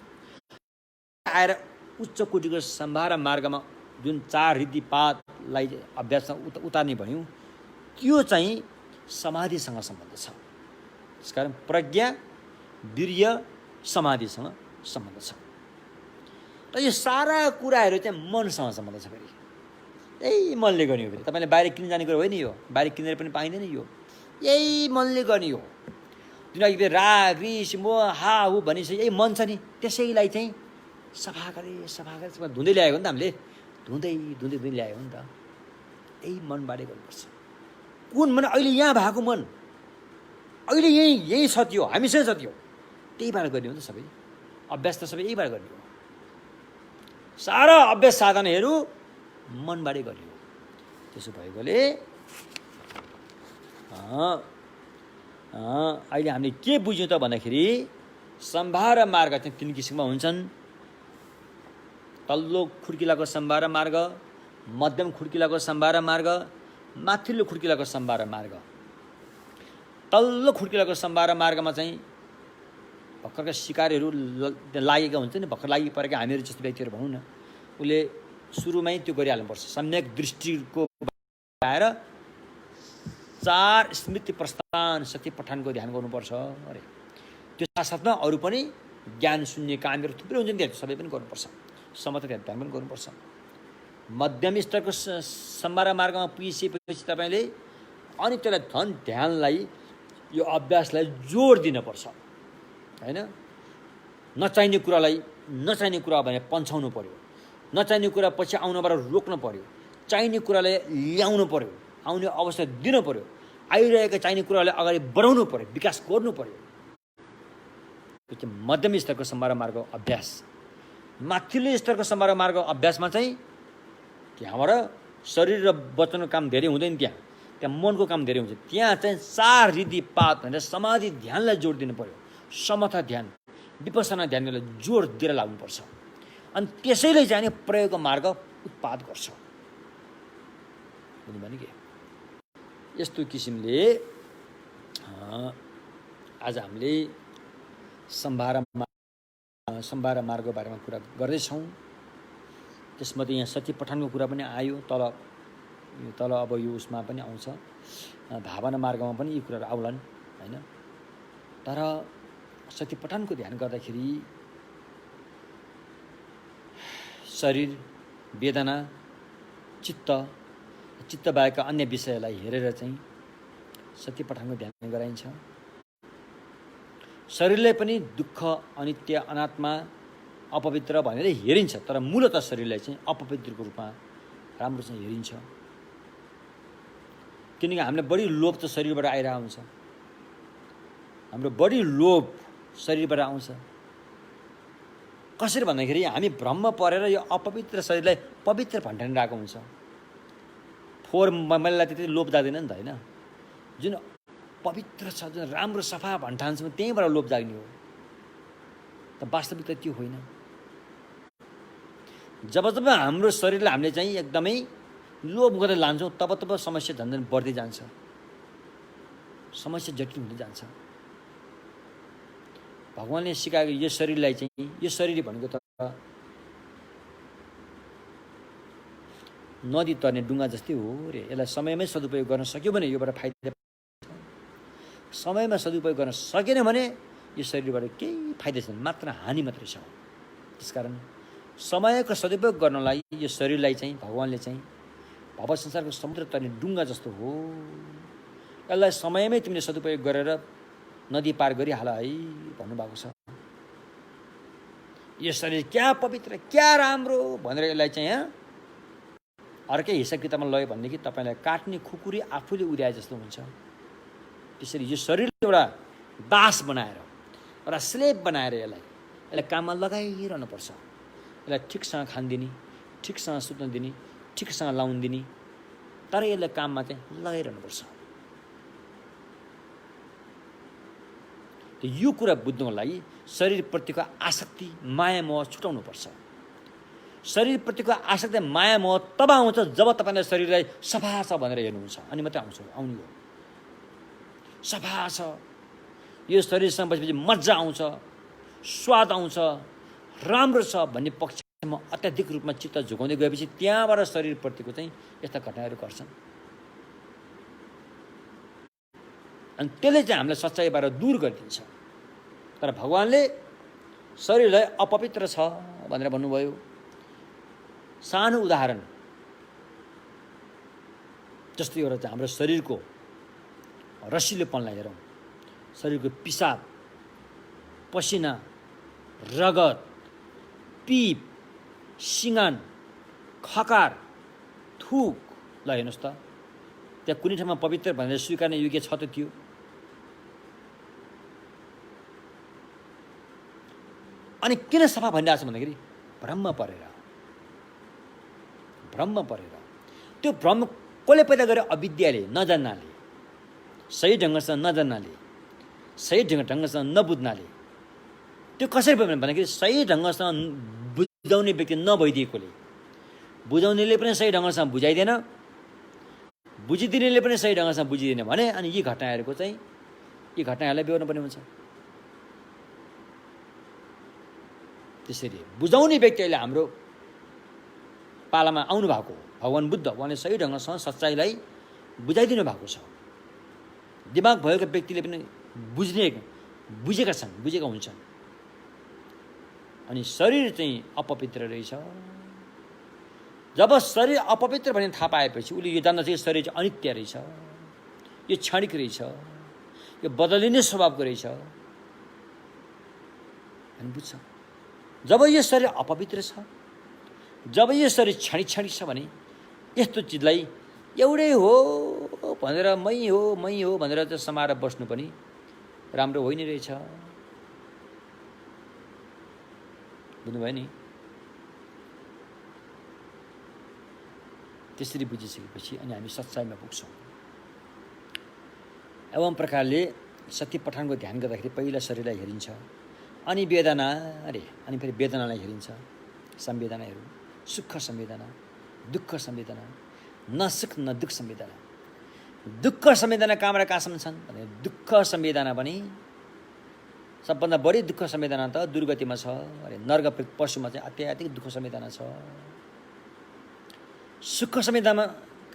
आएर उच्च कोटिको सम्भार मार्गमा जुन 4 रीतिपातलाई अभ्यासमा उतार्ने भन्यौँ त्यो चाहिँ समाधिसँग सम्बन्ध छ। त्यसकारण प्रज्ञा, वीर्य, समाधिसँग सम्बन्ध छ। र यो सारा कुराहरू चाहिँ मनसँग सम्बन्ध छ। फेरि यही मनले गर्ने हो। फेरि तपाईँले बाहिर किन्न जाने कुरो होइन यो, बाहिर किनेर पनि पाइँदैन यो, यही मनले गर्ने हो। जुन अघि राग, रिस, मोह, हाहु भनिसक्यो यही मन छ नि, त्यसैलाई चाहिँ सफा गरे धुँदै ल्याएको हो नि त हामीले, धुँदै ल्यायो नि त। यही मनबाटै गर्नुपर्छ। कुन मन? अहिले यहाँ भएको मन, अहिले यही छ त्यो, हामीसँग छ त्यो, त्यहीबाट गर्ने हो नि त सबै। अभ्यास त सबै यहीबाट गर्ने हो। सारा अभ्यास साधनहरू मनबाटै गर्ने हो। त्यसो भएकोले अहिले हामीले के बुझ्यौँ त भन्दाखेरि सम्भार मार्ग चाहिँ 3 किसिममा हुन्छन्। तल्लो खुड्किलाको सम्भार मार्ग, मध्यम खुड्किलाको सम्भार मार्ग, माथिल्लो खुड्किलाको सम्भार मार्ग। तल्लो खुड्किलाको सम्भार मार्गमा चाहिँ भर्खरका शिकारहरू लागेका हुन्छ नि, भर्खर लागि परेका हामीहरू जस्तो व्यक्तिहरू भनौँ न, उसले सुरुमै त्यो गरिहाल्नुपर्छ। सम्यक दृष्टिको आएर 4 स्मृति प्रस्थान शक्ति पठानको ध्यान गर्नुपर्छ अरे। त्यो साथसाथमा अरू पनि ज्ञान शून्य कामहरू थुप्रै हुन्छ नि, त्यो सबै पनि गर्नुपर्छ। समता ध्यान पनि गर्नुपर्छ। मध्यम स्तरको सम्भार मार्गमा पुगिसकेपछि तपाईँले अनि त्यसलाई धन ध्यानलाई यो अभ्यासलाई जोड दिनुपर्छ हैन। नचाहिने कुरा भने पन्छाउनु पर्यो, नचाहिने कुरा पछि आउनबाट रोक्नु पर्यो, चाहिने कुरालाई ल्याउनु पर्यो, आउने अवस्था दिनु पर्यो, आइरहेका चाहिने कुरालाई अगाडि बढाउनु पर्यो, विकास गर्नु पर्यो। त्यो चाहिँ मध्यम स्तरको सम्भार मार्ग अभ्यास। माथिल्लो स्तरको सम्भार मार्ग अभ्यासमा चाहिँ त्यहाँबाट शरीर र वचनको काम धेरै हुँदैन, त्यहाँ मनको काम धेरै हुन्छ। त्यहाँ चाहिँ 4 रीतिपात भनेर समाधि ध्यानलाई जोड दिनु पर्यो। समता ध्यान, विपसना ध्यानलाई जोड दिएर लाग्नुपर्छ। अनि त्यसैले चाहिँ प्रयोग मार्ग उत्पाद गर्छ। बुझ्नुभयो के? यस्तो किसिमले आज हामीले सम्भार मार्गको बारेमा कुरा गर्दैछौँ। त्यसमध्ये यहाँ सती पठानको कुरा पनि आयो, तल अब यो उसमा पनि आउँछ, भावना मार्गमा पनि यी कुराहरू आउलान् हैन। तर सती पठानको ध्यान गर्दाखेरि शरीर, वेदना, चित्त बाहेकका अन्य विषयलाई हेरेर चाहिँ सती पठानको ध्यान गराइन्छ। शरीरले पनि दुःख, अनित्य, अनात्मा, अपवित्र भनेर हेरिन्छ, तर मूलतः शरीरलाई चाहिँ अपवित्रको रूपमा राम्रोसँग हेरिन्छ। किनकि हामीलाई बढी लोभ त शरीरबाट आइरहेको हुन्छ, हाम्रो बढी लोभ शरीरबाट आउँछ। कसरी भन्दाखेरि हामी भ्रम परेर यो अपवित्र शरीरलाई पवित्र भन्ठानिरहेको हुन्छ। फोहोर मैलालाई त्यति लोभ जाग्दैन नि त होइन। जुन पवित्र छ, जुन राम्रो सफा भन्ठान्छौँ त्यहीँबाट लोभ जाग्ने हो, त वास्तविकता त्यो होइन। जब जब हाम्रो शरीरलाई हामीले चाहिँ एकदमै लोभ गरेर लान्छौँ तब तब समस्या झन् बढ्दै जान्छ, समस्या जटिल हुँदै जान्छ। भगवानले सिकाएको यो शरीरलाई चाहिँ, यो शरीर भनेको त नदी तर्ने डुङ्गा जस्तै हो रे। यसलाई समयमै सदुपयोग गर्न सक्यो भने योबाट फाइदा, समयमा सदुपयोग गर्न सकेन भने यो शरीरबाट केही फाइदा छैन, मात्र हानि मात्रै छ। त्यसकारण समयको सदुपयोग गर्नलाई यो शरीरलाई चाहिँ भगवानले चाहिँ भव संसारको समुद्र तर्ने डुङ्गा जस्तो हो, यसलाई समयमै तिमीले सदुपयोग गरेर नदी पार गरिहाल है भन्नुभएको छ। यो शरीर क्या पवित्र, क्या राम्रो भनेर यसलाई चाहिँ अर्कै हिसाब किताबमा लयो भनेदेखि तपाईँलाई काट्ने खुकुरी आफूले उड्याए जस्तो हुन्छ। त्यसरी यो शरीर एउटा दास बनाएर, एउटा स्लेभ बनाएर यसलाई काममा लगाइरहनुपर्छ। यसलाई ठिकसँग खान दिने, ठिकसँग सुत्न दिने, ठिकसँग लाउन दिने, तर यसलाई काममा चाहिँ लगाइरहनुपर्छ। यो कुरा बुझ्नको लागि शरीरप्रतिको आसक्ति, माया मोह छुटाउनुपर्छ। शरीरप्रतिको आसक्ति, माया मोह तब आउँछ जब तपाईँले शरीरलाई सफा छ भनेर हेर्नुहुन्छ, अनि मात्रै आउने हो। सफा छ, यो शरीरसँग बसेपछि मजा आउँछ, स्वाद आउँछ, राम्रो छ भन्ने पक्षमा अत्याधिक रूपमा चित्त झुकाउँदै गएपछि त्यहाँबाट शरीरप्रतिको चाहिँ यस्ता घटनाहरू गर्छन्। अनि त्यसले चाहिँ हामीलाई सच्चाइबाट दूर गरिदिन्छ। तर भगवानले शरीरलाई अपवित्र छ भनेर भन्नुभयो। सानो उदाहरण जस्तै एउटा चाहिँ हाम्रो शरीरको रसिलोपनलाई हेरौँ। शरीरको पिसाब, पसिना, रगत, पिप, सिँगान, खकार, थुक, ल हेर्नुहोस् त, त्यहाँ कुनै ठाउँमा पवित्र भनेर स्वीकार्ने योग्य छ त त्यो? अनि किन सफा भनिरहेको छ भन्दाखेरि भ्रममा परेर, भ्रममा परेर। त्यो भ्रम कसले पैदा गर्यो? अविद्याले, नजान्नाले, सही ढङ्गसँग नजान्नाले, सही ढङ्गसँग नबुझ्नाले। त्यो कसरी भयो भन्दाखेरि सही ढङ्गसँग बुझाउने व्यक्ति नभइदिएकोले, बुझाउनेले पनि सही ढङ्गसँग बुझाइदिएन, बुझिदिनेले पनि सही ढङ्गसँग बुझिदिएन भने अनि यी घटनाहरूको चाहिँ, यी घटनाहरूलाई बेहोर्नुपर्ने हुन्छ। त्यसरी बुझाउने व्यक्ति अहिले हाम्रो पालामा आउनु भएको भगवान बुद्ध, उहाँले सही ढङ्गसँग सच्चाइलाई बुझाइदिनु भएको छ। दिमाग भएको व्यक्तिले पनि बुझेका छन्, बुझेका हुन्छन्। अनि शरीर चाहिँ अपवित्र रहेछ। जब शरीर अपवित्र भन्ने थाहा पाएपछि उसले यो जान्दछ यो शरीर चाहिँ अनित्य रहेछ, यो क्षणिक रहेछ, यो बदलिने स्वभावको रहेछ अनि बुझ्छ। जब यो शरीर अपवित्र छ, जब यो शरीर क्षणिक छ भने यस्तो चिजलाई एउटै हो भनेर मै हो भनेर चाहिँ समाएर बस्नु पनि राम्रो होइन रहेछ। बुझ्नुभयो नि? त्यसरी बुझिसकेपछि अनि हामी सच्चाइमा पुग्छौँ। एवं प्रकारले सत्य पठनको ध्यान गर्दाखेरि पहिला शरीरलाई हेरिन्छ, अनि वेदना अरे, अनि फेरि वेदनालाई हेरिन्छ। संवेदनाहरू, सुख संवेदना, दुःख संवेदना, न सुख न दुःख संवेदना। दुःख संवेदना कहाँबाट कहाँसम्म छन् भने दुःख संवेदना पनि सबभन्दा बढी दुःख संवेदना त दुर्गतिमा छ अरे, नर्क पशुमा चाहिँ अत्याधिक दुःख संवेदना छ। सुख संवेदना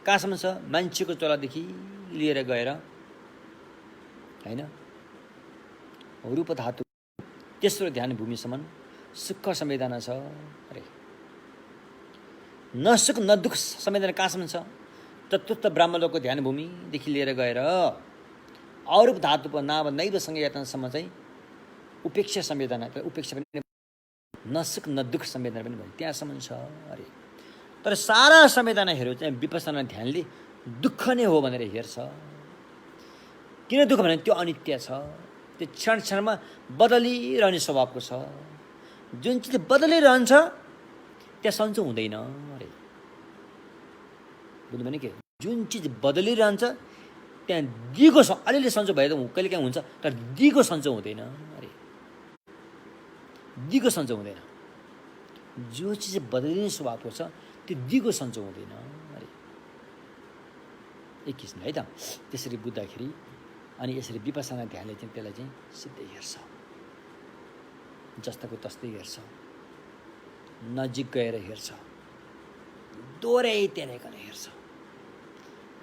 कहाँसम्म छ? मान्छेको चोलादेखि लिएर गएर होइन रूप धातु तेस्रो ध्यान भूमिसम्म सुख संवेदना छ अरे। न सुख न दुःख संवेदना कहाँसम्म छ? चतुर्थ ब्रह्मलोकको ध्यान भूमिदेखि लिएर गएर अरूप धातु नाभ नैवसँग यातनासम्म चाहिँ उपेक्षा संवेदना, उपेक्षा पनि न सुख न दुःख संवेदना पनि भयो, त्यहाँसम्म छ अरे। तर सारा संवेदनाहरू चाहिँ विपස්සना ध्यानले दुःख नै हो भनेर हेर्छ। किन दुःख भने त्यो अनित्य छ, त्यो क्षण क्षणमा बदलिरहने स्वभावको छ। जुन चिज बदलिरहन्छ त्यहाँ सन्चो हुँदैन अरे। बुझ्नु भने के? जुन चिज बदलिरहन्छ त्यहाँ दिगो अलिअलि सन्चो भए त कहिले काहीँ हुन्छ, तर दिगो सन्चो हुँदैन अरे। दिगो सन्चो हुँदैन। जो चिज बदलिने स्वभावको छ त्यो दिगो सन्चो हुँदैन अरे एक किसिमले है त। त्यसरी बुझ्दाखेरि अनि यसरी विपसना ध्यानले चाहिँ त्यसलाई चाहिँ सिधै हेर्छ, जस्ताको तस्तै हेर्छ, नजिक गएर हेर्छ, दोहोऱ्याइकन हेर्छ।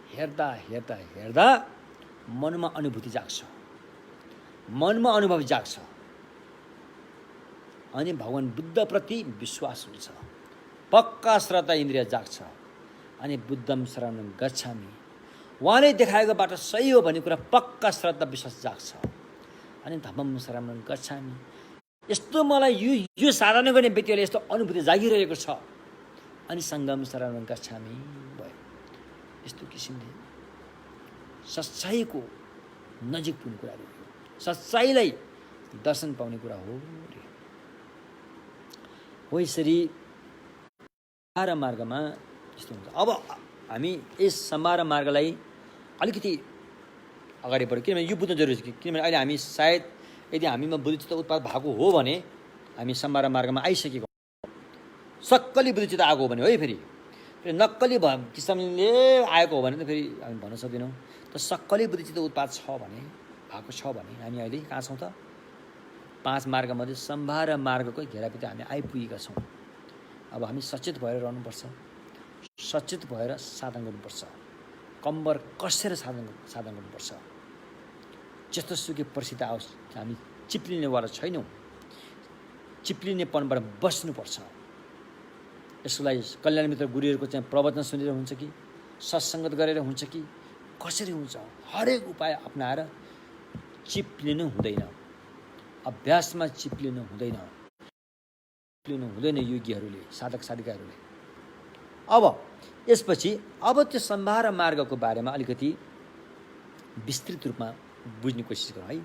हेर्दा हेर्दा हेर्दा मनमा अनुभूति जाग्छ, मनमा अनुभव जाग्छ अनि भगवान बुद्धप्रति विश्वास हुन्छ, पक्का श्रद्धा इन्द्रिय जाग्छ अनि बुद्धम शरणं गच्छामि, उहाँले देखाएको बाटो सही हो भन्ने कुरा पक्का श्रद्धा विश्वास जाग्छ अनि धम्मं शरणं गच्छामि। यस्तो मलाई यो साधना गर्ने व्यक्तिहरूले यस्तो अनुभूति जागिरहेको छ अनि सङ्गम शरणं गच्छामि भयो। यस्तो किसिमले सच्चाइको नजिक पुग्ने कुराहरू हो, सच्चाइलाई दर्शन पाउने कुरा हो। हो यसरी सम्भार मार्गमा यस्तो हुन्छ। अब हामी यस सम्भार मार्गलाई अलिकति अगाडि बढ्यो, किनभने यो बुझ्न जरुरी छ कि किनभने अहिले हामी सायद यदि हामीमा बुद्धिचित्त उत्पाद भएको हो भने हामी सम्भार मार्गमा आइसकेको, सक्कली बुद्धिचित्त आएको हो भने है फेरि नक्कली किसिमले आएको हो भने त फेरि हामी भन्न सक्दैनौँ। त सक्कली बुद्धिचित्त उत्पाद छ भने भएको छ भने हामी अहिले कहाँ छौँ त? 5 मार्गमध्ये सम्भार मार्गको घेराभित्र हामी आइपुगेका छौँ। अब हामी सचेत भएर रहनुपर्छ, सचेत भएर साधन गर्नुपर्छ, कम्बर कसेर साधन गर्नुपर्छ। जस्तो सुकै परिस्थिति आओस् हामी चिप्लिनेवाला छैनौँ, चिप्लिनेपनबाट बस्नुपर्छ। यसलाई कल्याण मित्र गुरुहरूको चाहिँ प्रवचन सुनेर हुन्छ कि सत्सङ्गत गरेर हुन्छ कि कसरी हुन्छ, हरेक उपाय अपनाएर चिप्लिनु हुँदैन, अभ्यासमा चिप्लिनु हुँदैन, योगीहरूले, साधक साधिकाहरूले। अब यसपछि अब त्यो सम्भार मार्गको बारेमा अलिकति विस्तृत रूपमा बुझ्ने कोसिस गरौँ है।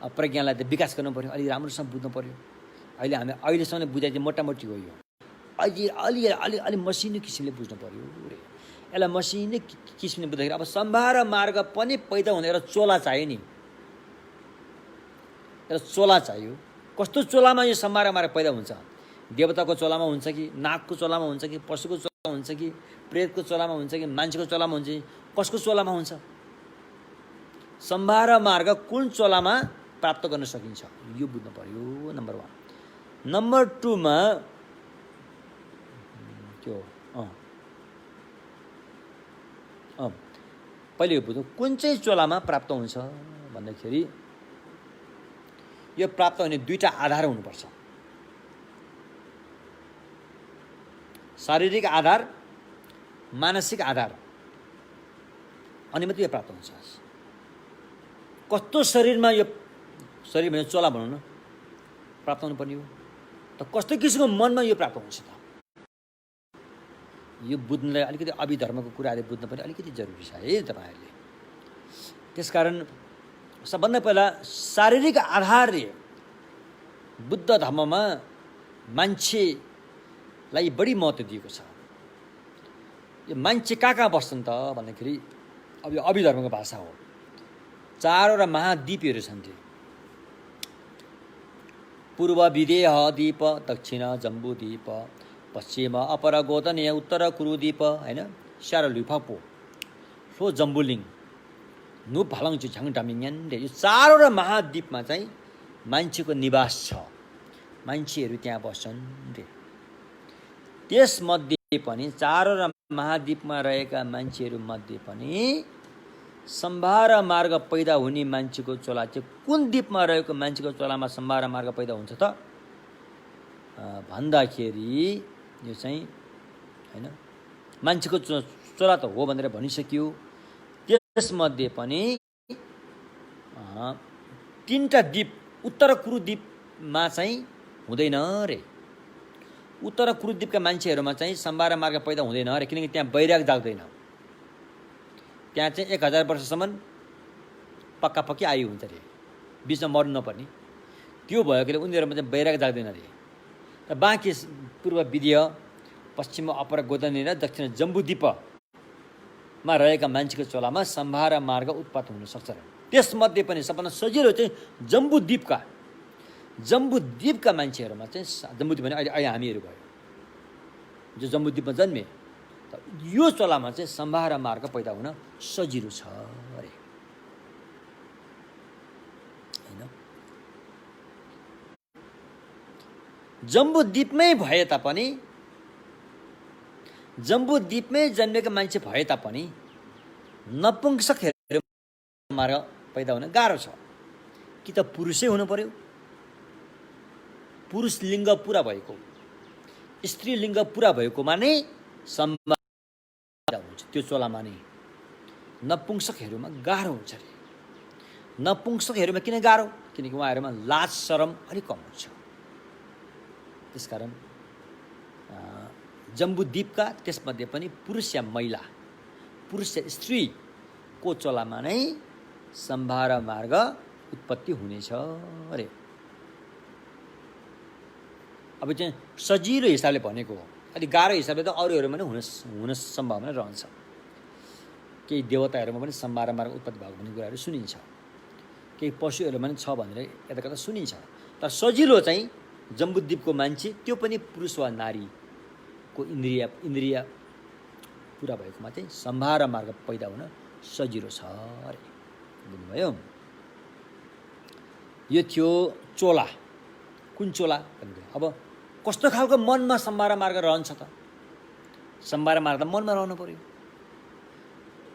अब प्रज्ञालाई त विकास गर्नु पऱ्यो, अलिक राम्रोसँग बुझ्नु पऱ्यो। अहिले हामी अहिलेसम्म बुझाइ चाहिँ मोटामोटी हो, यो अलि मसिनो किसिमले बुझ्नु पऱ्यो रे। यसलाई मसिनो किसिमले बुझ्दाखेरि अब सम्भार मार्ग पनि पैदा हुने एउटा चोला चाहियो नि, एउटा चोला चाहियो। कस्तो चोलामा यो सम्भार मार्ग पैदा हुन्छ? देवताको चोलामा हुन्छ कि नागको चोलामा हुन्छ कि पशुको चोलामा हुन्छ कि प्रेतको चोलामा हुन्छ कि मान्छेको चोलामा हुन्छ कि कसको चोलामा हुन्छ? सम्भार मार्ग कुन चोलामा प्राप्त गर्न सकिन्छ यो बुझ्नु पर्यो, नम्बर 1। नम्बर 2 मा के हो पहिले यो बुझ्नु कुन चाहिँ चोलामा प्राप्त हुन्छ भन्दाखेरि यो प्राप्त हुने 2टा आधार हुनुपर्छ, शारीरिक आधार, मानसिक आधार, अनि मात्रै यो प्राप्त हुन्छ। कस्तो शरीरमा यो शरीर भने चोला भनौँ न प्राप्त हुनुपर्ने हो त, कस्तो किसिमको मनमा यो प्राप्त हुन्छ त? यो बुझ्नलाई अलिकति अभिधर्मको कुराहरू बुझ्न पनि अलिकति जरुरी छ है तपाईँहरूले। त्यसकारण सबभन्दा पहिला शारीरिक आधारले बुद्ध धर्ममा मान्छेलाई बढी महत्त्व दिएको छ। यो मान्छे कहाँ बस्छन् त भन्दाखेरि अब यो अभिधर्मको भाषा हो, 4वटा महाद्वीपहरू छन् त्यो। पूर्व विदेह द्वीप, दक्षिण जम्बूद्वीप, पश्चिम अपर गोदनीय, उत्तर कुरुद्वीप होइन, स्यारा लुफापो, सो जम्बुलिङ, नु भालङचु झङटामिङन रे। यो 4वटा महाद्वीपमा चाहिँ मान्छेको निवास छ, मान्छेहरू त्यहाँ बस्छन् रे। त्यसमध्ये पनि 4वटा महाद्वीपमा रहेका मान्छेहरू मध्ये पनि सम्भार मार्ग पैदा हुने मान्छेको चोला चाहिँ कुन द्वीपमा रहेको मान्छेको चोलामा सम्भार मार्ग पैदा हुन्छ त भन्दाखेरि यो चाहिँ होइन मान्छेको चोला त हो भनेर भनिसक्यो। त्यसमध्ये पनि 3टा द्वीप, उत्तर कुरुद्वीपमा चाहिँ हुँदैन रे। उत्तर कुरुद्वीपका मान्छेहरूमा चाहिँ सम्भार मार्ग पैदा हुँदैन रे, किनकि त्यहाँ वैराग जाग्दैन। त्यहाँ चाहिँ 1000 वर्षसम्म पक्की आयु हुन्छ रे, बिचमा मर्नु नपर्ने। त्यो भएकोले उनीहरूमा चाहिँ वैराग जाग्दैन रे। र बाँकी पूर्व विदेह, पश्चिम अपर गोदनी र दक्षिण जम्बूद्वीपमा रहेका मान्छेको चोलामा सम्भार मार्ग उत्पन्न हुन सक्छ रे। त्यसमध्ये पनि सबभन्दा सजिलो चाहिँ जम्बूद्वीपका मान्छेहरूमा चाहिँ, जम्बूद्वीप भने अहिले हामीहरू भयो, जो जम्बूद्वीपमा जन्मे। यो चोलामा चाहिँ सम्भार मार्ग पैदा हुन सजिलो छ अरे हैन। जम्बूद्वीपमै भए तापनि, जम्बूद्वीपमै जन्मेका मान्छे भए तापनि नपुंसकहरू मार्ग पैदा हुन गाह्रो छ। कि त पुरुषै हुनु पर्यो, पुरुष लिङ्ग पुरा भएको, स्त्री लिङ्ग पुरा भएकोमा नै सम्भार हुन्छ। त्यो चोलामा नै नपुंसकहरूमा गाह्रो हुन्छ अरे। नपुंसकहरूमा किन गाह्रो? किनकि उहाँहरूमा लाज शरम अलिक कम हुन्छ। त्यसकारण जम्बूद्वीपका त्यसमध्ये पनि पुरुष या महिला, पुरुष या स्त्रीको चोलामा नै सम्भार मार्ग उत्पत्ति हुनेछ अरे। अब चाहिँ सजिलो हिसाबले भनेको हो, अलिक गाह्रो हिसाबले त अरूहरूमा पनि हुन सम्भावना रहन्छ। केही देवताहरूमा पनि सम्भार मार्ग उत्पत्ति भएको भन्ने कुराहरू सुनिन्छ, केही पशुहरूमा पनि छ भनेर यता कता सुनिन्छ। तर सजिलो चाहिँ जम्बूद्वीपको मान्छे, त्यो पनि पुरुष वा नारीको इन्द्रिय पुरा भएकोमा चाहिँ सम्भार मार्ग पैदा हुन सजिलो छ अरे। बुझ्नुभयो? यो थियो चोला। कुन चोला भन्ने? अब कस्तो खालको मनमा सम्भार मार्ग रहन्छ त? सम्भार मार्ग त मनमा रहनु पर्यो।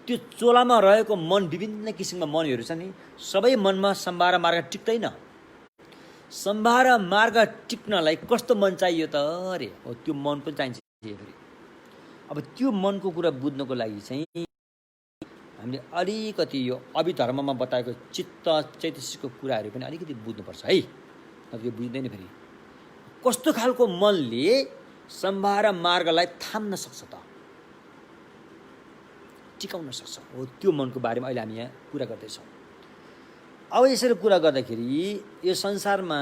त्यो चोलामा रहेको मन, विभिन्न किसिमका मनहरू छ नि, सबै मनमा सम्भार मार्ग टिक्दैन। सम्भार मार्ग टिक्नलाई कस्तो मन चाहियो त अरे? हो, त्यो मन पनि चाहिन्छ फेरि। अब त्यो मनको कुरा बुझ्नको लागि चाहिँ हामीले अलिकति यो अभिधर्ममा बताएको चित्त चैतसिकको कुराहरू पनि अलिकति बुझ्नुपर्छ है, नत्र यो बुझ्दैन फेरि। कस्तो खालको मनले सम्भार मार्गलाई थाम्न सक्छ त, टिकाउन सक्छ? हो, त्यो मनको बारेमा अहिले हामी यहाँ कुरा गर्दैछौँ। अब यसरी कुरा गर्दाखेरि यो संसारमा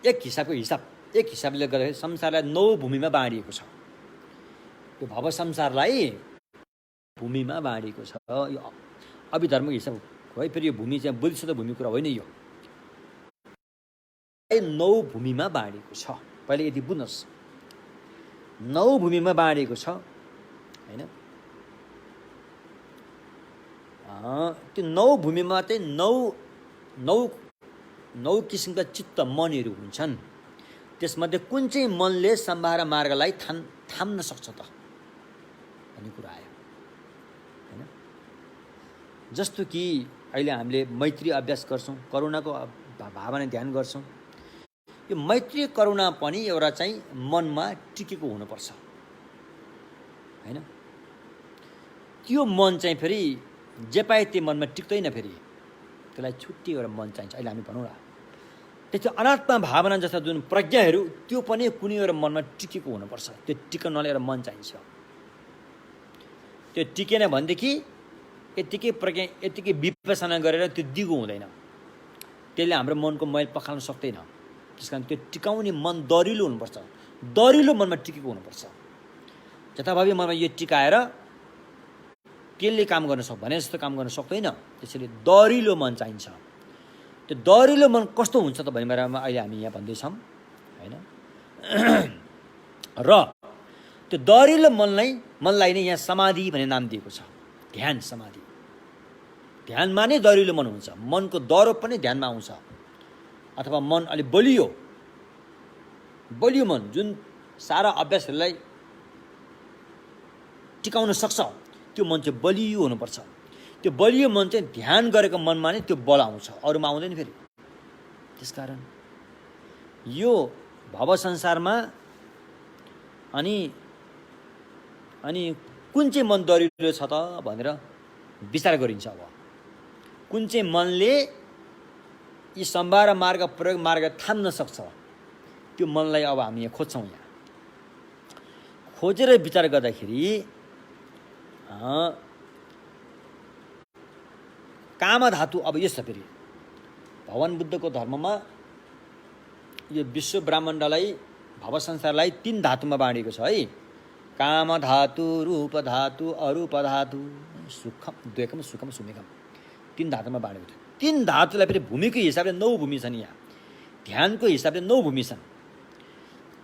एक हिसाबले गर्दाखेरि संसारलाई 9 भूमिमा बाँडिएको छ। यो भव संसारलाई भूमिमा बाँडिएको छ। यो अभिधर्मको हिसाब हो है। फेरि यो भूमि चाहिँ बोधिसत्व भूमि कुरा होइन, यो 9 भूमिमा बाँडिएको छ। पहिले यति बुझ्नुहोस्, 9 भूमिमा बाँडिएको छ होइन। त्यो 9 भूमिमा चाहिँ 9 किसिमका चित्त मनहरू हुन्छन्। त्यसमध्ये कुन चाहिँ मनले सम्भार मार्गलाई थाम्न सक्छ त भन्ने कुरा आयो होइन। जस्तो कि अहिले हामीले मैत्री अभ्यास गर्छौँ, करुणाको भावना ध्यान गर्छौँ। यो मैत्री करुणा पनि एउटा चाहिँ मनमा टिकेको हुनुपर्छ होइन। त्यो मन चाहिँ फेरि जे पाए त्यो मनमा टिक्दैन, फेरि त्यसलाई छुट्टी एउटा मन चाहिन्छ। अहिले हामी भनौँ न, त्यस्तो अनात्मा भावना जस्ता जुन प्रज्ञाहरू, त्यो पनि कुनै एउटा मनमा टिकेको हुनुपर्छ। त्यो टिकाउनलाई एउटा मन चाहिन्छ। त्यो टिकेन भनेदेखि यत्तिकै प्रज्ञा, यत्तिकै विपसना गरेर त्यो दिगो हुँदैन, त्यसले हाम्रो मनको मैल पखाल्न सक्दैन। त्यस कारण त्यो टिकाउने मन दरिलो हुनुपर्छ, दरिलो मनमा टिकेको हुनुपर्छ। जथाभावी मनमा यो टिकाएर त्यसले काम गर्न भने जस्तो काम गर्न सक्दैन। त्यसैले दरिलो मन चाहिन्छ। त्यो दरिलो मन कस्तो हुन्छ त भन्ने बारेमा अहिले हामी यहाँ भन्दैछौँ होइन। र त्यो दरिलो मनलाई नै यहाँ समाधि भन्ने नाम दिएको छ। ध्यान समाधि, ध्यानमा नै दरिलो मन हुन्छ। मनको दरो पनि ध्यानमा आउँछ। अथवा मन अलिक बलियो मन, जुन सारा अभ्यासहरूलाई टिकाउन सक्छ, त्यो मन चाहिँ बलियो हुनुपर्छ। त्यो बलियो मन चाहिँ ध्यान गरेको मनमा नै त्यो बल आउँछ, अरूमा आउँदैन फेरि। त्यसकारण यो भव संसारमा अनि कुन चाहिँ मन दरिलो छ त भनेर विचार गरिन्छ। अब कुन चाहिँ मनले यी सम्भार मार्ग प्रयोग मार्ग थाम्न सक्छ, त्यो मनलाई अब हामी यहाँ खोज्छौँ। यहाँ खोजेर विचार गर्दाखेरि कामधातु, अब यस्तो फेरि भगवान बुद्धको धर्ममा यो विश्व ब्रह्माण्डलाई, भव संसारलाई 3 धातुमा बाँडिएको छ है। काम धातु, रूप धातु, अरूप धातु, सुखम द्वेकम सुखम सुमेकम, 3 धातुमा बाँडेको छ। 3 धातुलाई फेरि भूमिको हिसाबले 9 भूमि छन्। यहाँ ध्यानको हिसाबले 9 भूमि छन्।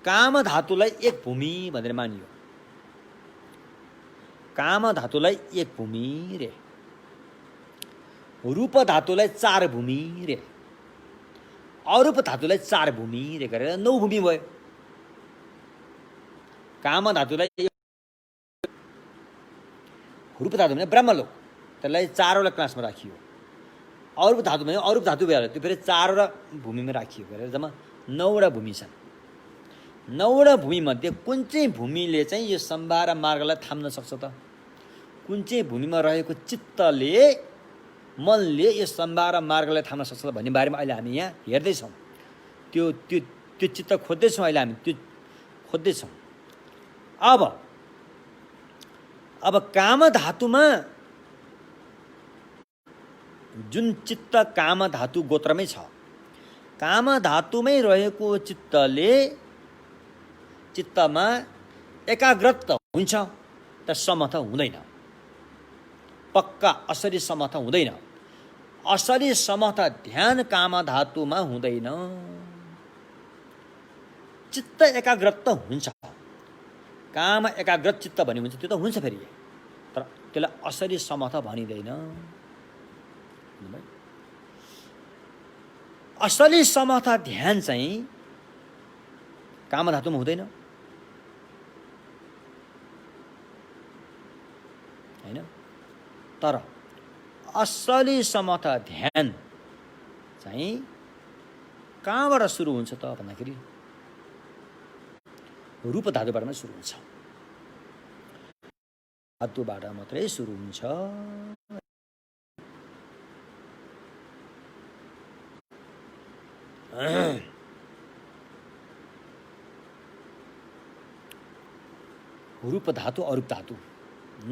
काम धातुलाई एक भूमि भनेर मानियो। काम धातुलाई एक भूमि रे, रूप धातुलाई 4 भूमि रे, अरूप धातुलाई 4 भूमि रे गरेर 9 भूमि भयो। काम धातुलाई रूप धातु भने ब्रह्मलोक, त्यसलाई 4 वटा क्लासमा राखियो। अरूप धातु भने अरूप धातु भएर त्यो फेरि 4 वटा भूमिमा राखियो गरेर जम्मा 9 वटा भूमि छन्। 9 वटा भूमिमध्ये कुन चाहिँ भूमिले चाहिँ यो सम्भार मार्गलाई थाम्न सक्छ त? कुन चाहिँ भूमिमा रहेको चित्तले, मनले यो सम्भार मार्गलाई थाम्न सक्छ भन्ने बारेमा अहिले हामी यहाँ हेर्दैछौँ। त्यो त्यो त्यो चित्त खोज्दैछौँ, अहिले हामी त्यो खोज्दैछौँ। अब काम धातुमा जुन चित्त काम धातु गोत्रमै छ, काम धातुमै रहेको चित्तमा एकाग्रत हुन्छ त समथ हुँदैन, पक्का असली समथ हुँदैन। असली समथ ध्यान काम धातुमा हुँदैन। चित्त एकाग्रत हुन्छ, काम एकाग्रत चित्त भन्ने हुन्छ, त्यो त हुन्छ फेरि, तर त्यसलाई असली समथ भनिँदैन। असली समथ ध्यान चाहिँ काम धातुमा हुँदैन, हैन? तर असली समथ ध्यान चाहिँ कहाँबाट सुरु हुन्छ त भन्दाखेरि रूप धातुबाट मात्रै सुरु हुन्छ, धातुबाट मात्रै सुरु हुन्छ। रूप धातु अरूप धातु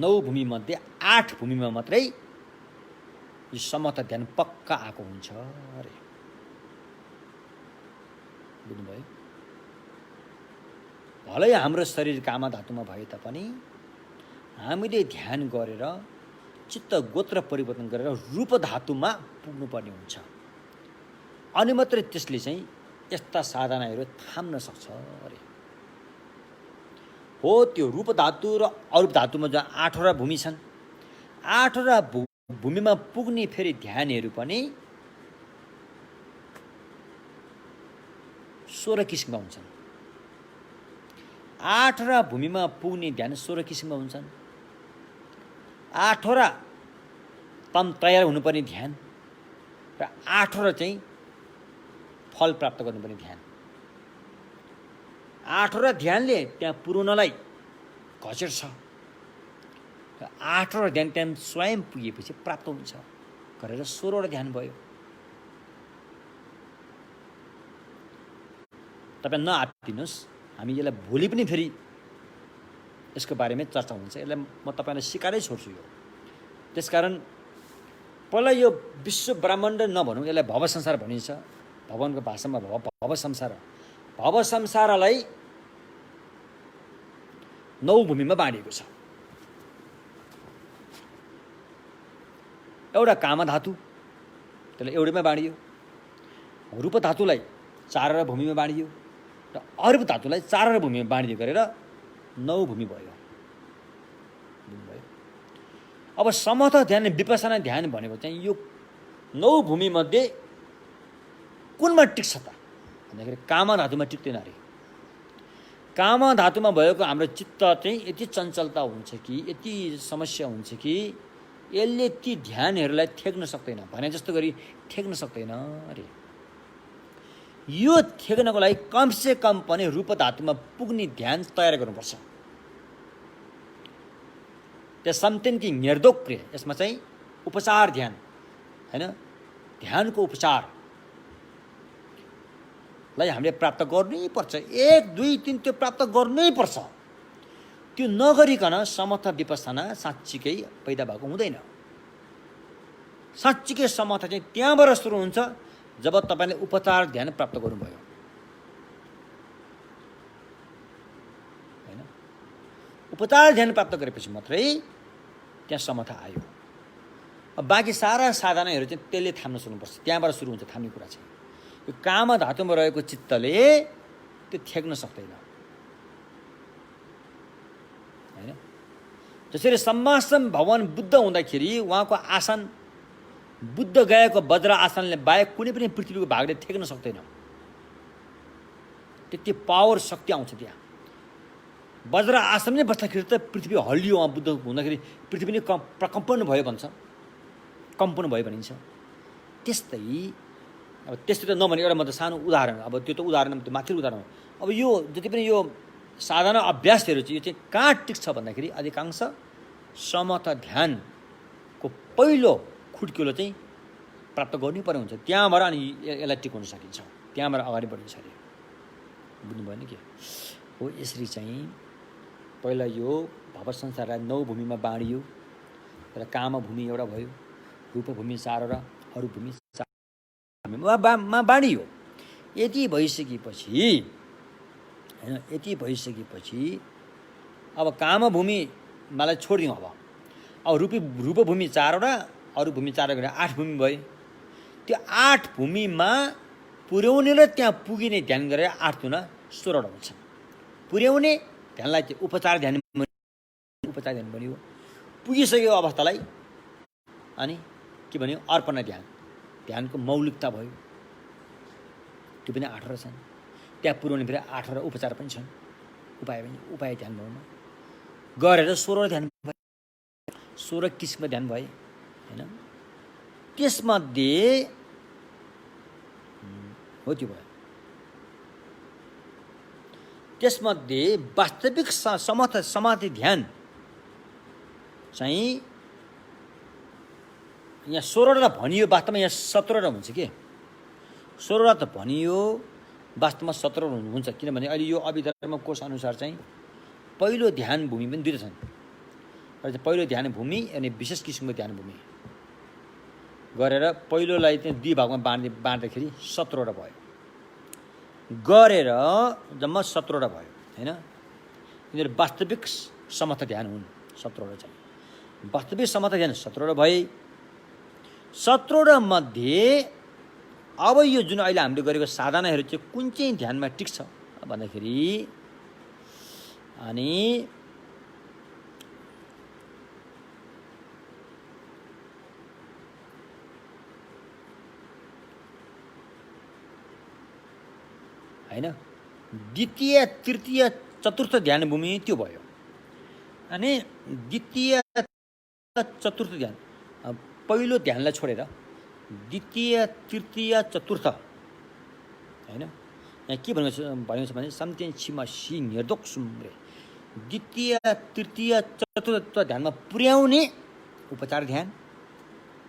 9 भूमि मध्ये 8 भूमिमा मात्रै यो समथ ध्यान पक्का आएको हुन्छ अरे। बुझ्नुभयो? भलै हाम्रो शरीर काम धातुमा भए तापनि हामीले ध्यान गरेर चित्त गोत्र परिवर्तन गरेर रूप धातुमा पुग्नुपर्ने हुन्छ, अनि मात्रै त्यसले चाहिँ यस्ता साधनाहरू थाम्न सक्छ अरे। हो, त्यो रूप धातु र अरूप धातुमा जहाँ 8 वटा भूमि छन्, 8 वटा भूमिमा पुग्ने फेरि ध्यानहरू पनि 16 किसिमका हुन्छन्। 8 वटा भूमिमा पुग्ने ध्यान 16 किसिमका हुन्छन्। 8 वटा तयार हुनुपर्ने ध्यान र 8 वटा चाहिँ फल प्राप्त गर्नुपर्ने ध्यान। 8 वटा ध्यानले त्यहाँ पुर्याउनलाई घचेट छ, 8 वटा ध्यान त्यहाँ स्वयं पुगेपछि प्राप्त हुन्छ गरेर 16 वटा ध्यान भयो। तपाईँ नआत्तिनुहोस्, हामी यसलाई भोलि पनि फेरि यसको बारेमा चर्चा हुन्छ। यसलाई म तपाईँलाई सिकाएरै छोड्छु यो। त्यसकारण पहिला यो विश्व ब्रह्माण्ड नभनौँ, यसलाई भव संसार भनिन्छ। भगवानको भाषामा भव संसार, भव संसारलाई 9 भूमिमा बाँडिएको छ। एउटा काम धातु, त्यसलाई एउटैमा बाँडियो। रूप धातुलाई 4 वटा भूमिमा बाँडियो र अरूप धातुलाई 4 वटा भूमिमा बाँडियो गरेर 9 भूमि भयो। अब समथ ध्यान विपसना ध्यान भनेको चाहिँ यो 9 भूमि मध्ये कुनमा टिक्छ त भन्दाखेरि काम धातुमा टिक्दैन अरे। काम धातुमा भएको हाम्रो चित्त चाहिँ यति चञ्चलता हुन्छ कि, यति समस्या हुन्छ कि यसले ती ध्यानहरूलाई थेक्न सक्दैन, भने जस्तो गरी थेक्न सक्दैन अरे। यो थेक्नको लागि कमसे कम पनि रूप धातुमा पुग्ने ध्यान तयार गर्नुपर्छ। त्यस समतेन कि निर्दोक्रे, यसमा चाहिँ उपचार ध्यान, हैन, ध्यानको उपचारलाई हामीले प्राप्त गर्नै पर्छ। 1 2 3 त्यो प्राप्त गर्नै पर्छ। त्यो नगरिकन समथ विपसना साँच्चीकै पैदा भएको हुँदैन। साँच्चीकै समथ चाहिँ त्यहाँबाट सुरु हुन्छ जब तपाईँले उपचार ध्यान प्राप्त गर्नुभयो, हैन? उपचार ध्यान प्राप्त गरेपछि मात्रै त्यहाँ समथ आयो। अब बाँकी सारा साधनाहरू चाहिँ त्यसले थाम्न सक्नुपर्छ, त्यहाँबाट सुरु हुन्छ थाम्ने कुरा चाहिँ। यो काम धातुमा रहेको चित्तले त्यो थ्याक्न सक्दैन हैन। जसरी सम्मासन भगवान बुद्ध हुँदाखेरि उहाँको आसन बुद्ध गएको वज्र आसनले बाहेक कुनै पनि पृथ्वीको भागले थ्याक्न सक्दैन। त्यति पावर शक्ति आउँछ त्यहाँ। वज्र आसनमै बस्दाखेरि त पृथ्वी हल्लियो, उहाँ बुद्ध हुँदाखेरि पृथ्वी नै प्रकम्पन भयो भन्छ, कम्पन भयो भनिन्छ। त्यस्तै अब त्यस्तो त नभने एउटा मात्र सानो उदाहरण, अब त्यो त उदाहरण माथि उदाहरण हो। अब यो जति पनि यो साधना अभ्यासहरू चाहिँ यो चाहिँ कहाँ टिक्छ भन्दाखेरि अधिकांश समथ ध्यानको पहिलो खुड्किलो चाहिँ प्राप्त गर्नै पर्ने हुन्छ। त्यहाँबाट अनि यसलाई टिकाउन सकिन्छ, त्यहाँबाट अगाडि बढ्न सकिन्छ। बुझ्नु भएन के हो? यसरी चाहिँ पहिला यो भव संसारलाई 9 भूमिमा बाँडियो र काम भूमि एउटा भयो, रूप भूमि 4 र अरू भूमि 4 मा बाँडियो। यति भइसकेपछि हैन, यति भइसकेपछि अब काम भूमिलाई छोडिदिउँ। अब रूप भूमि 4 वटा, अरू भूमि 4 गरेर 8 भूमि भयो। त्यो 8 भूमिमा पुर्याउने र त्यहाँ पुगिने ध्यान गरेर 8 दुना 16 वटा हुन्छ। पुर्याउने ध्यानलाई चाहिँ उपचार ध्यान बन्यो। पुगिसक्यो अवस्थालाई अनि के भन्यो? अर्पण ध्यान, ध्यानको मौलिकता भयो। त्यो पनि 8 छन्। त्यहाँ पुर्याउने फेरि 8 उपचार पनि छन्, उपाय ध्यान भएन गरेर 16 ध्यान भयो। 16 किसिमको ध्यान भए हैन। त्यसमध्ये हो त्यो भयो। त्यसमध्ये वास्तविक समाधि ध्यान चाहिँ यहाँ 16 भनियो, वास्तवमा यहाँ 17 हुन्छ के। 16 त भनियो, वास्तवमा 17 हुन्छ। किनभने अहिले यो अभिधर्म कोष अनुसार चाहिँ पहिलो ध्यान भूमि पनि 2 छन्। पहिलो ध्यान भूमि अनि विशेष किसिमको ध्यान भूमि गरेर पहिलोलाई चाहिँ 2 भागमा बाँड्दाखेरि 17 भयो। गरेर जम्मा 17 भयो हैन। यिनीहरू वास्तविक समर्थ ध्यान हुन् 17 चाहिँ। वास्तविक समर्थ ध्यान 17 भए। 17 मध्ये अब यो जुन अहिले हामीले गरेको साधनाहरू चाहिँ कुन चाहिँ ध्यानमा टिक्छ भन्दाखेरि अनि हैन, द्वितीय, तृतीय, चतुर्थ ध्यान भूमि त्यो भयो। अनि द्वितीय, चतुर्थ ध्यान पहिलो ध्यानलाई छोडेर द्वितीय, तृतीय, चतुर्थ हैन। यहाँ के भनेको छ भने सम्तेन छिमा सि निर्दोक सुम्रे द्वितीय, तृतीय, चतुर्थ ध्यानमा पुर्याउने उपचार ध्यान,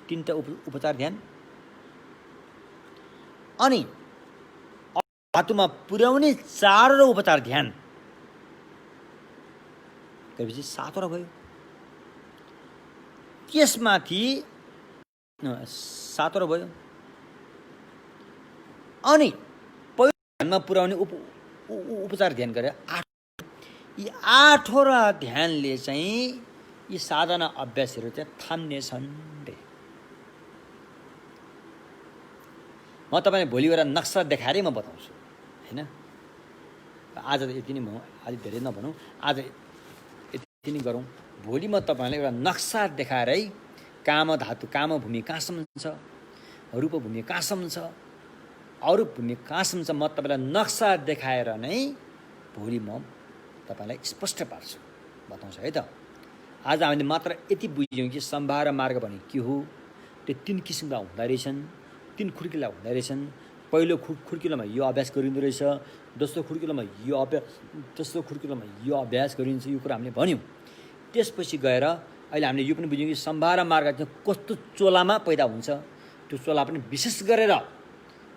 3टा उपचार ध्यान। अनि धातुमा पुर्याउने 4 उपचार ध्यान गरेपछि 7 भयो। त्यसमाथि 7 भयो। अनि पहिलो ध्यानमा पुर्याउने उपचार ध्यान गरेर 8। यी 8 ध्यानले चाहिँ यी साधना अभ्यासहरू चाहिँ थाम्नेछन् रे। म तपाईँलाई भोलि एउटा नक्सा देखाएरै म बताउँछु हैन। आज त यति नै भनौँ, अलि धेरै नभनौँ, आज यति नै गरौँ। भोलि म तपाईँलाई एउटा नक्सा देखाएरै काम धातु, काम भूमि कहाँसम्म छ, रूप भूमि कहाँसम्म छ, अरू भूमि कहाँसम्म छ, म तपाईँलाई नक्सा देखाएर नै भोलि म तपाईँलाई स्पष्ट पार्छु, बताउँछु है त। आज हामीले मात्र यति बुझ्यौँ कि सम्भार मार्ग भने के हो। त्यो 3 किसिमका हुँदो रहेछन्, 3 खुड्किला हुँदो रहेछन्। पहिलो खुड्किलोमा यो अभ्यास गरिँदो रहेछ, दोस्रो खुड्किलोमा यो अभ्यास, तेस्रो खुड्किलोमा यो अभ्यास गरिन्छ। यो कुरा हामीले भन्यौँ। त्यसपछि गएर अहिले हामीले यो पनि बुझ्यौँ कि सम्भार मार्ग चाहिँ कस्तो चोलामा पैदा हुन्छ। त्यो चोला पनि विशेष गरेर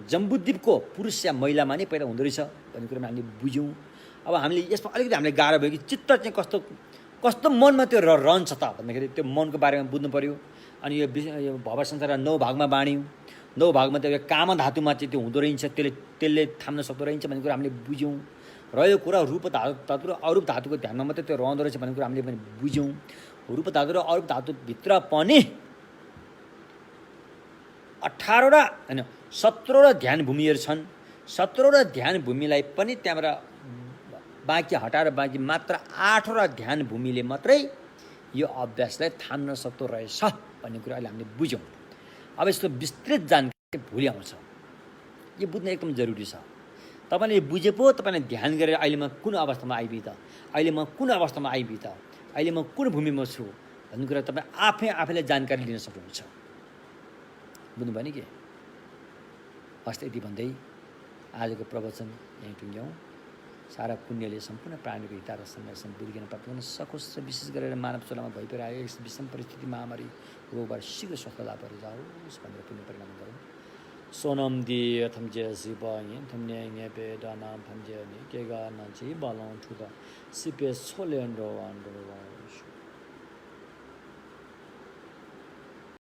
जम्बुद्वीपको पुरुष या महिलामा नै पैदा हुँदो रहेछ भन्ने कुरामा हामीले बुझ्यौँ। अब हामीले यसमा अलिकति हामीलाई गाह्रो भयो कि चित्त चाहिँ कस्तो मनमा त्यो रहन्छ त भन्दाखेरि त्यो मनको बारेमा बुझ्नु पऱ्यो। अनि यो भव संसार 9 भागमा बाँड्यौँ। 9 भागमा त्यो काम धातुमा चाहिँ त्यो हुँदो रहेछ, त्यसले थाम्न सक्दो रहेछ भन्ने कुरा हामीले बुझ्यौँ। रह्यो कुरा रूप धातु र अरूप धातुको ध्यानमा मात्रै त्यो रहँदो रहेछ भन्ने कुरा हामीले पनि बुझ्यौँ। रूप धातु र अरूप धातुभित्र पनि 18 होइन 17 ध्यान भूमिहरू छन्। 17वटा ध्यान भूमिलाई पनि त्यहाँबाट बाँकी हटाएर बाँकी मात्र 8वटा ध्यान भूमिले मात्रै यो अभ्यासलाई थाम्न सक्दो रहेछ भन्ने कुरा अहिले हामीले बुझ्यौँ। अब यस्तो विस्तृत जानकारी भोलि आउँछ। यो बुझ्न एकदम जरुरी छ। तपाईँले बुझे पो तपाईँले ध्यान गरेर अहिले म कुन अवस्थामा आइबि त, अहिले म कुन अवस्थामा आइबि त, अहिले म कुन भूमिमा छु भन्ने कुरा तपाईँ आफैले जानकारी लिन सक्नुहुन्छ। बुझ्नुभयो नि के? हस्त यति भन्दै आजको प्रवचन यहीँ टुङ्ग्यौँ। सारा पुण्यले सम्पूर्ण प्राणीको हित र संरक्षण बुझिकन प्राप्त गर्न सकोस् र विशेष गरेर मानव चोलामा भइपरिरहेको यस विषम परिस्थिति महामारी रोगबाट शीघ्र स्वस्थ लाभ भएर जाओस् भनेर पुण्य परिणाम गरौँ। सोनम दिए थम जे शिव थम न्याय बेदा नाम थम जे नि केगा नची बालाउँ ठुका सिपे छोले